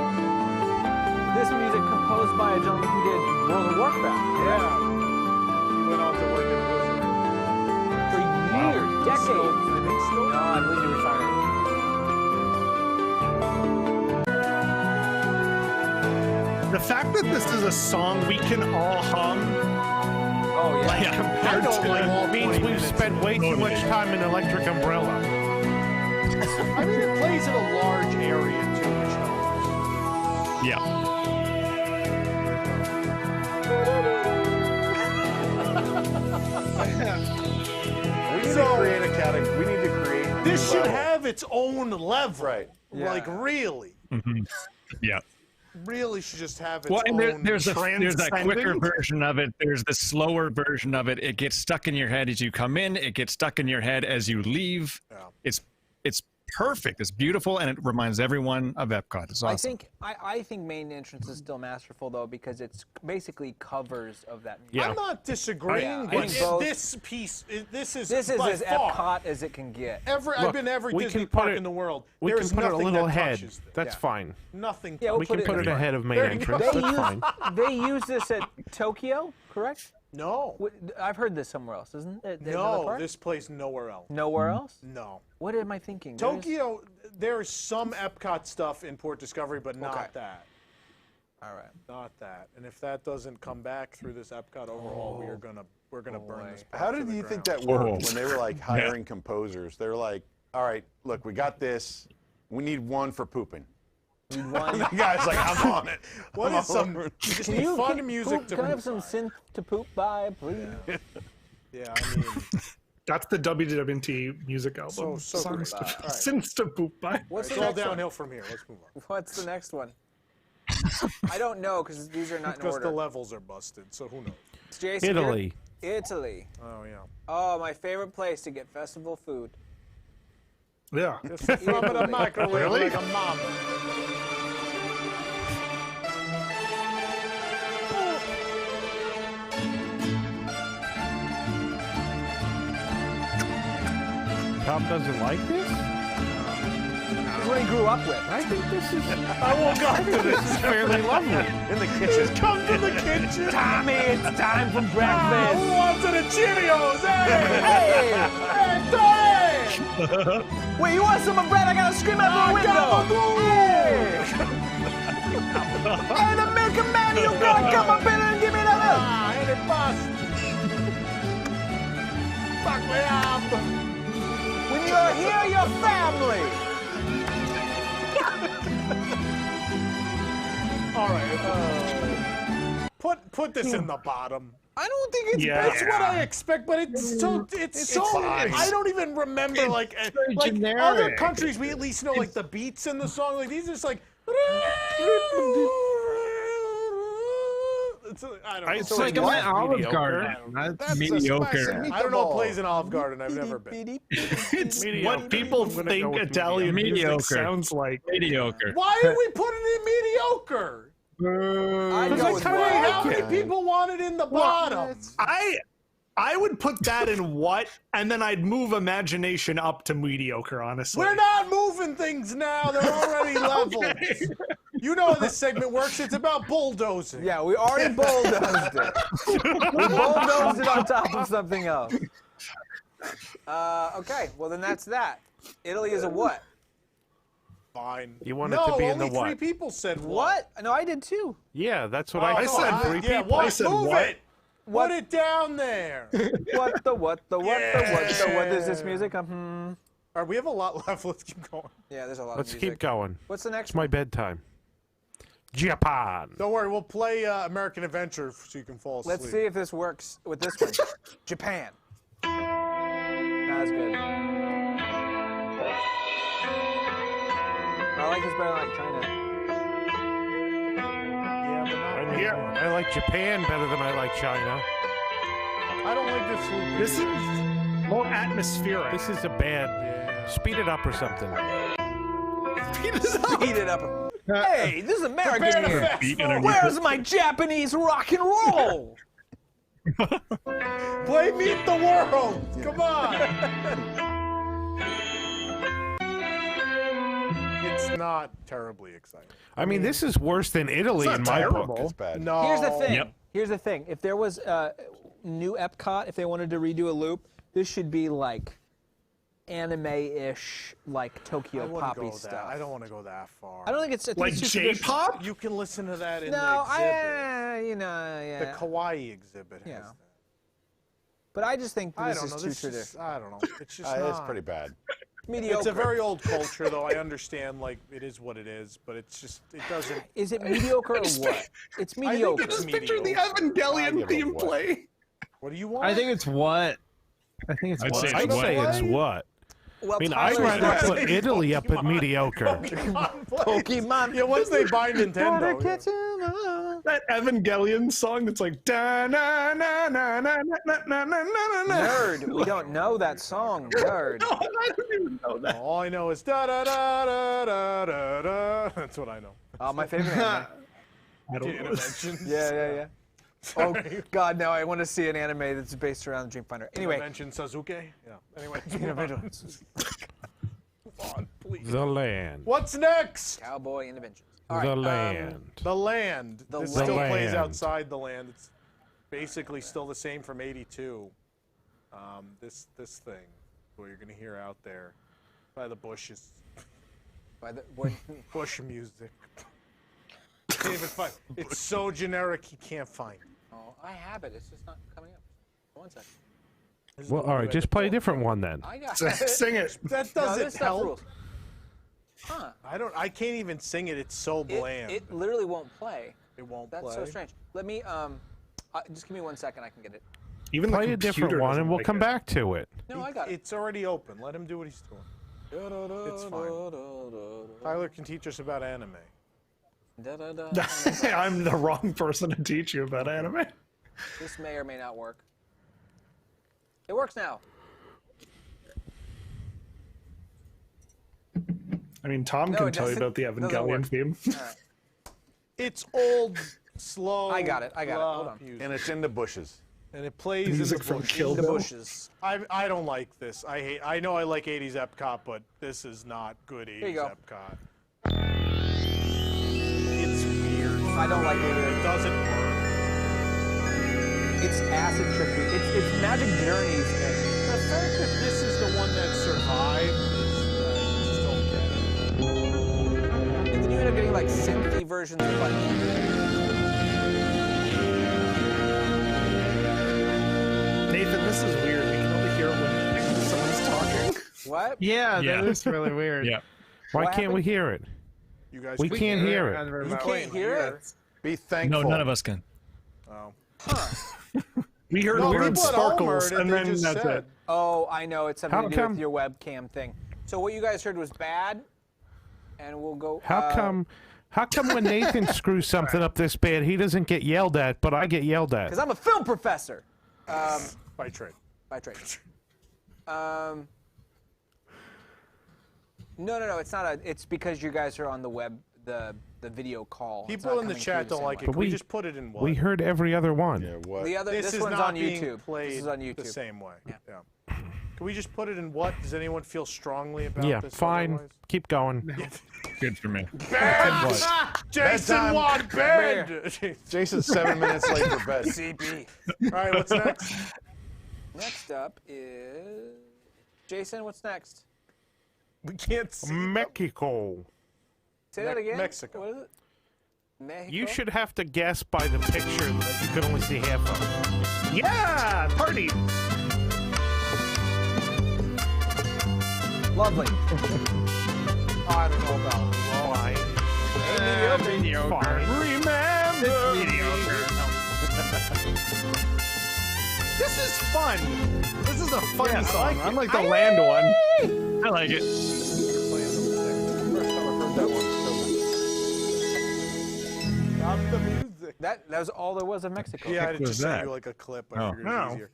This music composed by a gentleman who did World of Warcraft. Yeah. He went on to work in Blizzard. For years, decades. I think still. No, I believe he retired. The fact that this is a song we can all hum. Oh yeah. Like compared to means we've spent way too much time in Electric Umbrella. I mean, it plays in a large area too, which helps. Yeah. We need to create a category. We need to create. This should have its own level. Right. Like really. Yeah. Really should just have its Well, and own. there's that quicker transcendent. version of it. There's the slower version of it. It gets stuck in your head as you come in. It gets stuck in your head as you leave. Yeah. It's perfect. It's beautiful, and it reminds everyone of Epcot. It's awesome. I think Main Entrance is still masterful though because it's basically covers of that music. Yeah. I'm not disagreeing, but this piece, this is as by far Epcot as it can get. I've been every we Disney can put park it- in the world. We There's can put it a nothing little that ahead. touches this. That's fine. Nothing. Yeah, We can put it ahead of Main Entrance. They That's fine. They use this at Tokyo, correct? No. I've heard this somewhere else, isn't it? No, this plays nowhere else. Nowhere else? No. What am I thinking? Tokyo, there's some Epcot stuff in Port Discovery, but not that. All right. Not that. And if that doesn't come back through this Epcot overhaul, we're gonna burn this. How did you think that worked when they were like hiring composers? They're like, all right, look, we got this. We need one for pooping. The guy's like, I'm on it. What is some? You just need fun music to. Can I have some synth to poop by, please? Yeah, I mean, that's the WDWNT music album. So Songs great. All right. Sins to poop by. What's It's the all next downhill one? from here. Let's move on. What's the next one? I don't know because these are not in Because order. the levels are busted, so who knows? Jason, Italy. Italy. Oh, yeah. Oh, my favorite place to get festival food. Yeah. Just from the microwave Really? like a mama. Tom doesn't like this? This is what he grew up with. I think this is. I woke up to This is fairly lovely. In the kitchen. Come to the kitchen. Tommy, it's time for Who breakfast. wants the Cheerios? Hey! Hey! Hey, Tony! Wait, you want some bread? I gotta scream out the window. Hey! Hey, the milk man, you gotta come up in and give me that milk. Ah, and it bust. Fuck me up. When you're here, your family. All right. Put this in the bottom. I don't think it's That's what I expect, but it's so fine. I don't even remember like generic. other countries we at least know like the beats in the song. Like these are just like I don't know. It's It's like I'm at Olive Garden. That's mediocre. I don't know what plays in Olive Garden. I've never been. It's Mediocre. what people I'm gonna think go with Italian music mediocre. sounds like. Mediocre. Why are we putting it in mediocre? I Because go I with couldn't- what? how many people want it in the bottom? I would put that in what, and then I'd move imagination up to mediocre, honestly. We're not moving things now. They're already leveled. You know how this segment works. It's about bulldozing. Yeah, we already bulldozed it. We bulldozed it on top of something else. Okay, well then that's that. Italy is a what? Fine. You want it to be in the only what? 3 people said What? No, I did too. Yeah, that's what Oh, I no, said. I- 3 yeah, people. what? I said Move what? it. Put it down there. What is this music? All right, we have a lot left. Let's keep going. Yeah, there's a lot Let's of music. keep going. What's the next It's my bedtime. Japan. Don't worry, we'll play American Adventure so you can fall asleep. Let's see if this works with this one. Japan. Not as good. I like this better than like China. I like Japan better than I like China. I don't like this one. This is more atmospheric. This is a bad. Speed it up or something. Speed it up. Hey, this is American Prepare to here. fast forward. Where's my Japanese rock and roll? Play Meet the World. Come on. It's not terribly exciting. I mean, this is worse than Italy in my book. It's bad. No. Here's the thing. Yep. Here's the thing. If there was a new Epcot, if they wanted to redo a loop, this should be like anime-ish, like Tokyo I wouldn't poppy go stuff. that. I don't want to go that far. I don't think it's I think Like it's too traditional. J-pop? You can listen to that in No, the exhibit. yeah. The Kawaii exhibit has Yeah. that. But I just think I this don't is know. too This traditional. is, I don't know. It's just It's not. pretty bad. Mediocre. It's a very old culture, though. I understand, like, it is what it is, but it's just, it doesn't. Is it mediocre or what? It's I mediocre. think it's Just picture the mediocre. Evangelion theme play. What do you want? I think it's what? I think it's I'd what? say I'd it's say what? it's what? Well, I mean, Tyler's I'd rather not- put Italy up at mediocre. Pokemon. Yeah, once they buy Nintendo. yeah. That Evangelion song that's like da na na na na na na na na na na. Nerd. We don't know that song. Nerd. No, I don't even know that. All I know is da da da da da da da. That's what I know. My favorite anime. I don't know. Interventions. Yeah. Oh God, now I want to see an anime that's based around the Dreamfinder. Anyway, Intervention Sasuke. Yeah. Anyway. Interventions. Move on, please. The land. What's next? Cowboy Interventions. The land. The land. The This land. still plays land. outside the land. It's basically still the same from '82. This thing, what you're gonna hear out there, by the bushes, By the what? bush music. Can't even find. It's so generic you can't find. Oh, I have it. It's just not coming up. One second. This is Well, the all one right, that just I play a pulled. different one then. I got Sing it. That No, doesn't this stuff help. rules. Huh? I can't even sing it. It's so bland. It literally won't play. It won't That's play. so strange. Let me just give me 1 second. I can get it. Even Play a different one, and we'll come back to it. No, I got it. It's already open. Let him do what he's doing. It's fine. Tyler can teach us about anime. I'm the wrong person to teach you about anime. This may or may not work. It works now. I mean, Tom can tell you about the Evangelion theme. Right. It's old, slow. I got it. Hold on. And it's in the bushes. And it plays Music in from the Kill bushes. Bill. Bushes. I don't like this. I know I like 80s Epcot, but this is not good 80s Here you go. Epcot. It's weird. I don't like it either. It doesn't work. It's acid trippy. It's Magic Journeys. The fact that this is the one that survived is I just don't get it. And then you end up getting like synthy versions of like. Nathan, this is weird. We can only hear when someone's talking. What? Yeah, Yeah. that is really weird. Yeah. Why What can't we happened? hear it? You guys We can't hear it. You can't hear it? Be thankful. No, none of us can. Oh. We heard No, weird people at home sparkles, heard it, and they then just that's said. it. Oh, I know. It's something How to do come- with your webcam thing. So what you guys heard was bad, and we'll go. How come when Nathan screws something up this bad, he doesn't get yelled at, but I get yelled at? Because I'm a film professor. By trade. By trade. No. It's not a. It's because you guys are on the web, the video call. It's People not in the coming chat through don't the like same it. But Can we we- just put it in what? We heard every other one. Yeah, what? way. The other. This This is one's not on being YouTube. played This is on YouTube. the same way. Yeah. Can we just put it in what? Does anyone feel strongly about Yeah, this? fine. otherwise? Keep going. Good for me. Bed! Jason Bedtime. want bed! Jason's 7 minutes late for bed. CB. All right, what's next? Next up is Jason. What's next? We can't see. Mexico. Say that again. Mexico. What is it? Mexico? You should have to guess by the picture that you can only see half of. Yeah, party. Lovely. I don't know about why. Mediocre. Remember. This is fun. This is a fun Yeah, I song. like it. Unlike the land one. I like it. Stop the music. That was all there was of Mexico. Yeah, I was just sent that? you like a clip. I Oh. figured it was easier.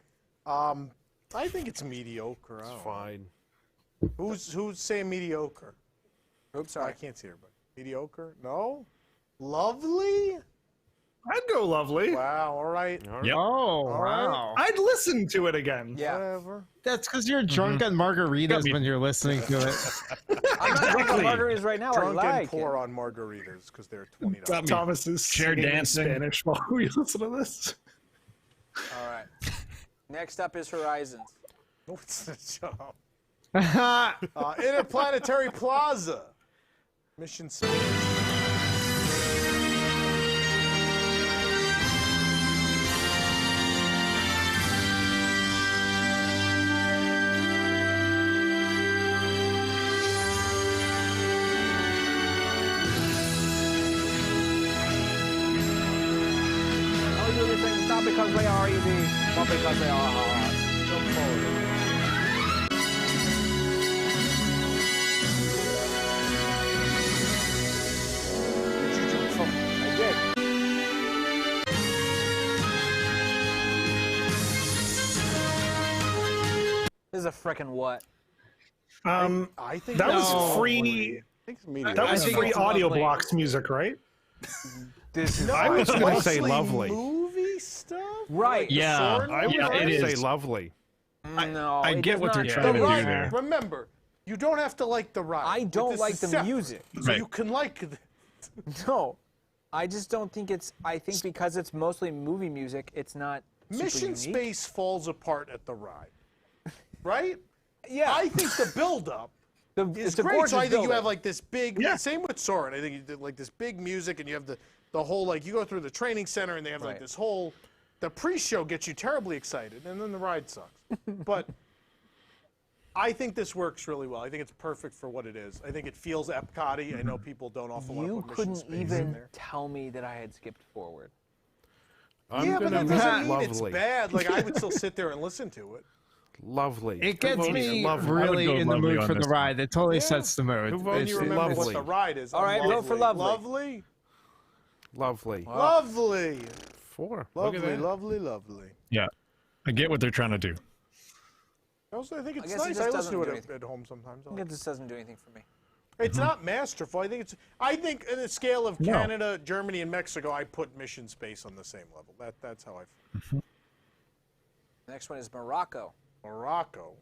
I think it's mediocre. I don't know. Fine. Who's saying mediocre? Oops, I sorry. can't see everybody. Mediocre? No? Lovely? I'd go lovely. Wow, all right. Yep. Oh, right. wow. I'd listen to it again. Yeah. Whatever. That's because you're drunk on margaritas when you're listening to it. I'm not drunk on margaritas right now. Drunk I and like poor it. on margaritas because they're $20. Got me. Thomas is Chair singing in dancing. Spanish while we listen to this. All right. Next up is Horizons. No, it's the job. Interplanetary Plaza. Mission Space. I'll do this thing not because they are easy, but because they are hard. Jump forward. Did you jump forward? I did. This is a frickin' what? I think That it's was free. lovely. I think it's mediocre. That was think free it's audio lovely. blocks music, right? This is No, I was it's going to say mostly lovely. movie stuff? Right. Like the Yeah. sword I was Yeah, going it to say is. lovely. No, I it get does what not. they're Yeah. trying to The do ride, there. remember, you don't have to like the ride. I but don't this like is the separate, music. So Right. you can like it. No, I just don't think it's. I think because it's mostly movie music, it's not. super Mission unique. Space falls apart at the ride. Right? Yeah. I think the build-up is it's a great. So gorgeous I think you build-up. have like this big. Yeah. Same with Soren. I think you did like this big music, and you have the whole like you go through the training center, and they have like Right. this whole. The pre-show gets you terribly excited, and then the ride sucks. But I think this works really well. I think it's perfect for what it is. I think it feels Epcot-y. I know people don't often want to You put Mission couldn't Space in even there. tell me that I had skipped forward. Yeah, but that doesn't mean it's lovely. bad. Like, I would still sit there and listen to it. Lovely. It gets me Lovely. really in the lovely mood on for the this ride. It totally sets the mood. Who voted you remember what the ride is? All right, vote for lovely. Lovely? Lovely. Lovely. 4. Look at Lovely, that. lovely, lovely. Yeah, I get what they're trying to do. Also, I think it's guess it nice. just I listen doesn't to do it anything. at home sometimes. I think it just doesn't do anything for me. It's not masterful. I think in the scale of No. Canada, Germany, and Mexico, I put Mission Space on the same level. That's how I feel. The next one is Morocco. Morocco.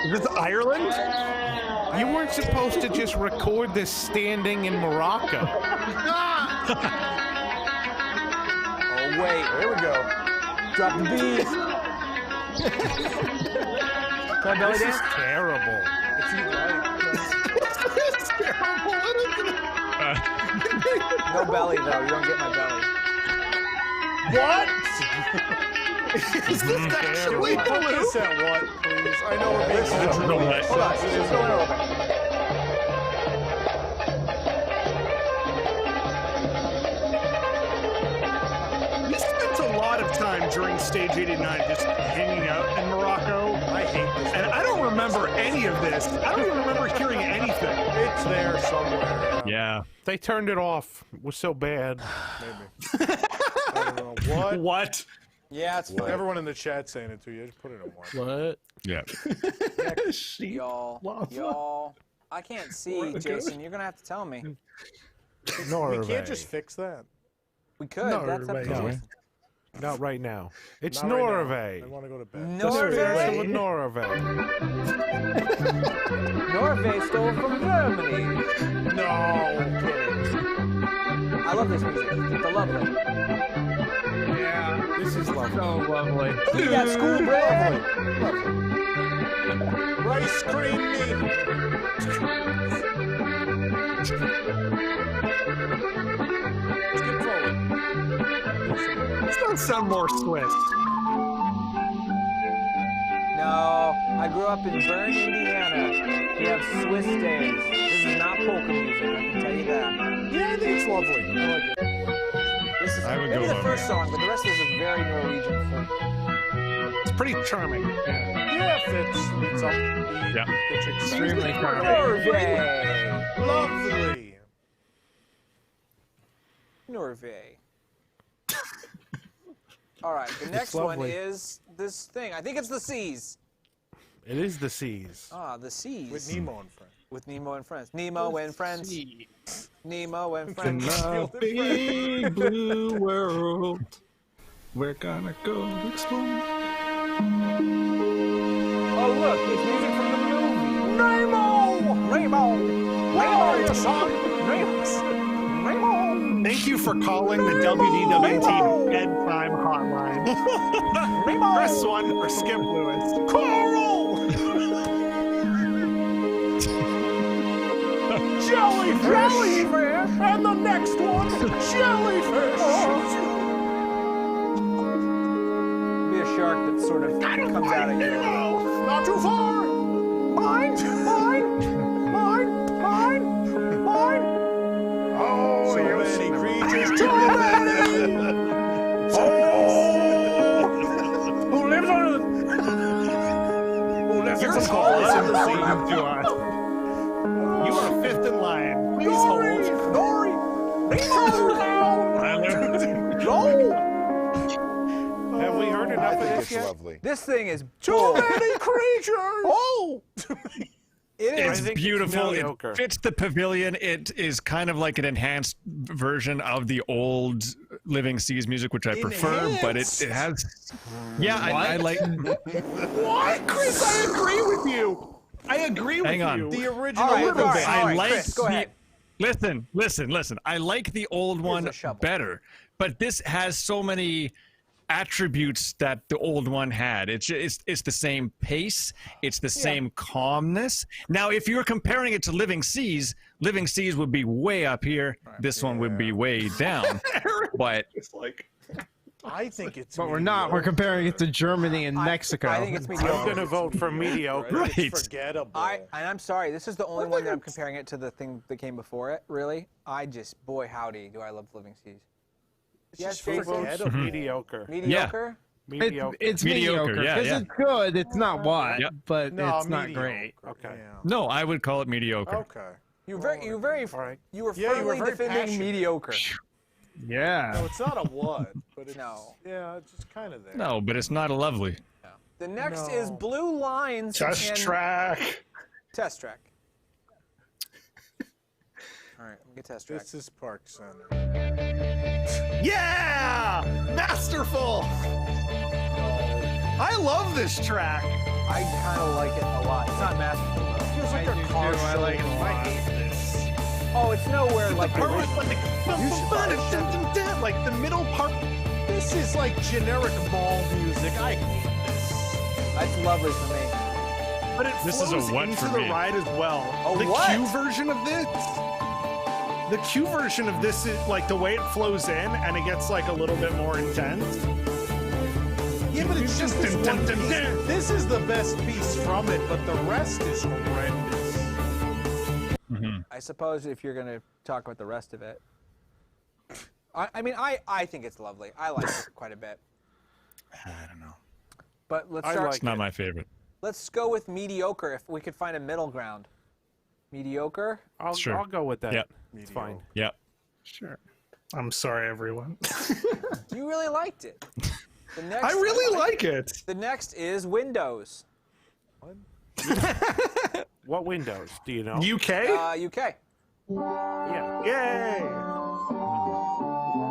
Is this Ireland? You weren't supposed to just record this standing in Morocco. Oh, wait. Here we go. Drop the beat. Try belly This is dance? terrible. If you like. It's terrible. No belly, though. You don't get my belly. What? Is this actually Put this at what, please? I know we're being Hold on. Hold on. Let's go in aerobic. We spent a lot of time during Stage 89 just hanging out in Morocco. I hate this. And I don't remember any of this. I don't even remember hearing anything. It's there somewhere. Yeah. They turned it off. It was so bad. Maybe. I don't know. What? What? Yeah, it's fine. Everyone in the chat saying it to you. Just put it in one. What? Yeah. Y'all. I can't see, Jason. You're going to have to tell me. Norway. We can't just fix that. We could. That's up to Norway. Jason. Not right now. It's Not right now. Norway. I want to go to bed. Norway? With Norway. Norway stole from Germany. No. Kidding. I love this music. It's lovely. Yeah. This is lovely. So lovely. Eat that school bread. Rice cream meat. Skip forward. This does sound more Swiss. No, I grew up in Bern, Indiana. We have Swiss days. This is not polka music, I can tell you that. Yeah, I think it's lovely. I like it. This is I would maybe go the lovely. first song, but the rest of this is very Norwegian folk. It's pretty charming. Yeah, fits up. Yeah. It's Extremely charming. Norway! lovely. Norway. All right, the next one lovely. is this thing. I think it's the Seas. It is the seas. Ah, the Seas. With Nemo and friends. With Nemo and friends. Nemo and friends. Nemo and friends. In the big blue world, we're gonna go explore. Oh, look, it's music from the movie. Nemo! Nemo! Nemo, your son! Nemo! Thank you for calling the WDW Bedtime hotline. Press 1 for Skip Lewis. Coral! Jellyfish! Jellyfish! And the next one, jellyfish! Be a shark that sort of comes out at you. Not too far! Mine! Oh, so many creatures! Too many! Who lives on Who lives You're on the tall. listen to us. You are fifth in line. Please hold. Nori! Have we heard enough I of think this it's yet? lovely. This thing is Too many creatures! Oh! It It's is. think it's beautiful. mediocre. It fits the pavilion. It is kind of like an enhanced version of the old Living Seas music, which I prefer, but it has. Yeah, I like. What? Chris, I agree with you. I agree with Hang on. you. The original All right, Living all right, Seas. all I right, like Chris, go ahead. Listen. I like the old one a shovel. better, but this has so many attributes that the old one had. It's the same pace. It's the same calmness. Now, if you're comparing it to Living Seas would be way up here. This one would be way down. But It's like, I think it's. But we're not. We're comparing it to Germany and Mexico. I think it's mediocre. I'm going to vote for mediocre. Right. It's forgettable. And I'm sorry. This is the only one that I'm comparing it to the thing that came before it. Really, boy howdy, do I love Living Seas. Yes, Mediocre. Mediocre. Mediocre. It's mediocre because it's good. It's not what, but No, it's not mediocre. great. Okay. No, I would call it mediocre. Okay. You were Yeah, you were firmly very defending passionate. mediocre. Yeah. No, it's not a what, but it's No. Yeah, it's just kind of there. No, but it's not a lovely. The next is Blue Lines. Test track. Test track. All right, let me get test track. This is Park Center. Yeah! Masterful! I love this track. I kind of like it a lot. It's not masterful though. It feels like a car show. I like it a lot. I hate this. Oh, it's nowhere like The part with like the middle part. This is like generic mall music. I hate this. That's lovely for me. But it This is flows a what into for the me. ride as well. A what? Q version of this. The Q version of this is like the way it flows in, and it gets like a little bit more intense. Yeah, but it's just this one piece. This is the best piece from it, but the rest is horrendous. I suppose if you're going to talk about the rest of it. I mean, I think it's lovely. I like it quite a bit. I don't know. But let's I start. like It's not my favorite. Let's go with mediocre if we could find a middle ground. Mediocre? I'll go with that. Yep. It's fine. Yep. Sure. I'm sorry, everyone. You really liked it. The next, I really like it. The next is Windows. What windows? Do you know? UK? UK. Yeah. Yay!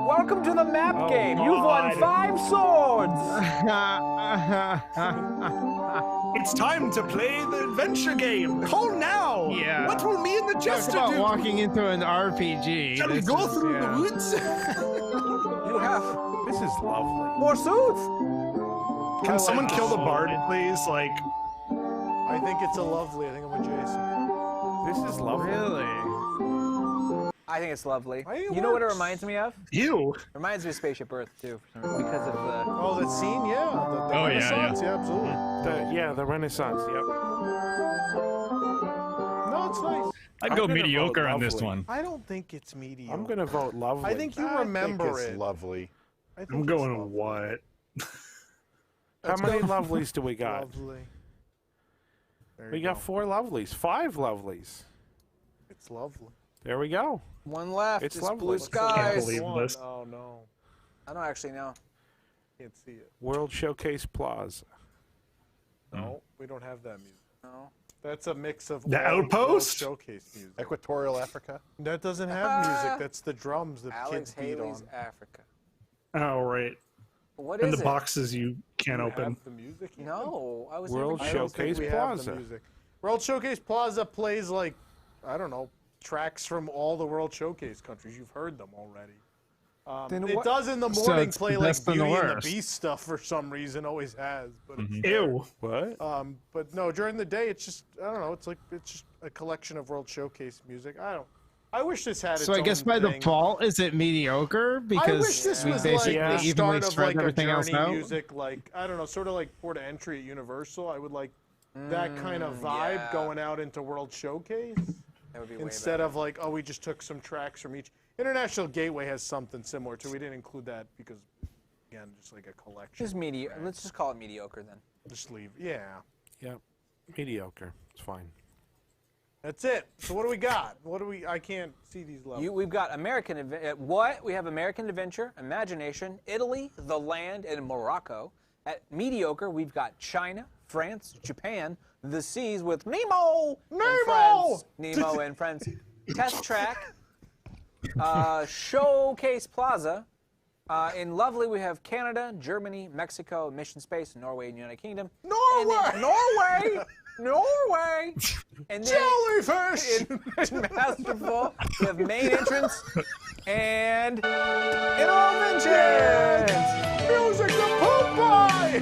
Welcome to the map game. You've won 5 swords. It's time to play the adventure game. Call now. Yeah. What will me and the Talk jester about do? walking into an RPG. Shall we This go is- through yeah. the woods? You have This is lovely. more suits. Can someone kill the bard, please? Like, I think it's a lovely. I think I'm with Jason. This is lovely. Really? I think it's lovely. I think it You know what it works. reminds me of? you. Reminds me of Spaceship Earth too, because of the. Oh, that scene, yeah. The Oh, yeah, Renaissance, yeah, absolutely. The Renaissance. Yep. No, it's nice. I'd I'm go gonna mediocre vote on this lovely. one. I don't think it's mediocre. I'm gonna vote lovely. I think you I remember think it's it. lovely. I think I'm it's going lovely. what? How many lovelies do we got? Lovely. There We you got go. 4 lovelies. 5 lovelies. It's lovely. There we go. One left. It's It's lovely. blue What's the Can't skies. believe this. Oh no, I don't actually know. can't see it. World Showcase Plaza. No, we don't have that music. No. That's a mix of The all Outpost? showcase music. Equatorial Africa. That doesn't have music. That's the drums that Alex kids beat Haley's on. Africa. Oh, right. What And is the it? boxes you can't You open. have the music? even? No, I was World never. I don't think Showcase we have the Plaza. music. World Showcase Plaza plays like, I don't know, tracks from all the World Showcase countries. You've heard them already. Then It what- does in the So morning it's play the like best and the Beauty and the worst. Beast stuff for some reason. Always has, but it's Ew. What? but no, during the day it's just I don't know. It's just a collection of World Showcase music. I wish this had its So I guess own by thing. default, is it mediocre? I wish Because this we was basically like the evenly start of spread like a everything else Journey out. music, like I don't know, sort of like port of entry at Universal. I would like that kind of vibe yeah. going out into World Showcase That would be way instead better. of like, oh, we just took some tracks from each. International Gateway has something similar too. We didn't include that because, again, just like a collection. Just mediocre. Let's just call it mediocre then. Just leave. Yeah, Yep. Mediocre. It's fine. that's it. So what do we got? What do we? I can't see these levels. We've got American. What? We have American Adventure, Imagination, Italy, The Land, and Morocco. At mediocre, we've got China, France, Japan, The Seas with Nemo. And friends. Nemo and friends. Test Track. Showcase Plaza. In Lovely, we have Canada, Germany, Mexico, Mission Space, Norway, and United Kingdom. Norway! Norway! And then Jellyfish! in Masterful, we have Main Entrance and Interventions! Music to Popeye!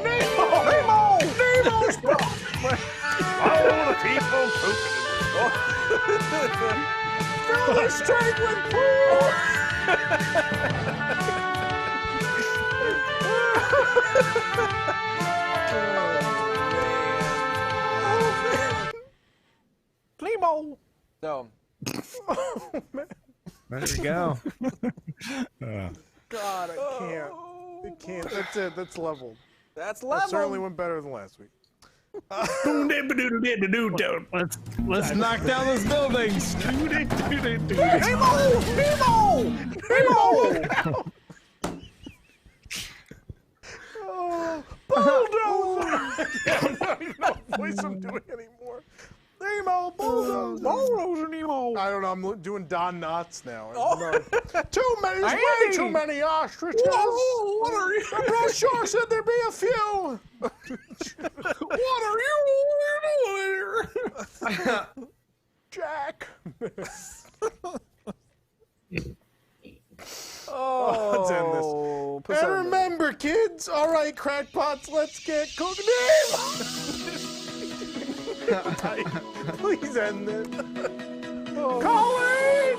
Nemo! Nemo's All the people pooping. Fill this tank with poop! Plemo. So. Oh, man. There we go. God, I can't. I can't. That's it. That's leveled. That's That leveled. certainly went better than last week. Let's knock down those buildings. Nemo! Bulldozer! I don't even know what voice I'm doing anymore. Nemo, bulldozer. Bulldozer, Nemo. I don't know. I'm doing Don Knotts now. Too many, way too many ostriches. Whoa, what are you? The press sure said there'd be a few. What are you doing here? Jack. Let's end this. And remember, kids, all right, crackpots, let's get cooking. Please end this. Colin!